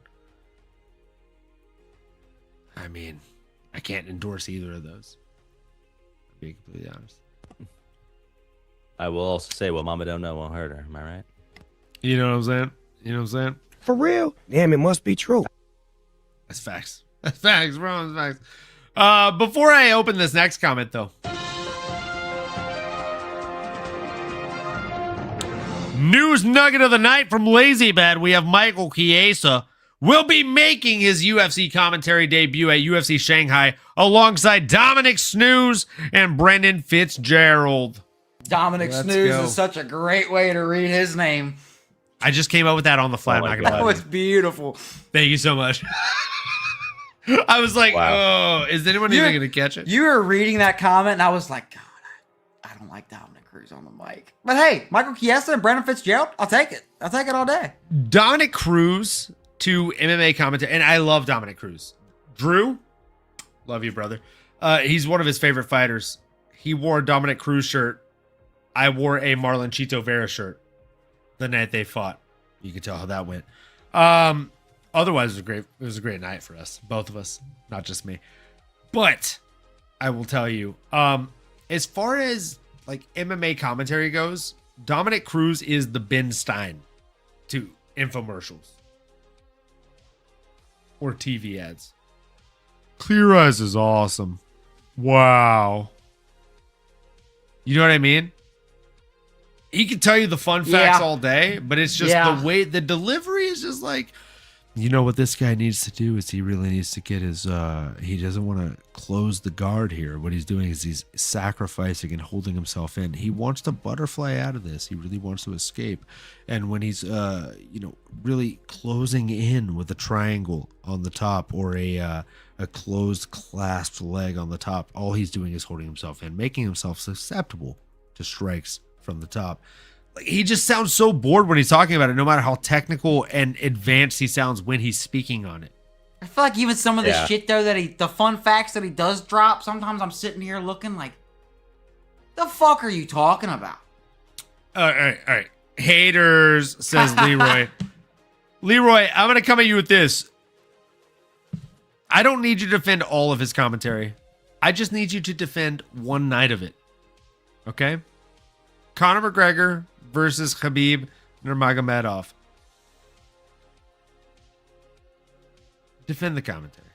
I mean, I can't endorse either of those. To be completely honest. I will also say, what mama don't know won't hurt her. Am I right? You know what I'm saying? For real? Damn, it must be true. That's facts. That's facts, bro. That's facts. Before I open this next comment, though. News nugget of the night from LazyBad. We have Michael Chiesa will be making his UFC commentary debut at UFC Shanghai alongside Dominic Snooze and Brendan Fitzgerald. Dominic Snooze is such a great way to read his name. I just came up with that on the fly. That was beautiful. Thank you so much. I was like, Wow. oh, is anyone even going to catch it? You were reading that comment, and I was like, God, I don't like Dominic Cruz on the mic. But hey, Michael Chiesa and Brandon Fitzgerald, I'll take it. I'll take it all day. Dominic Cruz to MMA commentary, and I love Dominic Cruz. Drew, love you, brother. He's one of his favorite fighters. He wore a Dominic Cruz shirt. I wore a Marlon Chito Vera shirt the night they fought. You can tell how that went. Otherwise, it was a great night for us, both of us, not just me. But I will tell you, as far as like MMA commentary goes, Dominic Cruz is the Ben Stein to infomercials or TV ads. Clear Eyes is awesome. Wow. You know what I mean? He can tell you the fun facts all day, but it's just the way the delivery is just like, you know what this guy needs to do is he really needs to get his he doesn't want to close the guard here. What he's doing is he's sacrificing and holding himself in. He wants to butterfly out of this. He really wants to escape. And when he's really closing in with a triangle on the top or a closed clasped leg on the top, all he's doing is holding himself in, making himself susceptible to strikes from the top. Like, he just sounds so bored when he's talking about it, no matter how technical and advanced he sounds when he's speaking on it. I feel like even some of the shit though the fun facts that he does drop, sometimes I'm sitting here looking like, the fuck are you talking about? All right. Haters, says Leroy. Leroy, I'm going to come at you with this. I don't need you to defend all of his commentary. I just need you to defend one night of it. Okay? Conor McGregor versus Khabib Nurmagomedov. Defend the commentary.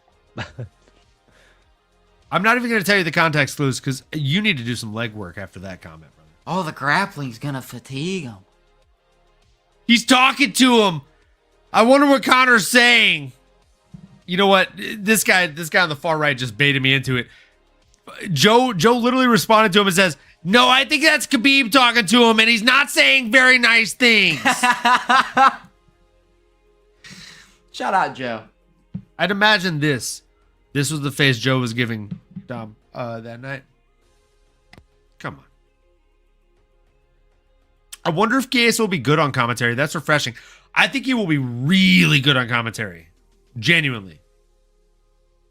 I'm not even going to tell you the context clues because you need to do some legwork after that comment, brother. Oh, the grappling's gonna fatigue him. He's talking to him. I wonder what Conor's saying. You know what? This guy on the far right just baited me into it. Joe literally responded to him and says, "No, I think that's Khabib talking to him, and he's not saying very nice things." Shout out, Joe. I'd imagine this was the face Joe was giving Dom that night. Come on. I wonder if Chiesa will be good on commentary. That's refreshing. I think he will be really good on commentary. Genuinely.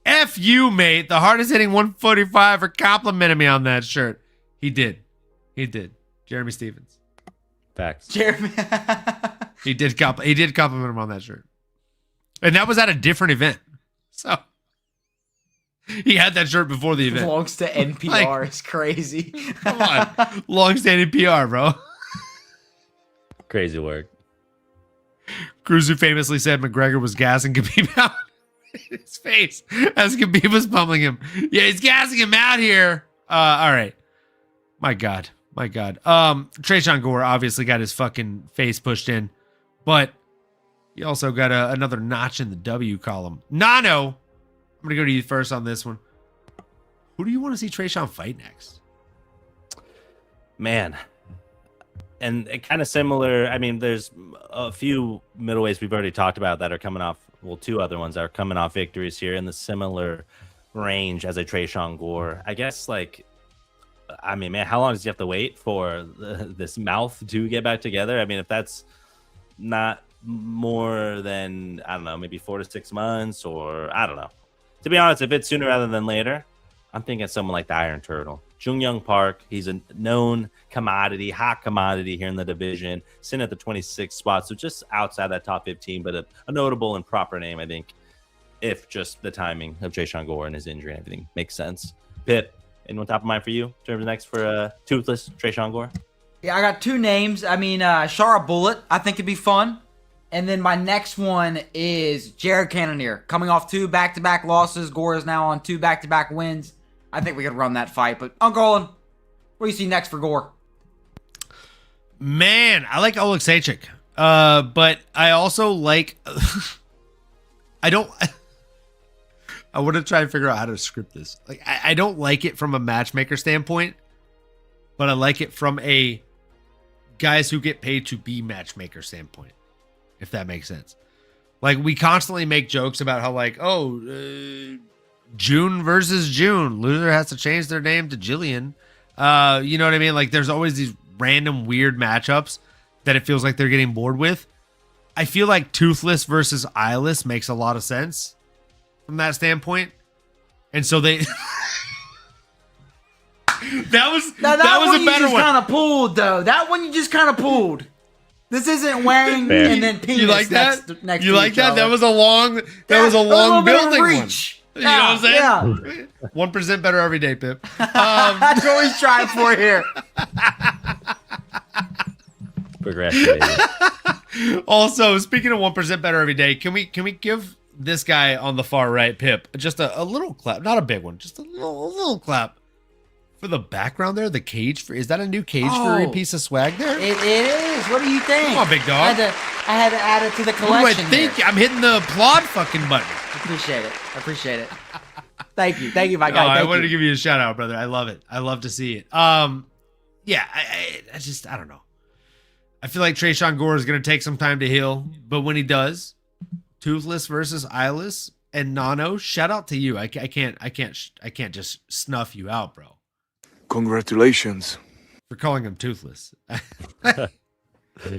F you, mate. The hardest hitting 145 for complimenting me on that shirt. He did. Jeremy Stevens. Facts. Jeremy. He did compliment him on that shirt. And that was at a different event. So he had that shirt before the event. Belongs to NPR. It's crazy. Come on. Long-standing PR, bro. Crazy work. Cruz, who famously said McGregor was gassing Khabib out in his face as Khabib was pummeling him. Yeah, he's gassing him out here. All right. My God. Tresean Gore obviously got his fucking face pushed in, but he also got another notch in the W column. Nano, I'm going to go to you first on this one. Who do you want to see Tresean fight next? Man. And kind of similar. I mean, there's a few middleweights we've already talked about that are coming off. Well, two other ones that are coming off victories here in the similar range as a Tresean Gore. I guess, like, I mean, man, how long does he have to wait for this mouth to get back together? I mean, if that's not more than, I don't know, maybe 4 to 6 months, or I don't know. To be honest, if it's sooner rather than later, I'm thinking someone like the Iron Turtle. Jung Young Park, he's a known commodity, hot commodity here in the division, sitting at the 26th spot, so just outside that top 15, but a notable and proper name, I think, if just the timing of Tresean Gore and his injury and everything makes sense. Pip, anyone top of mind for you in terms of next for toothless Tresean Gore? Yeah, I got two names. I mean, Shara Bullet, I think it'd be fun. And then my next one is Jared Cannonier, coming off 2 back-to-back losses. Gore is now on 2 back-to-back wins. I think we could run that fight, but Uncle Olin, what do you see next for Gore? Man, I like Oleksiejczuk, but I also like. I want to try and figure out how to script this. Like, I don't like it from a matchmaker standpoint, but I like it from a guys who get paid to be matchmaker standpoint, if that makes sense. Like, we constantly make jokes about how, like, June versus June. Loser has to change their name to Jillian. You know what I mean? Like, there's always these random weird matchups that it feels like they're getting bored with. I feel like Toothless versus Eyeless makes a lot of sense from that standpoint. And so they... that was a better one. Kind of pulled, though. That one you just kind of pulled. This isn't wearing Fair. and then penis. You like that? Next You to like each that? other. That was a long building one. You know what I'm saying? Yeah. 1% better every day, Pip. That's what we strive for here. Progression. Also, speaking of 1% better every day, can we give this guy on the far right, Pip, just a little clap, not a big one, just a little clap for the background there, the cage is that a new cage for a piece of swag there? It is. What do you think? Come on, big dog. I had to add it to the Ooh, I collection. think here. I'm hitting the applaud fucking button. Appreciate it. Thank you, my guy. I wanted to give you a shout out, brother. I love it. I love to see it. Yeah, I don't know. I feel like Tresean Gore is going to take some time to heal, but when he does, Toothless versus Eyeless and Nano, shout out to you. I can't just snuff you out, bro. Congratulations. For calling him Toothless.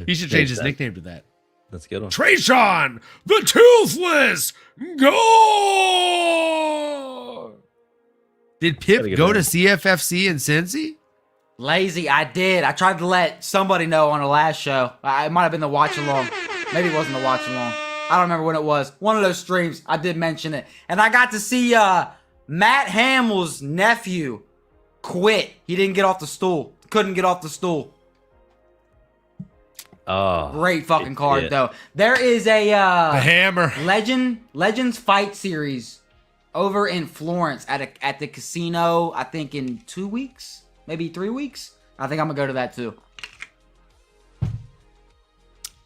He should change his nickname to that. That's a good one. Tresean, the Toothless Gore. Did Pip go to CFFC in Cincy? Lazy, I did. I tried to let somebody know on the last show. It might have been the watch along. Maybe it wasn't the watch along. I don't remember when it was. One of those streams, I did mention it. And I got to see Matt Hamill's nephew quit. He didn't get off the stool. Couldn't get off the stool. Oh, great fucking card, though. There is a hammer Legends Fight Series over in Florence at the casino, I think in 2 weeks, maybe 3 weeks. I think I'm gonna go to that too.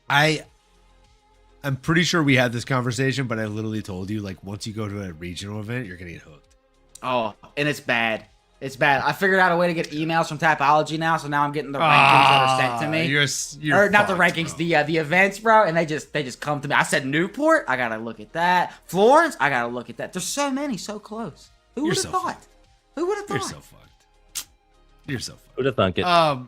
I'm pretty sure we had this conversation, but I literally told you, like, once you go to a regional event, you're gonna get hooked. Oh, and it's bad. It's bad. I figured out a way to get emails from Tapology now, so now I'm getting the rankings that are sent to me. You're not the fucked, rankings, bro. the events, bro, and they just come to me. I said Newport, I gotta look at that. Florence, I gotta look at that. There's so many, so close. Who would have thought? Who would have thought? You're so fucked. You're so fucked. Who'd have thunk it? All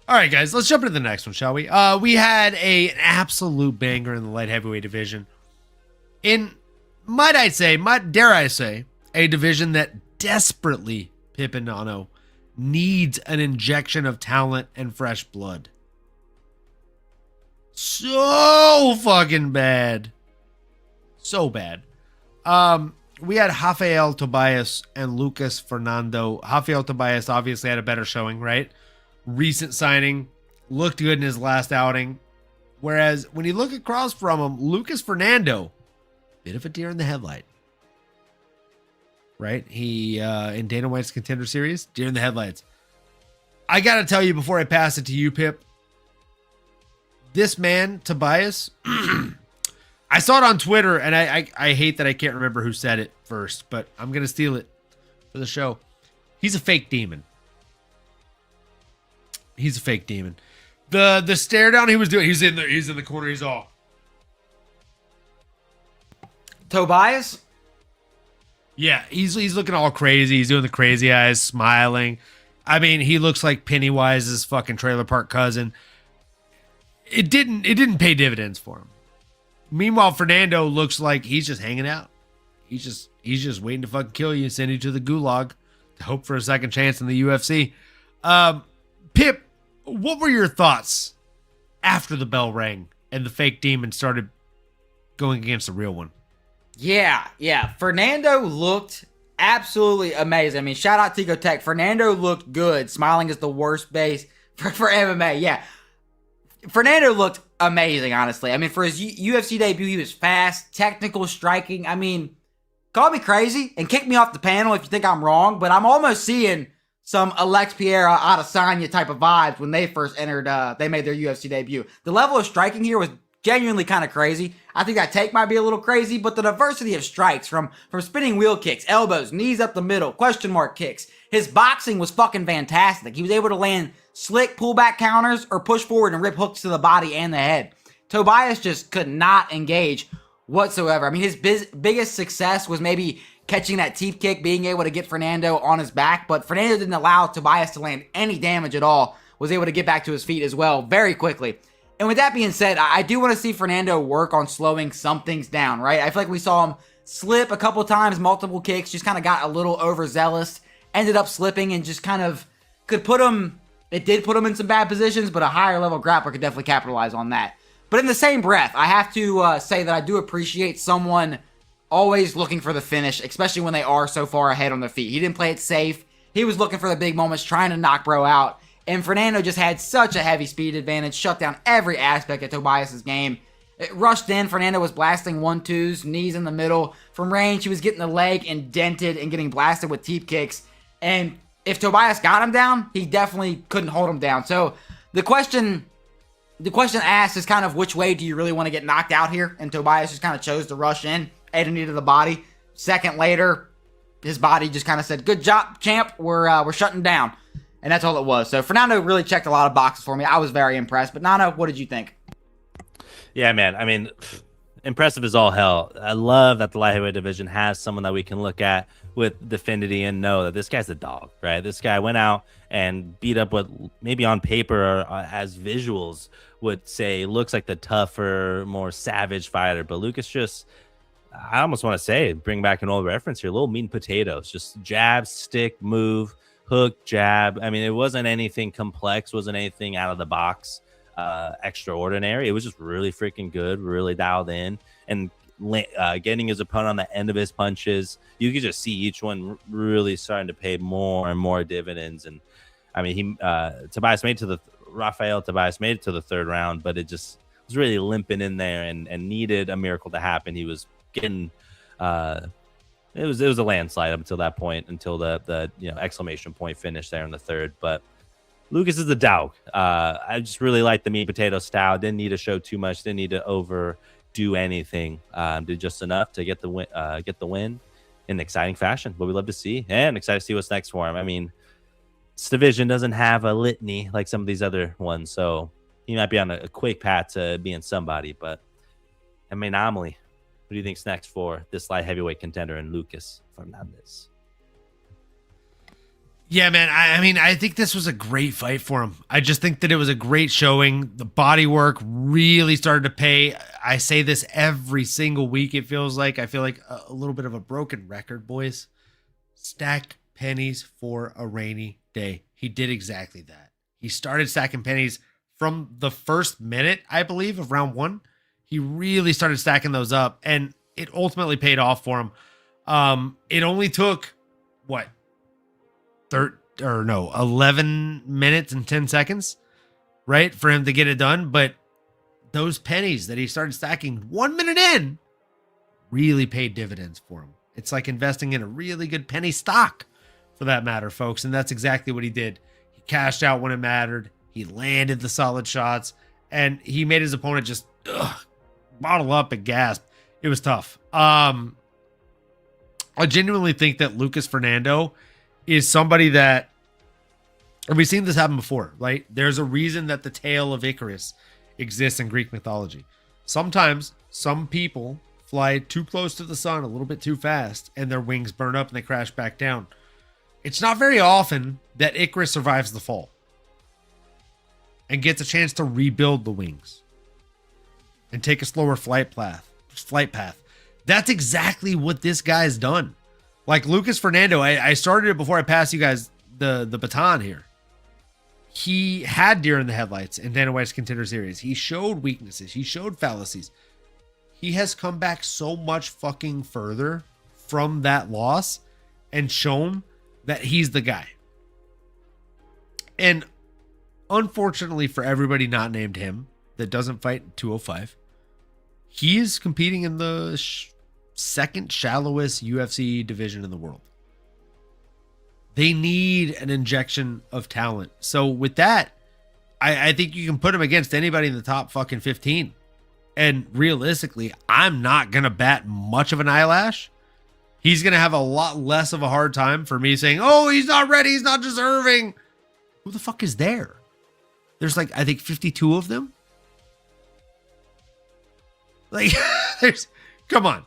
right, guys, let's jump into the next one, shall we? We had an absolute banger in the light heavyweight division. Dare I say, a division that desperately, Pip and Nano, needs an injection of talent and fresh blood. So fucking bad. So bad. We had Rafael Tobias and Lucas Fernando. Rafael Tobias obviously had a better showing, right? Recent signing, looked good in his last outing. Whereas when you look across from him, Lucas Fernando, bit of a deer in the headlight. Right? He, in Dana White's Contender Series, deer in the headlights. I got to tell you before I pass it to you, Pip, this man, Tobias, I saw it on Twitter, and I hate that I can't remember who said it first, but I'm going to steal it for the show. He's a fake demon. He's a fake demon. The stare down he was doing, he's in the corner, he's all. Tobias? Yeah, he's looking all crazy. He's doing the crazy eyes, smiling. I mean, he looks like Pennywise's fucking trailer park cousin. It didn't pay dividends for him. Meanwhile, Fernando looks like he's just hanging out. He's just waiting to fucking kill you and send you to the gulag to hope for a second chance in the UFC. Pip, what were your thoughts after the bell rang and the fake demon started going against the real one? Yeah. Fernando looked absolutely amazing. I mean, shout out Tico Tech. Fernando looked good. Smiling is the worst base for MMA. Yeah. Fernando looked amazing, honestly. I mean, for his UFC debut, he was fast, technical, striking. I mean, call me crazy and kick me off the panel if you think I'm wrong, but I'm almost seeing some Alex Pereira, Adesanya type of vibes when they first entered, they made their UFC debut. The level of striking here was genuinely kind of crazy. I think that take might be a little crazy, but the diversity of strikes from spinning wheel kicks, elbows, knees up the middle, question mark kicks. His boxing was fucking fantastic. He was able to land slick pullback counters or push forward and rip hooks to the body and the head. Tobias just could not engage whatsoever. I mean, his biggest success was maybe catching that teep kick, being able to get Fernando on his back, but Fernando didn't allow Tobias to land any damage at all, was able to get back to his feet as well very quickly. And with that being said, I do want to see Fernando work on slowing some things down, right? I feel like we saw him slip a couple times, multiple kicks, just kind of got a little overzealous, ended up slipping and just kind of could put him, it did put him in some bad positions, but a higher level grappler could definitely capitalize on that. But in the same breath, I have to say that I do appreciate someone always looking for the finish, especially when they are so far ahead on their feet. He didn't play it safe. He was looking for the big moments, trying to knock bro out. And Fernando just had such a heavy speed advantage, shut down every aspect of Tobias's game. It rushed in. Fernando was blasting 1-2s, knees in the middle. From range, he was getting the leg indented and getting blasted with teep kicks. And if Tobias got him down, he definitely couldn't hold him down. So the question asked is kind of which way do you really want to get knocked out here? And Tobias just kind of chose to rush in, ate a knee to the body. Second later, his body just kind of said, "Good job, champ. We're shutting down." And that's all it was. So Fernando really checked a lot of boxes for me. I was very impressed. But Nano, what did you think? Yeah, man. I mean, impressive as all hell. I love that the light heavyweight division has someone that we can look at with Definity and know that this guy's a dog, right? This guy went out and beat up what maybe on paper or as visuals would say looks like the tougher, more savage fighter. But Lucas just, I almost want to say, bring back an old reference here, little meat and potatoes, just jab, stick, move, hook, jab. I mean, it wasn't anything complex, wasn't anything out of the box, extraordinary. It was just really freaking good, really dialed in, and getting his opponent on the end of his punches. You could just see each one really starting to pay more and more dividends. And I mean, Tobias made it to the third round, but it just was really limping in there and needed a miracle to happen. He was getting it was a landslide up until that point, until the exclamation point finish there in the third. But Lucas is the dog. I just really like the meat and potato style. Didn't need to show too much. Didn't need to overdo anything. Did just enough to get the win in exciting fashion. What we love to see, and excited to see what's next for him. I mean, this division doesn't have a litany like some of these other ones, so he might be on a quick path to being somebody. But MMAnomaly, what do you think's next for this light heavyweight contender and Lucas Fernandez? Yeah, man. I mean, I think this was a great fight for him. I just think that it was a great showing. The body work really started to pay. I say this every single week, it feels like. I feel like a little bit of a broken record, boys. Stack pennies for a rainy day. He did exactly that. He started stacking pennies from the first minute, I believe, of round one. He really started stacking those up, and it ultimately paid off for him. It only took, 11 minutes and 10 seconds, right, for him to get it done. But those pennies that he started stacking 1 minute in really paid dividends for him. It's like investing in a really good penny stock, for that matter, folks. And that's exactly what he did. He cashed out when it mattered. He landed the solid shots, and he made his opponent just bottle up and gasp. It was tough. I genuinely think that Lucas Fernando is somebody that, and we've seen this happen before, right? There's a reason that the tale of Icarus exists in Greek mythology. Sometimes some people fly too close to the sun a little bit too fast, and their wings burn up and they crash back down. It's not very often that Icarus survives the fall and gets a chance to rebuild the wings and take a slower flight path. That's exactly what this guy's done. Like Lucas Fernando, I started it before I passed you guys the baton here. He had deer in the headlights in Dana White's Contender Series. He showed weaknesses. He showed fallacies. He has come back so much fucking further from that loss and shown that he's the guy. And unfortunately for everybody not named him that doesn't fight in 205, he is competing in the second shallowest UFC division in the world. They need an injection of talent. So with that, I think you can put him against anybody in the top fucking 15. And realistically, I'm not going to bat much of an eyelash. He's going to have a lot less of a hard time for me saying, oh, he's not ready, he's not deserving. Who the fuck is there? There's like, I think 52 of them. Like, come on.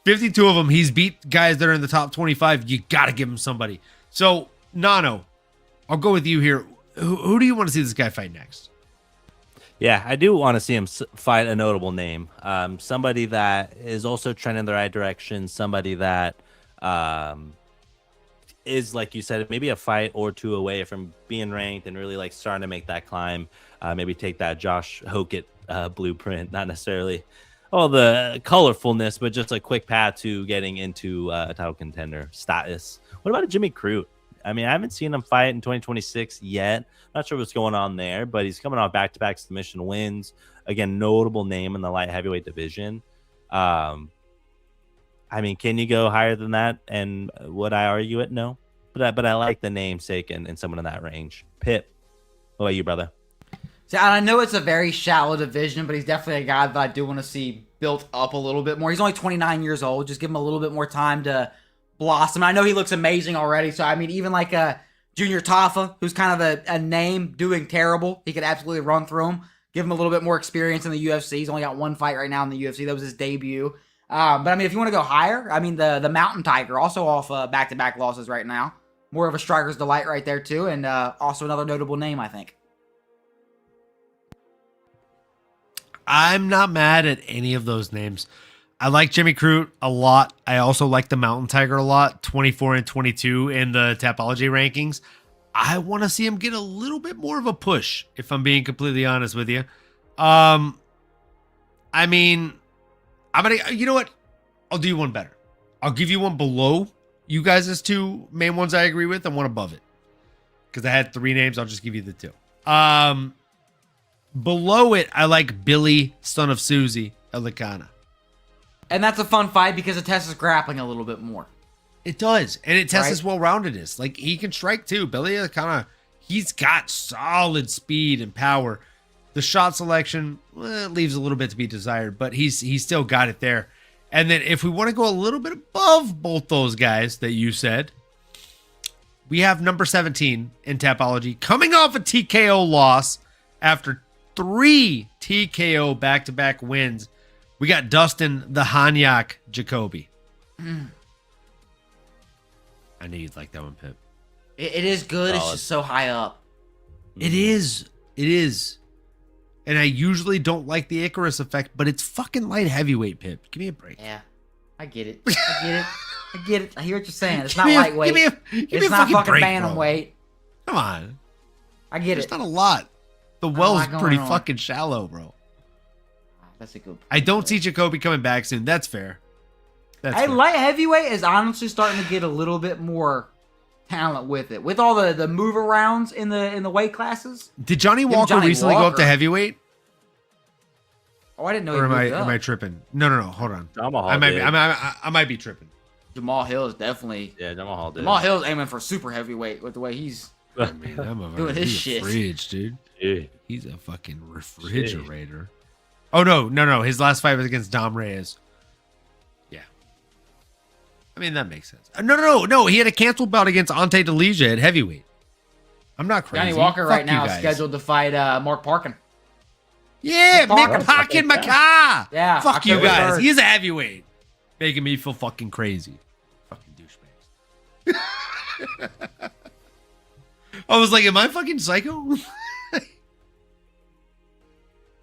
52 of them, he's beat guys that are in the top 25. You got to give him somebody. So, Nano, I'll go with you here. Who do you want to see this guy fight next? Yeah, I do want to see him fight a notable name. Somebody that is also trending in the right direction. Somebody that is, like you said, maybe a fight or two away from being ranked and really like starting to make that climb. Maybe take that Josh Hokett blueprint, not necessarily all the colorfulness, but just a quick path to getting into a title contender status. What about a Jimmy Crute? I mean, I haven't seen him fight in 2026 yet. Not sure what's going on there, but he's coming off back-to-back submission wins. Again, notable name in the light heavyweight division. I mean, can you go higher than that? And would I argue it? No. But I like the namesake and someone in that range. Pip, what about you, brother? See, and I know it's a very shallow division, but he's definitely a guy that I do want to see built up a little bit more. He's only 29 years old. Just give him a little bit more time to blossom. I know he looks amazing already. So, I mean, even like a Junior Tafa, who's kind of a name doing terrible, he could absolutely run through him. Give him a little bit more experience in the UFC. He's only got one fight right now in the UFC. That was his debut. But, I mean, if you want to go higher, I mean, the Mountain Tiger, also off back-to-back losses right now. More of a striker's delight right there, too. And also another notable name, I think. I'm not mad at any of those names. I like Jimmy Crute a lot. I also like the Mountain Tiger a lot, 24 and 22 in the Tapology rankings. I want to see him get a little bit more of a push, if I'm being completely honest with you. I mean, you know what? I'll do you one better. I'll give you one below you guys' as two main ones I agree with and one above it. Because I had three names, I'll just give you the two. Below it, I like Billy, son of Susie, Elikana. And that's a fun fight because it tests his grappling a little bit more. It does. And it tests his well-roundedness. Like, he can strike too. Billy Elikana, he's got solid speed and power. The shot selection leaves a little bit to be desired, but he's still got it there. And then if we want to go a little bit above both those guys that you said, we have number 17 in Tapology coming off a TKO loss after 3 TKO back-to-back wins. We got Dustin the Hanyak Jacoby. I knew you'd like that one, Pip. It is good. It's just so high up. It is. It is. And I usually don't like the Icarus effect, but it's fucking light heavyweight, Pip. Give me a break. Yeah, I get it. I get it. I hear what you're saying. It's not lightweight. It's not fucking break, bantamweight. Come on. I get it. It's not a lot. The well's pretty fucking shallow, bro. That's a good point. I don't see Jacoby coming back soon. That's fair. Light heavyweight is honestly starting to get a little bit more talent with it. With all the move arounds in the weight classes. Did Johnny Walker recently go up to heavyweight? Oh, I didn't know. Or am I tripping? No. Hold on. I might be tripping. Jamal Hill is definitely. Yeah, Jamal Hill is aiming for super heavyweight with the way he's doing his shit. Fridge, dude. Yeah. He's a fucking refrigerator. Oh no. His last fight was against Dom Reyes. Yeah. I mean, that makes sense. No. He had a canceled bout against Ante Delija at heavyweight. I'm not crazy. Johnny Walker right now is scheduled to fight Mark Parkin. Yeah, Mick Parkin Maca. Yeah. Fuck you guys. 3rd. He's a heavyweight. Making me feel fucking crazy. Fucking douchebags. I was like, am I fucking psycho?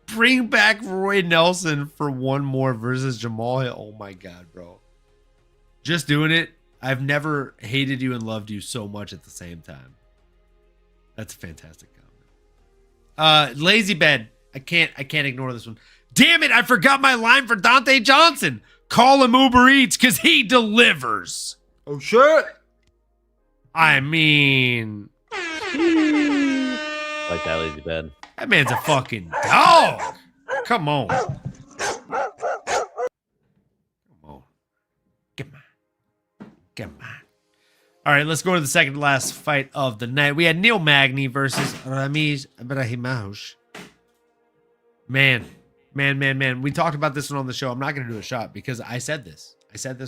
Bring back Roy Nelson for one more versus Jamal Hill. Oh my God, bro. Just doing it. I've never hated you and loved you so much at the same time. That's a fantastic comment. Lazy Bed. I can't ignore this one. Damn it, I forgot my line for Donte Johnson. Call him Uber Eats because he delivers. Oh shit. I mean, Like that, Lazy Bed. that man's a fucking dog. Come on. Come on. All right, let's go to the second to last fight of the night. We had Neil Magny versus Ramiz Ibrahimov. Man. We talked about this one on the show. I'm not going to do a shot because I said this.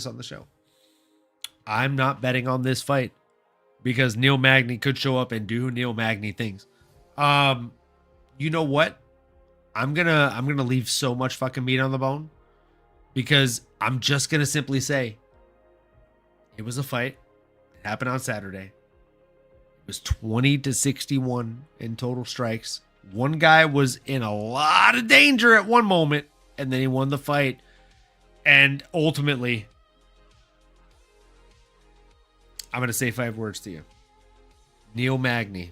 On the show. I'm not betting on this fight because Neil Magny could show up and do Neil Magny things. You know what? I'm gonna leave so much fucking meat on the bone because I'm just gonna simply say it was a fight. It happened on Saturday. It was 20-61 in total strikes. One guy was in a lot of danger at one moment, and then he won the fight. And ultimately, I'm gonna say 5 words to you. Neil Magny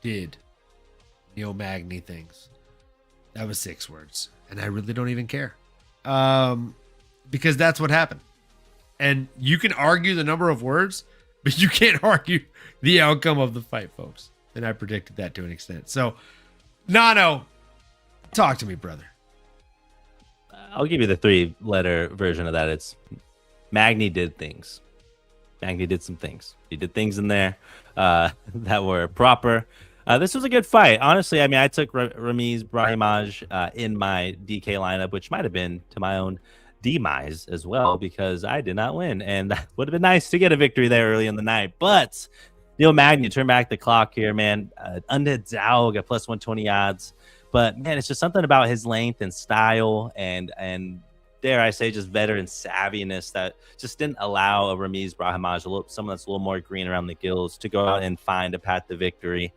did Neil Magny things. That was 6 words. And I really don't even care. Because that's what happened. And you can argue the number of words, but you can't argue the outcome of the fight, folks. And I predicted that to an extent. So, Nano, talk to me, brother. I'll give you the 3-letter version of that. It's Magny did things. Magny did some things. He did things in there that were proper. This was a good fight. Honestly, I mean, I took Ramiz Brahimaj in my DK lineup, which might have been to my own demise as well, because I did not win. And that would have been nice to get a victory there early in the night. But Neil Magny, turn back the clock here, man. Undead Zhao got plus 120 odds. But, man, it's just something about his length and style and dare I say, just veteran savviness that just didn't allow a Ramiz Brahimaj, someone that's a little more green around the gills, to go out and find a path to victory.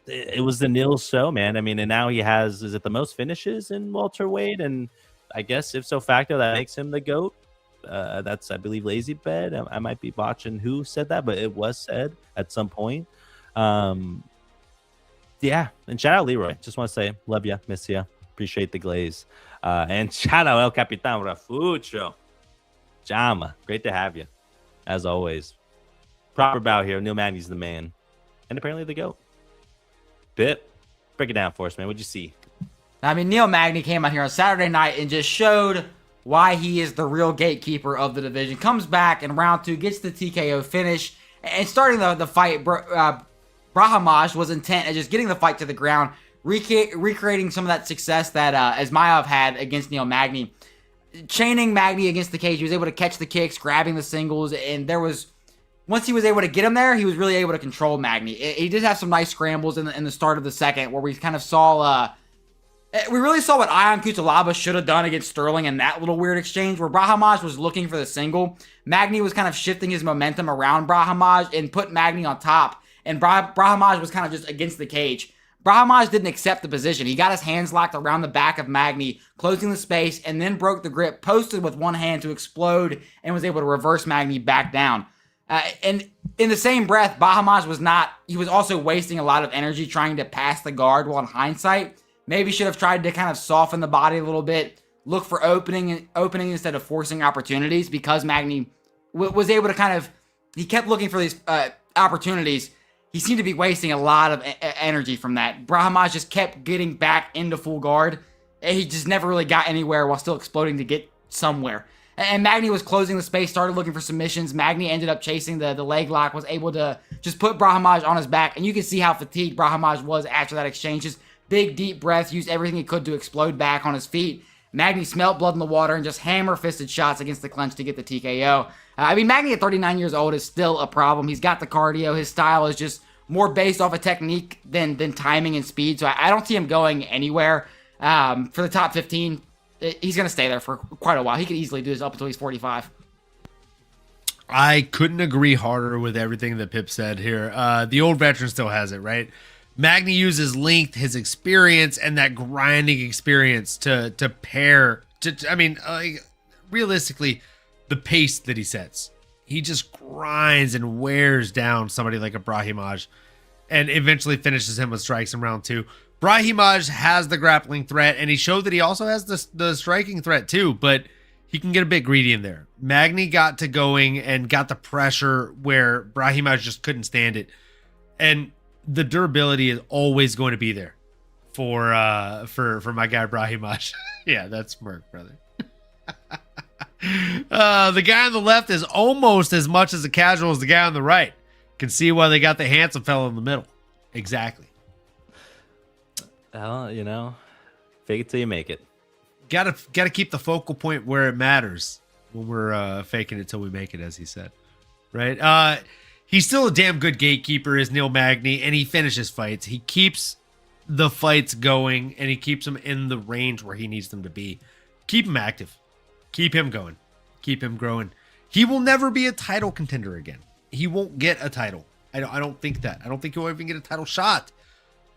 It was the Neil show, man. I mean, and now he has, is it the most finishes in welterweight? And I guess if so facto, that makes him the GOAT. That's, I believe, Lazy Bed. I might be botching who said that, but it was said at some point. Yeah, and shout out Leroy. Just want to say, love ya, miss ya, appreciate the glaze. And shout out El Capitan Rafucho. Jama, great to have you, as always. Proper bow here. Neil Magny's the man. And apparently the GOAT. Pip, break it down for us, man. What'd you see? I mean, Neil Magny came out here on Saturday night and just showed why he is the real gatekeeper of the division. Comes back in round 2, gets the TKO finish, and starting the fight, Brahimaj was intent at just getting the fight to the ground, recreating some of that success that Ismailov had against Neil Magny. Chaining Magny against the cage, he was able to catch the kicks, grabbing the singles, and once he was able to get him there, he was really able to control Magny. He did have some nice scrambles in the start of the second, where we kind of saw, we really saw what Ion Cutelaba should have done against Sterling in that little weird exchange, where Brahimaj was looking for the single. Magny was kind of shifting his momentum around Brahimaj and put Magny on top, and Brahimaj was kind of just against the cage. Brahimaj didn't accept the position. He got his hands locked around the back of Magny, closing the space, and then broke the grip, posted with one hand to explode, and was able to reverse Magny back down. And in the same breath, Brahimaj was also wasting a lot of energy trying to pass the guard, while in hindsight, maybe should have tried to kind of soften the body a little bit, look for opening instead of forcing opportunities, because Magny was able to he kept looking for these opportunities. He seemed to be wasting a lot of energy from that. Brahimaj just kept getting back into full guard. He just never really got anywhere while still exploding to get somewhere. And Magny was closing the space, started looking for submissions. Magny ended up chasing the leg lock, was able to just put Brahimaj on his back. And you can see how fatigued Brahimaj was after that exchange. Just big, deep breaths, used everything he could to explode back on his feet. Magny smelt blood in the water and just hammer-fisted shots against the clinch to get the TKO. I mean, Magny at 39 years old is still a problem. He's got the cardio. His style is just more based off of technique than timing and speed. So I don't see him going anywhere. For the top 15, he's going to stay there for quite a while. He could easily do this up until he's 45. I couldn't agree harder with everything that Pip said here. The old veteran still has it, right? Magny uses length, his experience, and that grinding experience to pair. Realistically, the pace that he sets. He just grinds and wears down somebody like a Brahimaj and eventually finishes him with strikes in round 2. Brahimaj has the grappling threat, and he showed that he also has the striking threat too, but he can get a bit greedy in there. Magny got to going and got the pressure where Brahimaj just couldn't stand it. And the durability is always going to be there for my guy Brahimaj. Yeah, that's smirk, brother. The guy on the left is almost as much as a casual as the guy on the right. Can see why they got the handsome fellow in the middle. Exactly. Well, fake it till you make it. Gotta keep the focal point where it matters when we're faking it till we make it, as he said. Right? He's still a damn good gatekeeper, is Neil Magny, and he finishes fights. He keeps the fights going and he keeps them in the range where he needs them to be. Keep him active. Keep him going. Keep him growing. He will never be a title contender again. He won't get a title. I don't think that. I don't think he'll even get a title shot.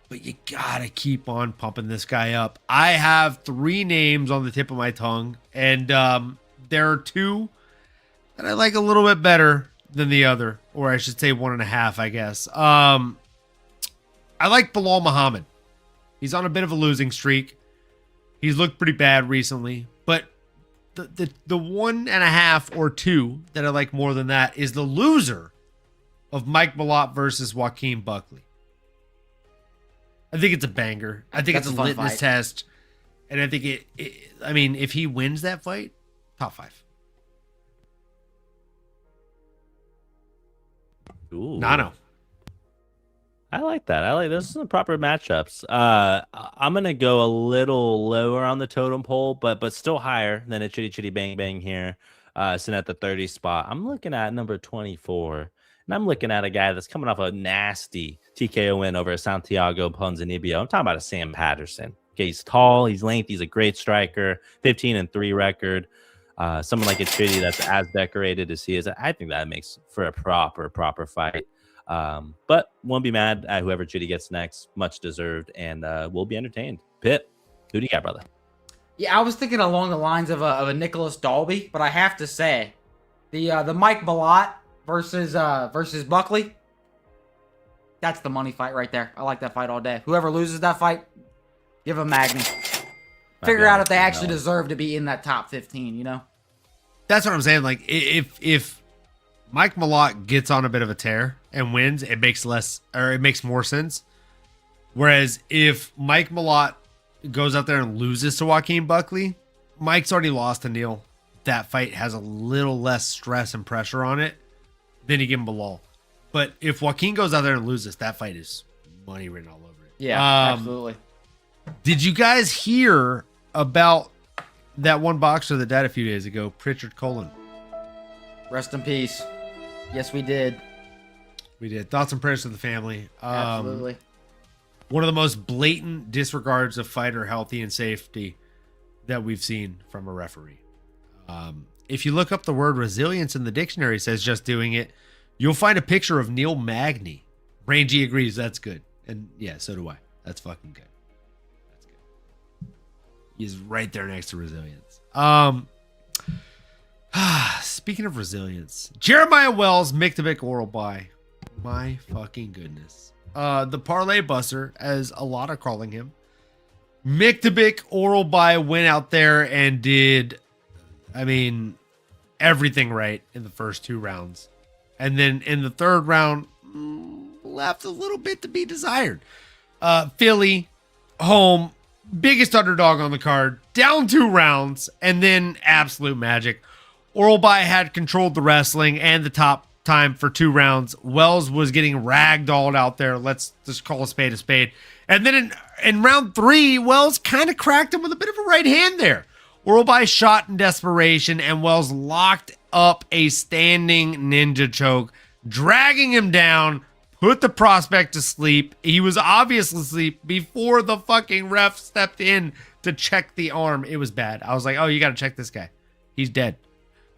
But you gotta keep on pumping this guy up. I have 3 names on the tip of my tongue, and there are 2 that I like a little bit better than the other, or I should say 1.5, I guess. I like Bilal Muhammad. He's on a bit of a losing streak. He's looked pretty bad recently, but the 1.5 or 2 that I like more than that is the loser of Mike Malott versus Joaquin Buckley. I think it's a banger. I think it's a litmus test. And I think I mean, if he wins that fight, top 5. Ooh. Nano. I like that. I like this. Is the proper matchups. I'm gonna go a little lower on the totem pole, but still higher than a Chidi Chidi Bang Bang here. Sitting at the 30 spot. I'm looking at number 24, and I'm looking at a guy that's coming off a nasty TKO win over Santiago Ponzinibbio. I'm talking about a Sam Patterson. Okay, he's tall, he's lengthy, he's a great striker. 15-3 record. Someone like a Chidi that's as decorated as he is. I think that makes for a proper fight. But won't be mad at whoever Chidi gets next. Much deserved, and we'll be entertained. Pip, who do you got, brother? Yeah, I was thinking along the lines of a Nicholas Dalby, but I have to say, the Mike Malott versus Buckley, that's the money fight right there. I like that fight all day. Whoever loses that fight, give them Magny. Figure out if they actually deserve to be in that top 15, you know? That's what I'm saying. Like, if Mike Malott gets on a bit of a tear and wins, it makes more sense. Whereas if Mike Malott goes out there and loses to Joaquin Buckley, Mike's already lost to Neil. That fight has a little less stress and pressure on it than he can Bilal. But if Joaquin goes out there and loses, that fight is money written all over it. Yeah, absolutely. Did you guys hear about that one boxer that died a few days ago, Pritchard Cullen? Rest in peace. Yes, we did. We did. Thoughts and prayers to the family. Absolutely. One of the most blatant disregards of fighter health and safety that we've seen from a referee. If you look up the word resilience in the dictionary, it says just doing it. You'll find a picture of Neil Magny. Rangy agrees. That's good. And yeah, so do I. That's fucking good. That's good. He's right there next to resilience. Speaking of resilience, Jeremiah Wells, Miktabik oral bye. My fucking goodness. The parlay buster, as a lot are calling him. Miktabik oral bye went out there and did, everything right in the first 2 rounds. And then in the 3rd round, left a little bit to be desired. Philly, home, biggest underdog on the card, down 2 rounds, and then absolute magic. Oralby had controlled the wrestling and the top time for 2 rounds. Wells was getting ragdolled out there. Let's just call a spade a spade. And then in round 3, Wells kind of cracked him with a bit of a right hand there. Oralby shot in desperation, and Wells locked up a standing ninja choke, dragging him down, put the prospect to sleep. He was obviously asleep before the fucking ref stepped in to check the arm. It was bad. I was like, oh, you got to check this guy. He's dead.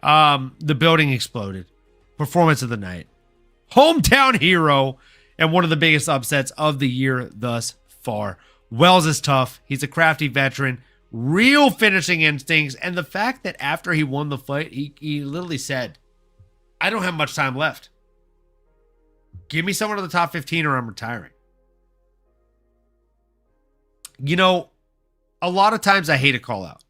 The building exploded. Performance of the night. Hometown hero and one of the biggest upsets of the year thus far. Wells is tough. He's a crafty veteran. Real finishing instincts. And the fact that after he won the fight, he literally said, I don't have much time left. Give me someone to the top 15 or I'm retiring. You know, a lot of times I hate a call out.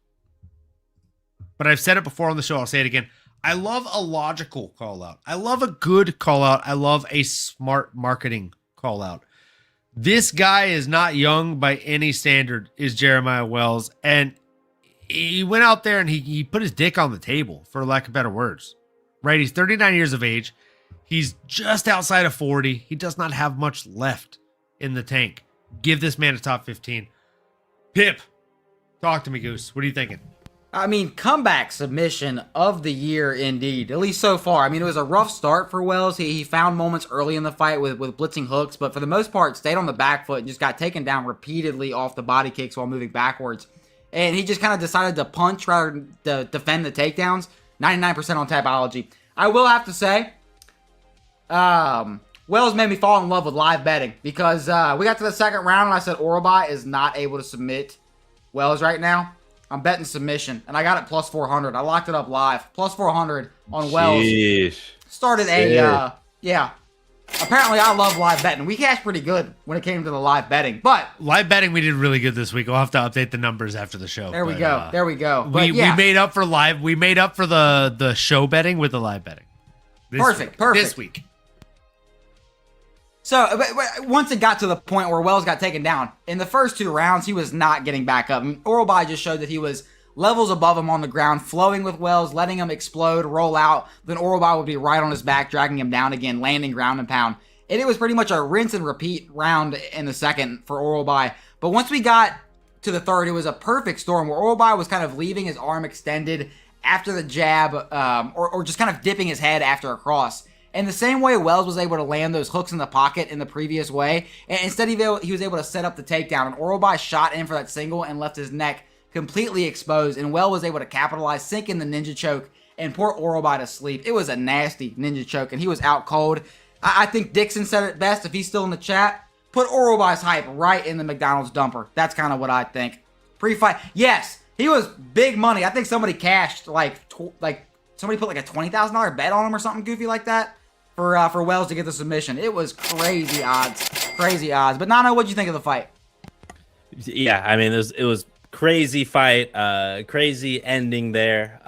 But I've said it before on the show. I'll say it again. I love a logical call out. I love a good call out. I love a smart marketing call out. This guy is not young by any standard, is Jeremiah Wells. And he went out there and he put his dick on the table, for lack of better words. Right? He's 39 years of age. He's just outside of 40. He does not have much left in the tank. Give this man a top 15. Pip, talk to me, Goose. What are you thinking? I mean, comeback submission of the year indeed, at least so far. I mean, it was a rough start for Wells. He found moments early in the fight with blitzing hooks, but for the most part, stayed on the back foot and just got taken down repeatedly off the body kicks while moving backwards. And he just kind of decided to punch rather than defend the takedowns. 99% on Tapology. I will have to say, Wells made me fall in love with live betting because we got to the second round and I said Orobai is not able to submit Wells right now. I'm betting submission, and I got it plus 400. I locked it up live. Plus 400 on Wells. Sheesh. Started a, yeah. Apparently, I love live betting. We cashed pretty good when it came to the live betting, but Live betting, we did really good this week. We'll have to update the numbers after the show. there we go. There we go. But We yeah, made up for live. We made up for the show betting with the live betting. Perfect. This week. So, but once it got to the point where Wells got taken down, in the first 2 rounds, he was not getting back up. Orobai just showed that he was levels above him on the ground, flowing with Wells, letting him explode, roll out. Then Orobai would be right on his back, dragging him down again, landing ground and pound. And it was pretty much a rinse and repeat round in the second for Orobai. But once we got to the third, it was a perfect storm where Orobai was kind of leaving his arm extended after the jab, or just kind of dipping his head after a cross. And the same way Wells was able to land those hooks in the pocket in the previous way, and instead he was able to set up the takedown, and Orobai shot in for that single and left his neck completely exposed, and Wells was able to capitalize, sink in the ninja choke, and put Orobai to sleep. It was a nasty ninja choke, and he was out cold. I think Dixon said it best, if he's still in the chat, put Orobai's hype right in the McDonald's dumper. That's kind of what I think. Pre-fight, yes, he was big money. I think somebody cashed, somebody put like a $20,000 bet on him or something goofy like that. For Wells to get the submission. It was crazy odds. Crazy odds. But Nano, what'd you think of the fight? Yeah, I mean, it was crazy fight, crazy ending there,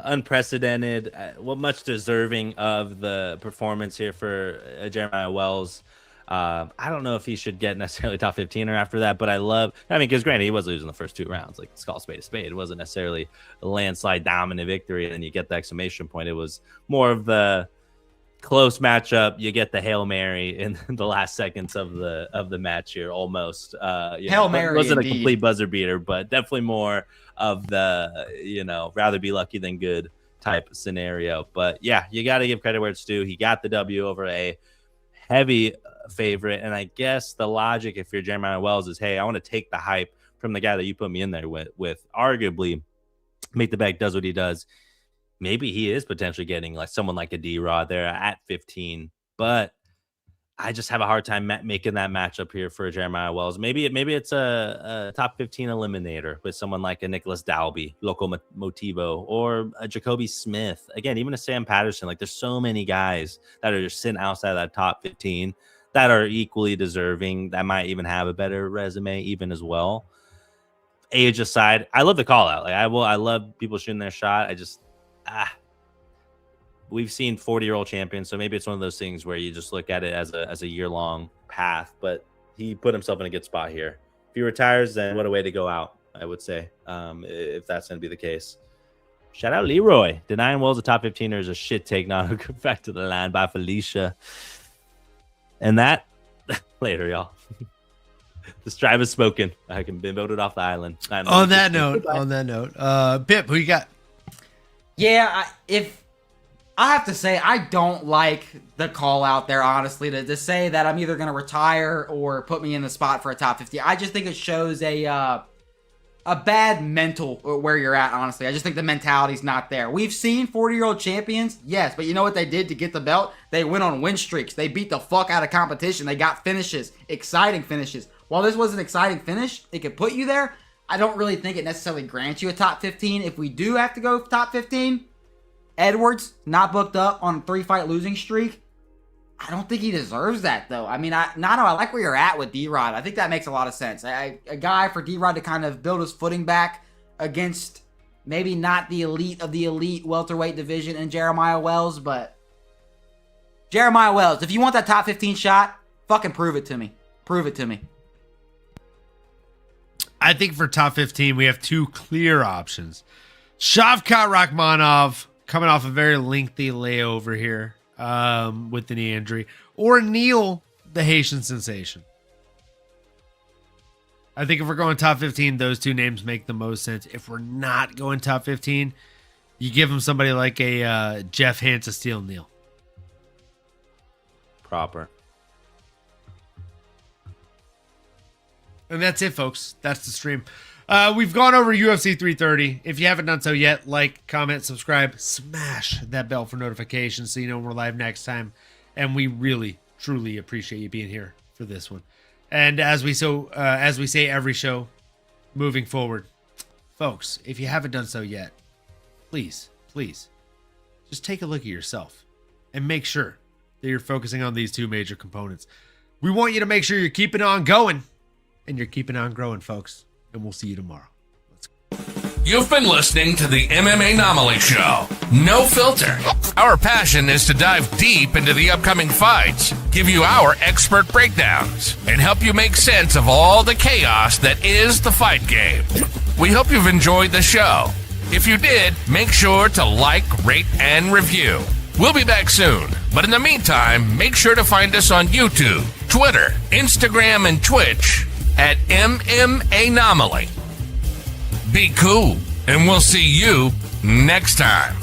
unprecedented, much deserving of the performance here for Jeremiah Wells. I don't know if he should get necessarily top 15 or after that, but because granted, he was losing the first 2 rounds, like let's call spade a spade. It wasn't necessarily a landslide dominant victory, and then you get the exclamation point. It was more of the close matchup. You get the Hail Mary in the last seconds of the match here, almost. Hail Mary wasn't indeed. a complete buzzer beater, but definitely more of the rather be lucky than good type scenario. But yeah, you got to give credit where it's due. He got the W over a heavy favorite, and I guess the logic, if you're Jeremiah Wells, is hey, I want to take the hype from the guy that you put me in there with arguably Make the Bag does what he does. Maybe he is potentially getting like someone like a D-Rod there at 15, but I just have a hard time making that matchup here for Jeremiah Wells. Maybe it's a top 15 eliminator with someone like a Nicholas Dalby, Loco Motivo, or a Jacoby Smith. Again, even a Sam Patterson. Like there's so many guys that are just sitting outside that top 15 that are equally deserving, that might even have a better resume even as well. Age aside, I love the call out. Like I love people shooting their shot. I just we've seen 40-year-old champions, so maybe it's one of those things where you just look at it as a year-long path. But he put himself in a good spot here. If he retires, then what a way to go out, I would say, if that's going to be the case. Shout out Leroy. Denying Wells a top 15er is a shit take. Now go back to the line by Felicia. And that later, y'all. The strive is spoken. I can be voted off the island. On that note, Pip, who you got? Yeah, if I have to say, I don't like the call out there, honestly, to say that I'm either going to retire or put me in the spot for a top 50. I just think it shows a bad mental where you're at, honestly. I just think the mentality's not there. We've seen 40-year-old champions, yes, but you know what they did to get the belt? They went on win streaks. They beat the fuck out of competition. They got finishes, exciting finishes. While this was an exciting finish, it could put you there. I don't really think it necessarily grants you a top 15. If we do have to go top 15, Edwards, not booked up on a 3-fight losing streak. I don't think he deserves that, though. I mean, I like where you're at with D-Rod. I think that makes a lot of sense. A guy for D-Rod to kind of build his footing back against maybe not the elite of the elite welterweight division in Jeremiah Wells, but Jeremiah Wells, if you want that top 15 shot, fucking prove it to me. Prove it to me. I think for top 15, we have 2 clear options. Shavkat Rakhmonov, coming off a very lengthy layover here with the knee injury, or Neil, the Haitian sensation. I think if we're going top 15, those two names make the most sense. If we're not going top 15, you give them somebody like a Jeff Hansa Steel Neal. Proper. And that's it, folks. That's the stream. We've gone over UFC 330. If you haven't done so yet, like, comment, subscribe, smash that bell for notifications so you know when we're live next time. And we really, truly appreciate you being here for this one. And as we say every show, moving forward, folks, if you haven't done so yet, please, just take a look at yourself and make sure that you're focusing on these two major components. We want you to make sure you're keeping on going and you're keeping on growing, folks. And we'll see you tomorrow. Let's go. You've been listening to the MMAnomaly Show. No filter. Our passion is to dive deep into the upcoming fights, give you our expert breakdowns, and help you make sense of all the chaos that is the fight game. We hope you've enjoyed the show. If you did, make sure to like, rate, and review. We'll be back soon, but in the meantime, make sure to find us on YouTube, Twitter, Instagram, and Twitch at MMAnomaly. Be cool, and we'll see you next time.